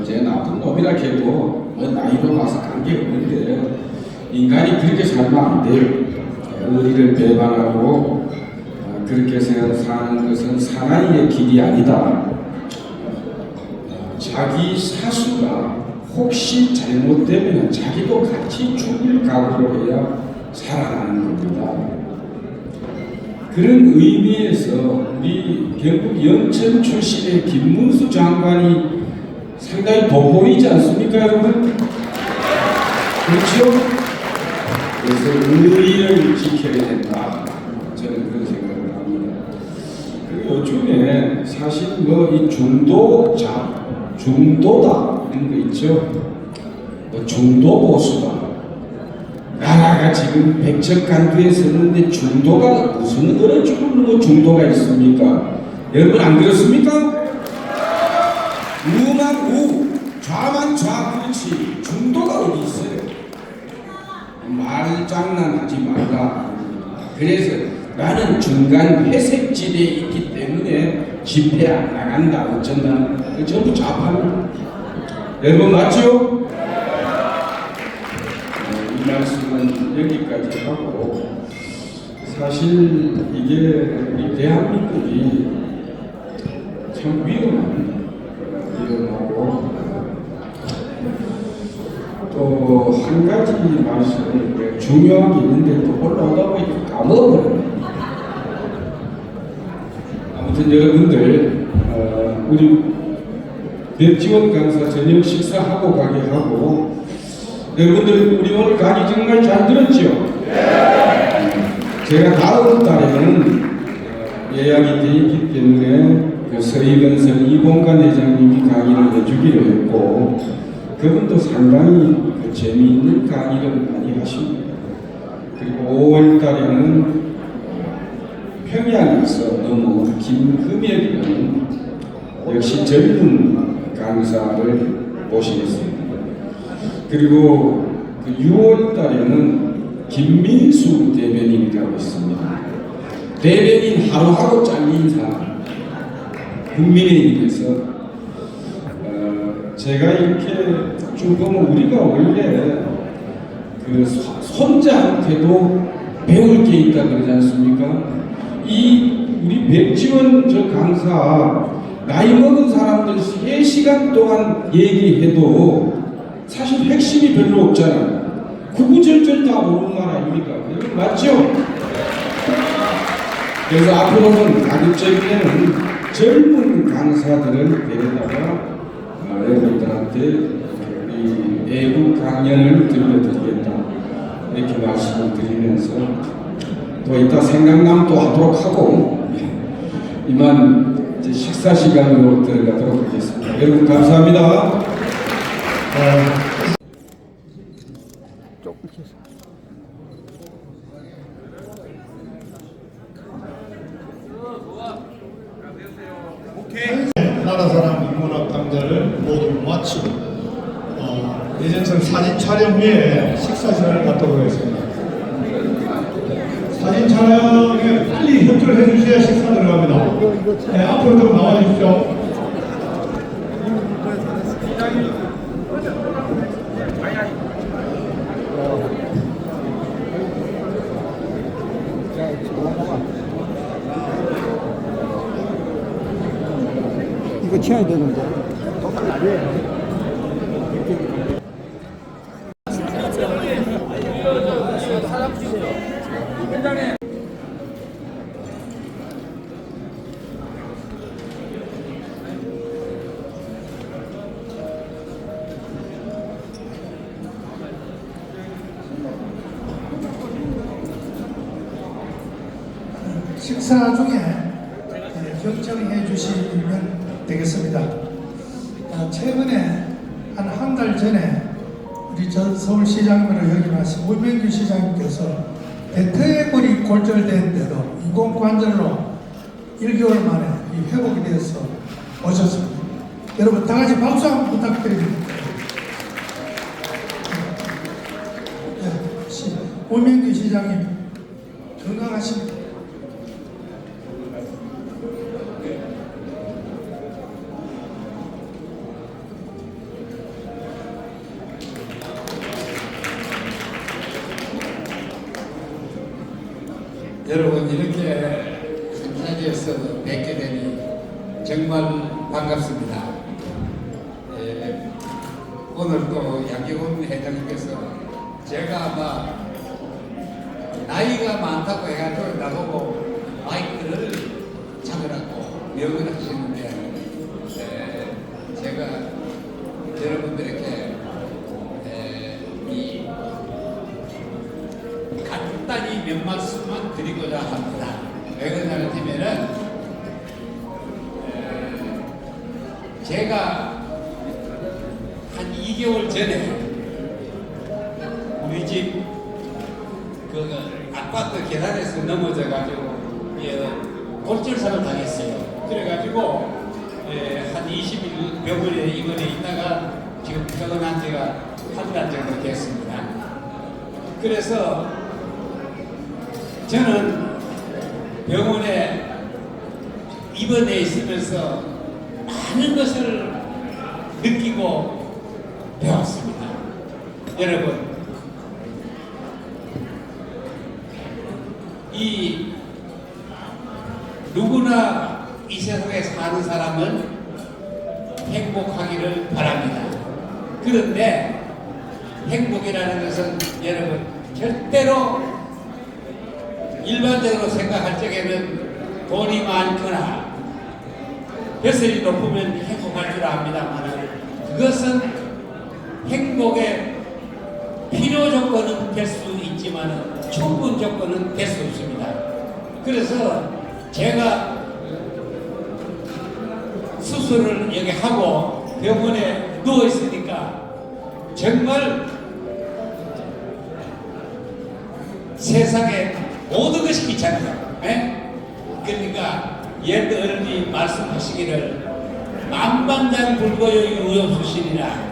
제 나쁜 놈이라 해도 뭐 나이로 봐서 관계없는데 인간이 그렇게 살면 안 돼요. 의리를 배반하고 그렇게 사는 것은 사나이의 길이 아니다. 자기 사수가 혹시 잘못되면 자기도 같이 죽을 각오로 해야 살아나는 겁니다. 그런 의미에서 우리 경북 영천 출신의 김문수 장관이 상당히 돋보이지 않습니까, 여러분? 그렇죠? 그래서 의리를 지켜야 된다. 저는 그런 생각을 합니다. 그리고 요즘에 사실 뭐 이 중도다 이런 거 있죠. 뭐 중도 보수다. 나라가 내가 지금 백척간두에 서는데 중도가 무슨 어느 쪽으로 뭐 중도가 있습니까? 여러분 안 그렇습니까? 우만 우, 좌만 좌, 그렇지. 중도가 어디 있어요? 말장난하지 말라. 그래서 나는 중간 회색 지대에 있기 때문에 집회 안 나간다. 어쩐다. 그 전부 좌파입니다. 여러분 맞죠? 이 말씀은 여기까지 하고, 사실 이게 우리 대한민국이 참 위험합니다. 위험하고, 또 한 가지 말씀을 중요한 게 있는데 또 올라오다 보니까 까먹어버려요. 아무튼 여러분들 우리 백지원 강사 저녁 식사하고 가게 하고, 여러분들 우리 오늘 강의 정말 잘 들었죠? 제가 다음 달에는 예약이 되어 있기 때문에 그 서희건설 이봉관 회장님이 강의를 해주기로 했고, 그분도 상당히 재미있는 강의를 많이 하십니다. 그리고 5월 달에는 평양에서 너무 김금혁이라는 역시 젊은 강사를 모시겠습니다. 그리고 그 6월 달에는 김민수 대변인이라고 있습니다. 대변인 하루하루 잘린 사람, 국민의힘에서 제가 이렇게 쭉 보면 우리가 원래 그 손자한테도 배울 게 있다 그러지 않습니까? 이 우리 백지원 저 강사 나이 먹은 사람들 3시간 동안 얘기해도 사실 핵심이 별로 없잖아요. 구구절절 다 모르는 말 아닙니까? 이건 맞죠? 그래서 앞으로는 가급적이면 젊은 강사들을 데려다가 여러분들한테 이 애국 강연을 들려드리겠다, 이렇게 말씀을 드리면서 또 이따 생각나면 또 하도록 하고, 이만 이제 식사 시간으로 들어가도록 하겠습니다. 여러분 감사합니다. 나라사랑 인문학 강좌를 모두 마치고 예전선 사진 촬영 후에 식사 시간을 갖도록 하겠습니다. 사진 촬영에 빨리 협조를 해주셔야 식사 들어갑니다. 네, 앞으로 좀 나와주십시오. 이거 치워야 되는데. 식사 중에 결정해 주시면 되겠습니다. 최근에 한 달 전에 우리 전 서울시장으로 역임하신 우명규 시장님께서 대퇴골이 골절된데도 인공관절로 1개월 만에 회복이 되어서 오셨습니다. 여러분 다 같이 박수 한번 부탁드립니다. 우명규 시장님 건강하십니다. 여러분 이렇게 큰 자리에서 뵙게 되니 정말 반갑습니다. 오늘 또 양기훈 회장님께서 제가 아마 나이가 많다고 해가지고 나보고 마이크를 잡으라고 명을 하시는데, 제가 여러분들에게 이 간단히 몇 말씀만 드리고자 합니다. 왜 그러냐 하면은 제가 한 2개월 전에 우리 집 그 아파트 계단에서 넘어져가지고 골절상을 당했어요. 그래가지고 한 20일 병원에 입원해 있다가 지금 퇴원한 지가 한 달 정도 됐습니다. 그래서 저는 병원에 입원해 있으면서 많은 것을 느끼고 배웠습니다. 여러분, 이 누구나 이 세상에 사는 사람은 행복하기를 바랍니다. 그런데 행복이라는 것은 여러분 절대로 일반적으로 생각할 적에는 돈이 많거나 벼슬이 높으면 행복할 줄 압니다만 그것은 행복의 필요 조건은 될 수 있지만 충분 조건은 될 수 없습니다. 그래서 제가 수술을 여기 하고 병원에 누워 있으니까 정말 세상에 모든 것이 귀찮아요. 그러니까 옛 어른이 말씀하시기를 만반장불고요 유효수신이라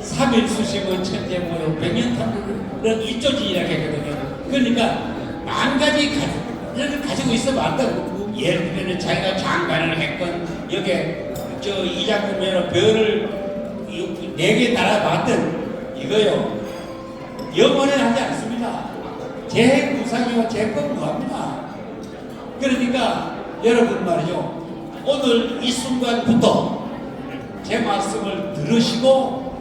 3일 수심은 천재무효 100년 탐구는 일조지이라고 했거든요. 그러니까 만 가지 가지를 가지고 있으면 안 되고 예를 들면 자기가 장관을 했건 여기에 이장군면허 별을 4개 달아봤든 이거요 영원히 하지 않습니다. 제 구상이와 제 법무합니다. 그러니까 여러분 말이죠, 오늘 이 순간부터 제 말씀을 들으시고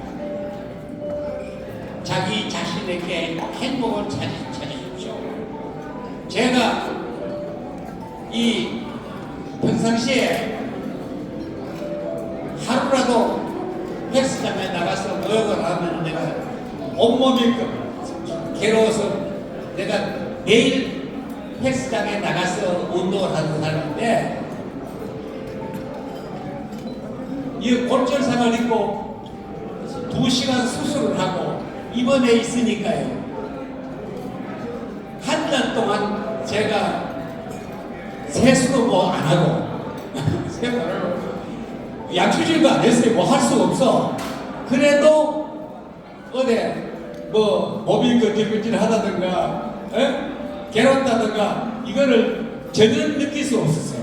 자기 자신에게 행복을 찾으십시오. 제가 이 평상시에 하루라도 헬스장에 나가서 모욕을 하면 내가 온몸이 괴로워서 내가 매일 헬스장에 나가서 운동을 하는 사람인데 이 골절상을 입고 2시간 수술을 하고 입원해 있으니까요. 한 달 동안 제가 세수도 뭐 안 하고 세수를 양치질도 안 했어요. 뭐 할 수가 없어. 그래도 어디 뭐 몸이 근질근질 하다든가 괴롭다든가 이거를 전혀 느낄 수 없었어요.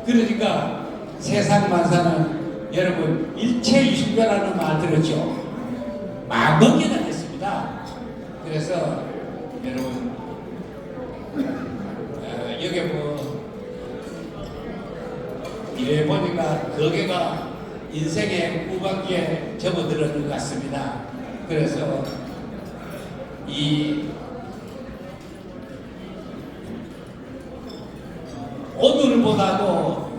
그러니까 세상 만사는 여러분 일체이순변라는 말 들었죠? 마먹기나 했습니다. 그래서 여러분 여기 뭐 이래 보니까 거기가 인생의 후반기에 접어들었는 것 같습니다. 그래서 이 오늘보다도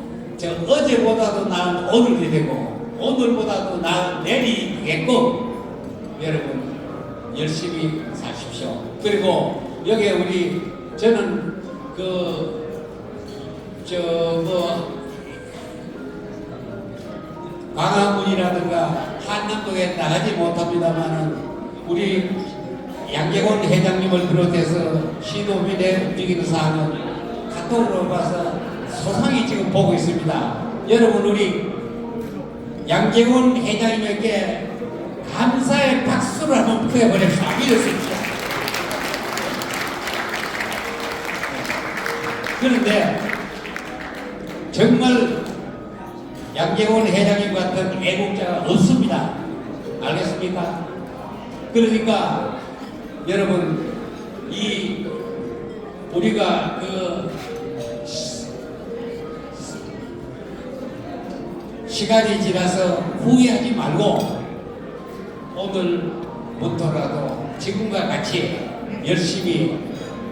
어제보다도 나은 오늘이 되고 오늘보다도 나은 내일이 되게끔 여러분 열심히 사십시오. 그리고 여기 우리 저는 광화문이라든가 한남동에 나가지 못합니다만은 우리 양재곤 회장님을 비롯해서 시도민의 움직이는 사항은 카톡으로 봐서 소상히 지금 보고 있습니다. 여러분 우리 양재곤 회장님에게 감사의 박수를 한번 부여버립시다. 이렇습니다. 그런데 정말 양재곤 회장님 같은 애국자가 없습니다. 알겠습니까? 그러니까 여러분 이 우리가 시간이 지나서 후회하지 말고 오늘부터라도 지금과 같이 열심히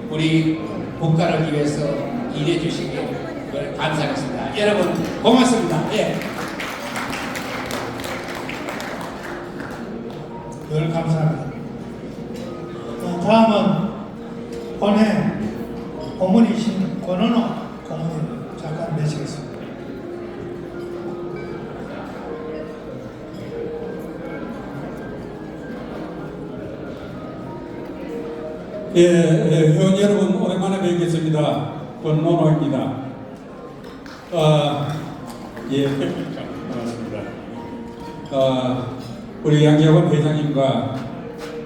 우리 국가를 위해서 일해 주시길 감사하겠습니다. 여러분 고맙습니다. 예. 늘 감사합니다. 다음은 본회 고문이신 권은호 고문님 잠깐 내시겠습니다. 회원 여러분 오랜만에 뵙겠습니다. 권노노입니다. 반갑습니다. 우리 양재원 회장님과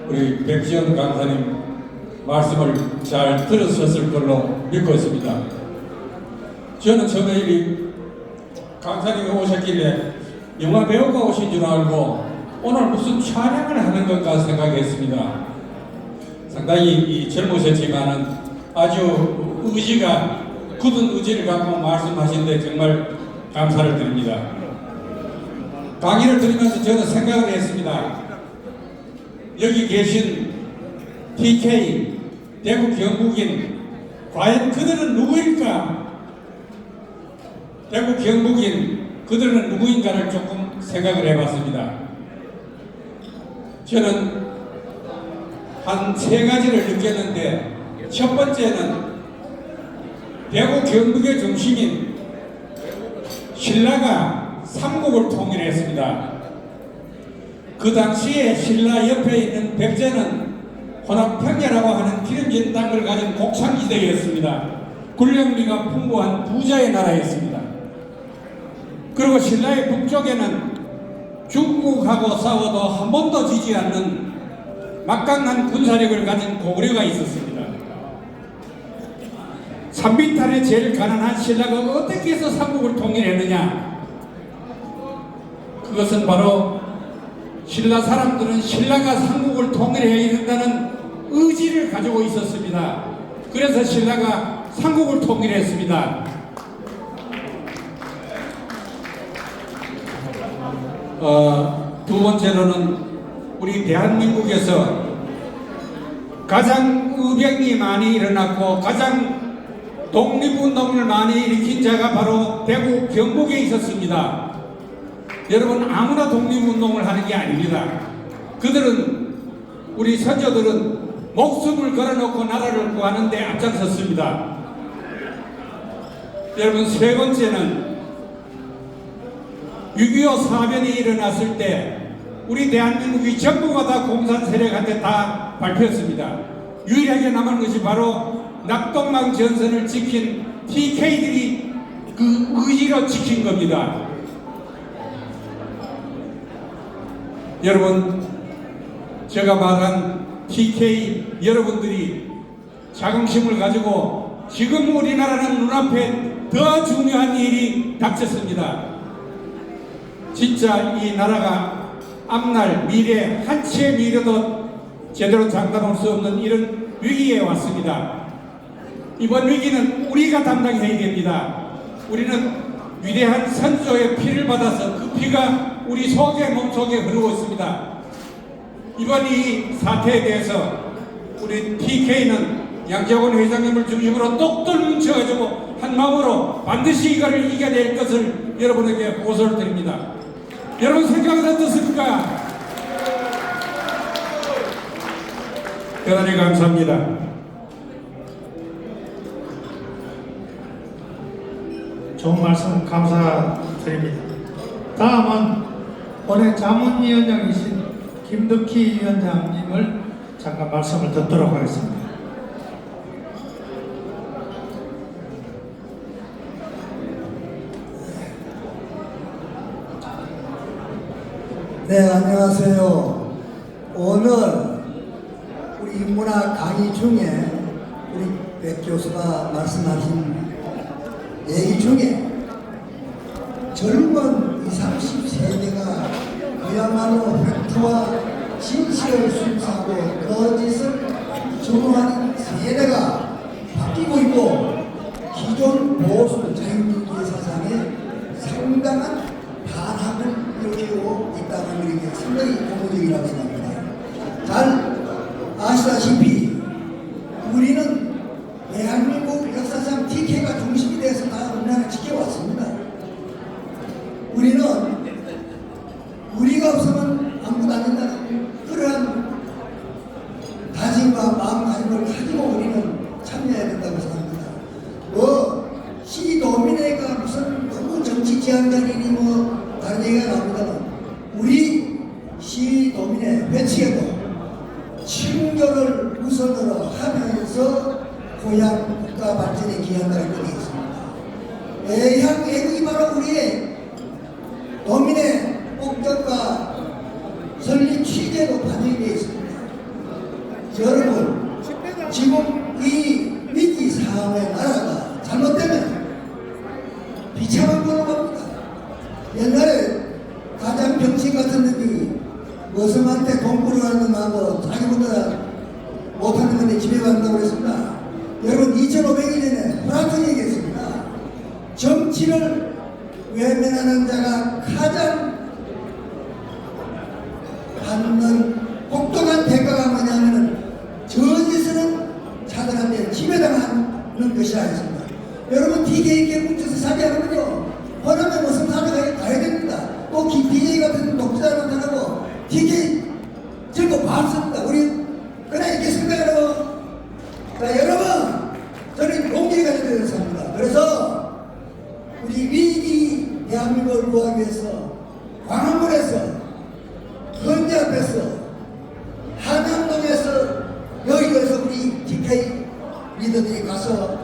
우리 백지원 강사님 말씀을 잘 들으셨을 걸로 믿고 있습니다. 저는 처음에 이 강사님이 오셨길래 영화 배우가 오신 줄 알고 오늘 무슨 촬영을 하는 건가 생각했습니다. 상당히 젊으셨지만은 아주 의지가 굳은 의지를 갖고 말씀하시는데 정말 감사를 드립니다. 강의를 들으면서 저는 생각을 했습니다. 여기 계신 TK 대구 경북인 과연 그들은 누구일까? 대구 경북인 그들은 누구인가를 조금 생각을 해봤습니다. 저는 한 3가지를 느꼈는데, 첫 번째는 대구 경북의 중심인 신라가 삼국을 통일했습니다. 그 당시에 신라 옆에 있는 백제는 혼합평야라고 하는 기름진 땅을 가진 곡창지대였습니다. 군량미가 풍부한 부자의 나라였습니다. 그리고 신라의 북쪽에는 중국하고 싸워도 한 번도 지지 않는 막강한 군사력을 가진 고구려가 있었습니다. 산비탈에 제일 가난한 신라가 어떻게 해서 삼국을 통일했느냐? 그것은 바로 신라 사람들은 신라가 삼국을 통일해야 된다는 의지를 가지고 있었습니다. 그래서 신라가 삼국을 통일했습니다. 두 번째로는 우리 대한민국에서 가장 의병이 많이 일어났고 가장 독립운동을 많이 일으킨 자가 바로 대구 경북에 있었습니다. 여러분, 아무나 독립운동을 하는 게 아닙니다. 그들은, 우리 선조들은 목숨을 걸어놓고 나라를 구하는 데 앞장섰습니다. 여러분, 세 번째는 6.25 사변이 일어났을 때 우리 대한민국이 전부가 다 공산 세력한테 다 밟혔습니다. 유일하게 남은 것이 바로 낙동강 전선을 지킨 TK들이 그 의지로 지킨 겁니다. 여러분, 제가 말한 TK 여러분들이 자긍심을 가지고 지금 우리나라는 눈앞에 더 중요한 일이 닥쳤습니다. 진짜 이 나라가 앞날 미래 한 치의 미래도 제대로 장담할 수 없는 이런 위기에 왔습니다. 이번 위기는 우리가 담당해야 됩니다. 우리는 위대한 선조의 피를 받아서 그 피가 우리 속에 몸속에 흐르고 있습니다. 이번 이 사태에 대해서 우리 TK는 양재원 회장님을 중심으로 똑똑 뭉쳐가지고 한 마음으로 반드시 이거를 이겨낼 것을 여러분에게 보소를 드립니다. 여러분 생각은 어떻습니까? 대단히 감사합니다. 좋은 말씀 감사드립니다. 다음은 올해 자문위원장이신 김덕희 위원장님을 잠깐 말씀을 듣도록 하겠습니다. 네, 안녕하세요. 오늘 우리 인문학 강의 중에 우리 백 교수가 말씀하신 얘기 중에 젊은 20, 30세대가 그야말로 팩트와 진실을 순수하고 거짓을 정하는 세대가 바뀌고 있고 기존 보수 자유민주주의 사상에 상당한 반합을 일으키고 있다는 게 상당히 고무적이라고 생각합니다. 잘 아시다시피 우리는 대한민국 역사상 TK가 중심이 돼서 다 우리나라를 지켜왔습니다. 우리는 우리가 없으면 아무것도 안 된다는 그러한 다짐과 마음가짐을 가지고 우리는 참여해야 된다고 생각합니다. 시도민회가 무슨 너무 정치 지향자리니 다른 얘기가 나옵니다만 우리 시도민회 회칙에도 친교를 우선으로 하면 하면서 고향 국가 발전에 기여한다는 것이 있습니다. 애향 애국이 바로 우리의 도민의 목적과 설립 취재로 반영이 되어 있습니다. 여러분, 지금 이 위기 상황의 나라가 잘못되면 비참한 걸로 갑니다. 옛날에 가장 병신 같은 놈이 머슴한테 돈 꾸려가는 놈하고 자기보다 못하는 놈이 집에 간다고 그랬습니다. 여러분, 2500년 전에 플라톤이 얘기했습니다. 정치를 외면하는 자가 가장 받는 혹독한 대가가 뭐냐면은 저짓은 자들한테 지배당하는 것이라 했습니다. 여러분, DK에 뭉쳐서 사기하는군요. 허남에 무슨 사례가 가야 됩니다. 또 DK 같은 독자를 나타나고 DK 저거 봤습니다. 우리 그냥 있겠습니다, 여러분. 자, 여러분, 저는 용기가 가지고 있습니다. 그래서 우리 위기 대한민국을 구하기 위해서 광화문에서 헌재 앞에서 한남동에서 여의도에서 우리 DK 리더들이 가서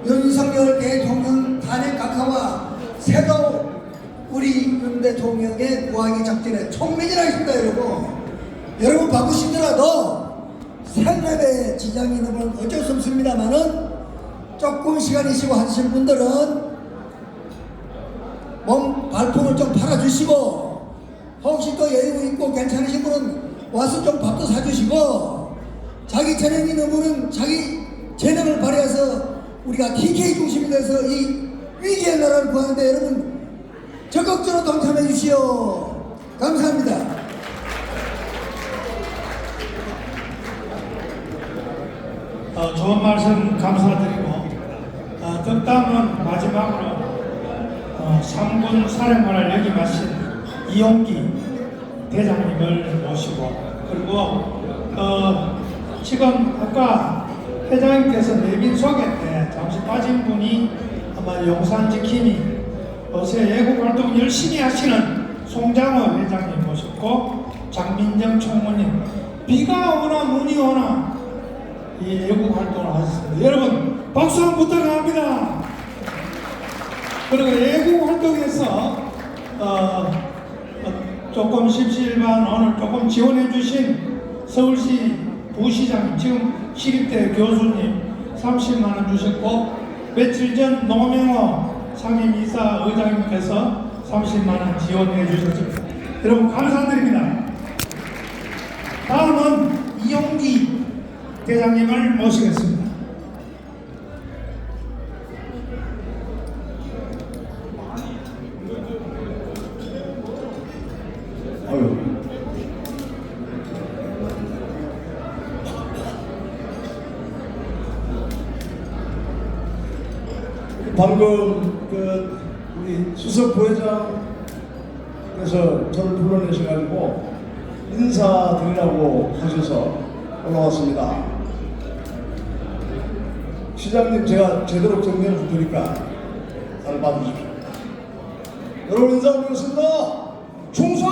윤석열 대통령 탄핵 각하와 새로 우리 윤 대통령의 구하기 작전에 총매진하겠습니다, 여러분. 여러분 바쁘시더라도 생활에 지장이 있는 분은 어쩔 수 없습니다만은 조금 시간이 쉬고 하실 분들은 몸 발품을 좀 팔아주시고, 혹시 또 여유 있고 괜찮으신 분은 와서 좀 밥도 사주시고, 자기 재능이 있는 분은 자기 재능을 발휘해서 우리가 TK 중심이 돼서 이 위기의 나라를 구하는데 여러분 적극적으로 동참해 주시오. 감사합니다. 좋은 말씀 감사드리고, 덕담은 마지막으로 3군 사령관을 역임하신 이용기 대장님을 모시고, 그리고 지금 아까 회장님께서 내빈 소개 때 잠시 빠진 분이 아마 용산지킴이 요새 애국활동 열심히 하시는 송장호 회장님 모셨고, 장민정 총무님, 비가 오나 눈이 오나 이 애국활동을 하셨습니다. 여러분 박수 한번 부탁합니다. 그리고 애국활동에서 조금 십시일반 오늘 조금 지원해 주신 서울시 부시장님, 지금 시립대 교수님 30만원 주셨고, 며칠 전 노명호 상임이사 의장님께서 30만원 지원해 주셨습니다. 여러분 감사드립니다. 다음은 이용기 대장님을 모시겠습니다. 방금 우리 수석 부회장께서 저를 불러내셔가지고 인사드리라고 하셔서 올라왔습니다. 시장님, 제가 제대로 정리를 드리니까 잘 봐주십시오. 여러분 인사 올리겠습니다. 충성!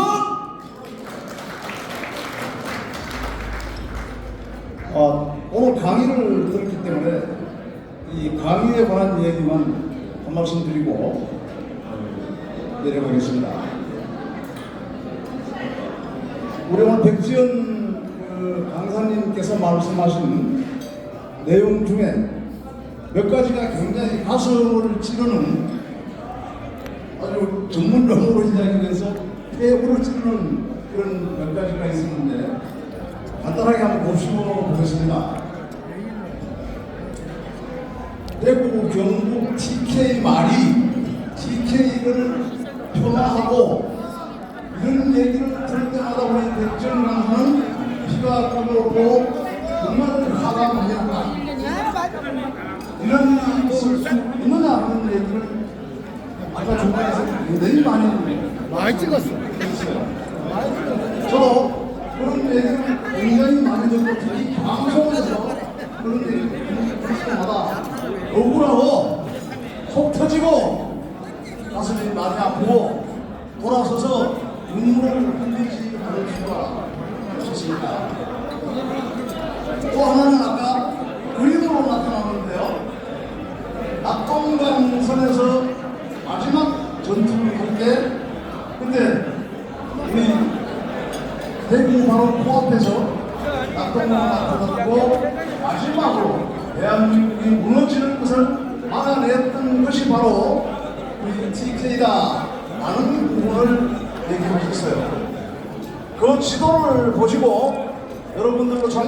오늘 강의를 들었기 때문에 이 강의에 관한 얘기만 한 말씀 드리고 내려보겠습니다. 우리 오늘 백지연 강사님께서 말씀하신 내용 중에 몇 가지가 굉장히 가슴을 찌르는, 아주 전문 용어로 이야기해서 폐부를 찌르는 그런 몇 가지가 있었는데 간단하게 한번 보겠습니다. 대구, 경북, TK 말이 TK를 폄하하고 이런 얘기를 들을 때마다 우리 백지연 강사는 피가 끓고 정말 화가 많이 난다. 이런 일이 있을 수 있느냐 하는 얘기를 아까 중간에서 굉장히 많이 찍었어요. 저도 그런 얘기를 굉장히 많이 듣고 특히 방송에서 그런 얘기를 들을 때마다 억울하고 속 터지고 가슴이 많이 아프고 돌아서서 눈물을 흘리지 않을 수가 없었습니다. 또 하나는 아까 그림 코앞에서 낙동강을 만들었고 마지막으로 대한민국이 무너지는 것을 막아냈던 것이 바로 우리 TK다 라는 부분을 얘기하셨어요. 그 지도를 보시고 여러분들도 참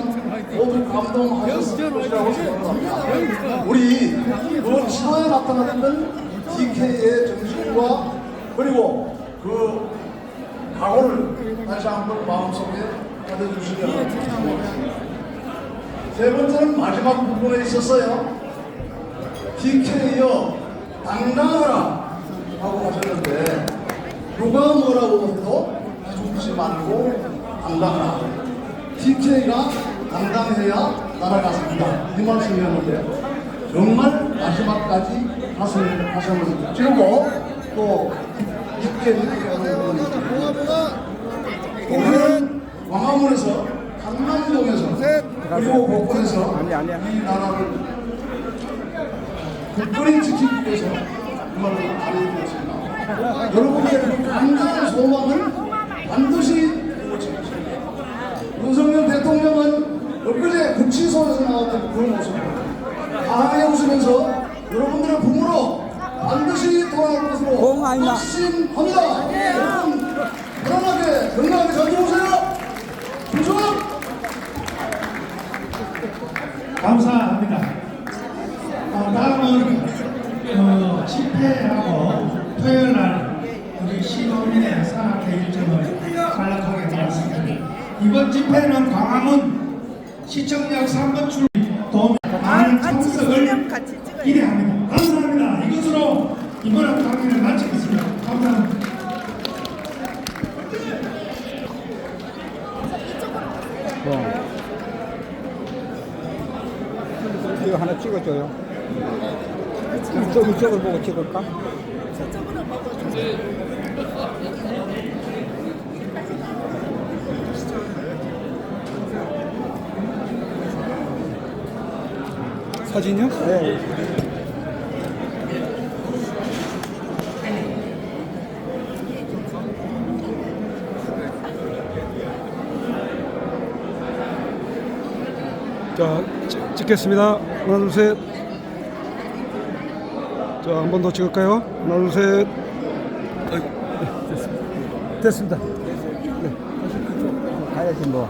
모두 감동하셨을 것이라고 생각합니다. 우리 그 지도에 나타났던 TK의 정신과 그리고 그 각오를 다시 한번 마음속에 가져주시면 좋겠습니다. 세 번째는 마지막 부분에 있었어요. TK여 당당하라 하고 하셨는데 누가 뭐라고 해도 죽지 말고 당당하라. TK가 당당해야 나라가 삽니다. 이 말씀이었는데 정말 마지막까지 가슴을 찌르고 또 깊게 느껴하는 부분이 있습니다. 오늘은 광화문에서 강남동에서 그리고 곳곳에서 이 나라를 굳건히 지키기 위해서 정말로 다리되었습니다. 여러분의 그 강단한 소망을 반드시 이루어지겠습니다. 윤석열 대통령은 엊그제 구치소에서 나왔던 그런 모습을 강하게 웃으면서 여러분들의 부모로 반드시 돌아올 것으로 확신합니다. 여러분 편안하게 건강하게 잘 지내세요. 충성! 감사합니다. 다음은 집회하고 토요일 날 우리 시도민의 산악회 일정을 간략하게 말씀드립니다. 이번 집회는 광화문 시청역 3번 출 도움 많은 참석을 기대합니다. 감사합니다. 이것으로 이번 강의를 마치겠습니다. 감사합니다. 이거 하나 찍어줘요. 이쪽을 보고 찍을까? 사진이요? 네. 자, 찍겠습니다. 하나, 둘, 셋. 자, 한 번 더 찍을까요? 하나, 둘, 셋. 됐습니다. 네. 가야지 뭐.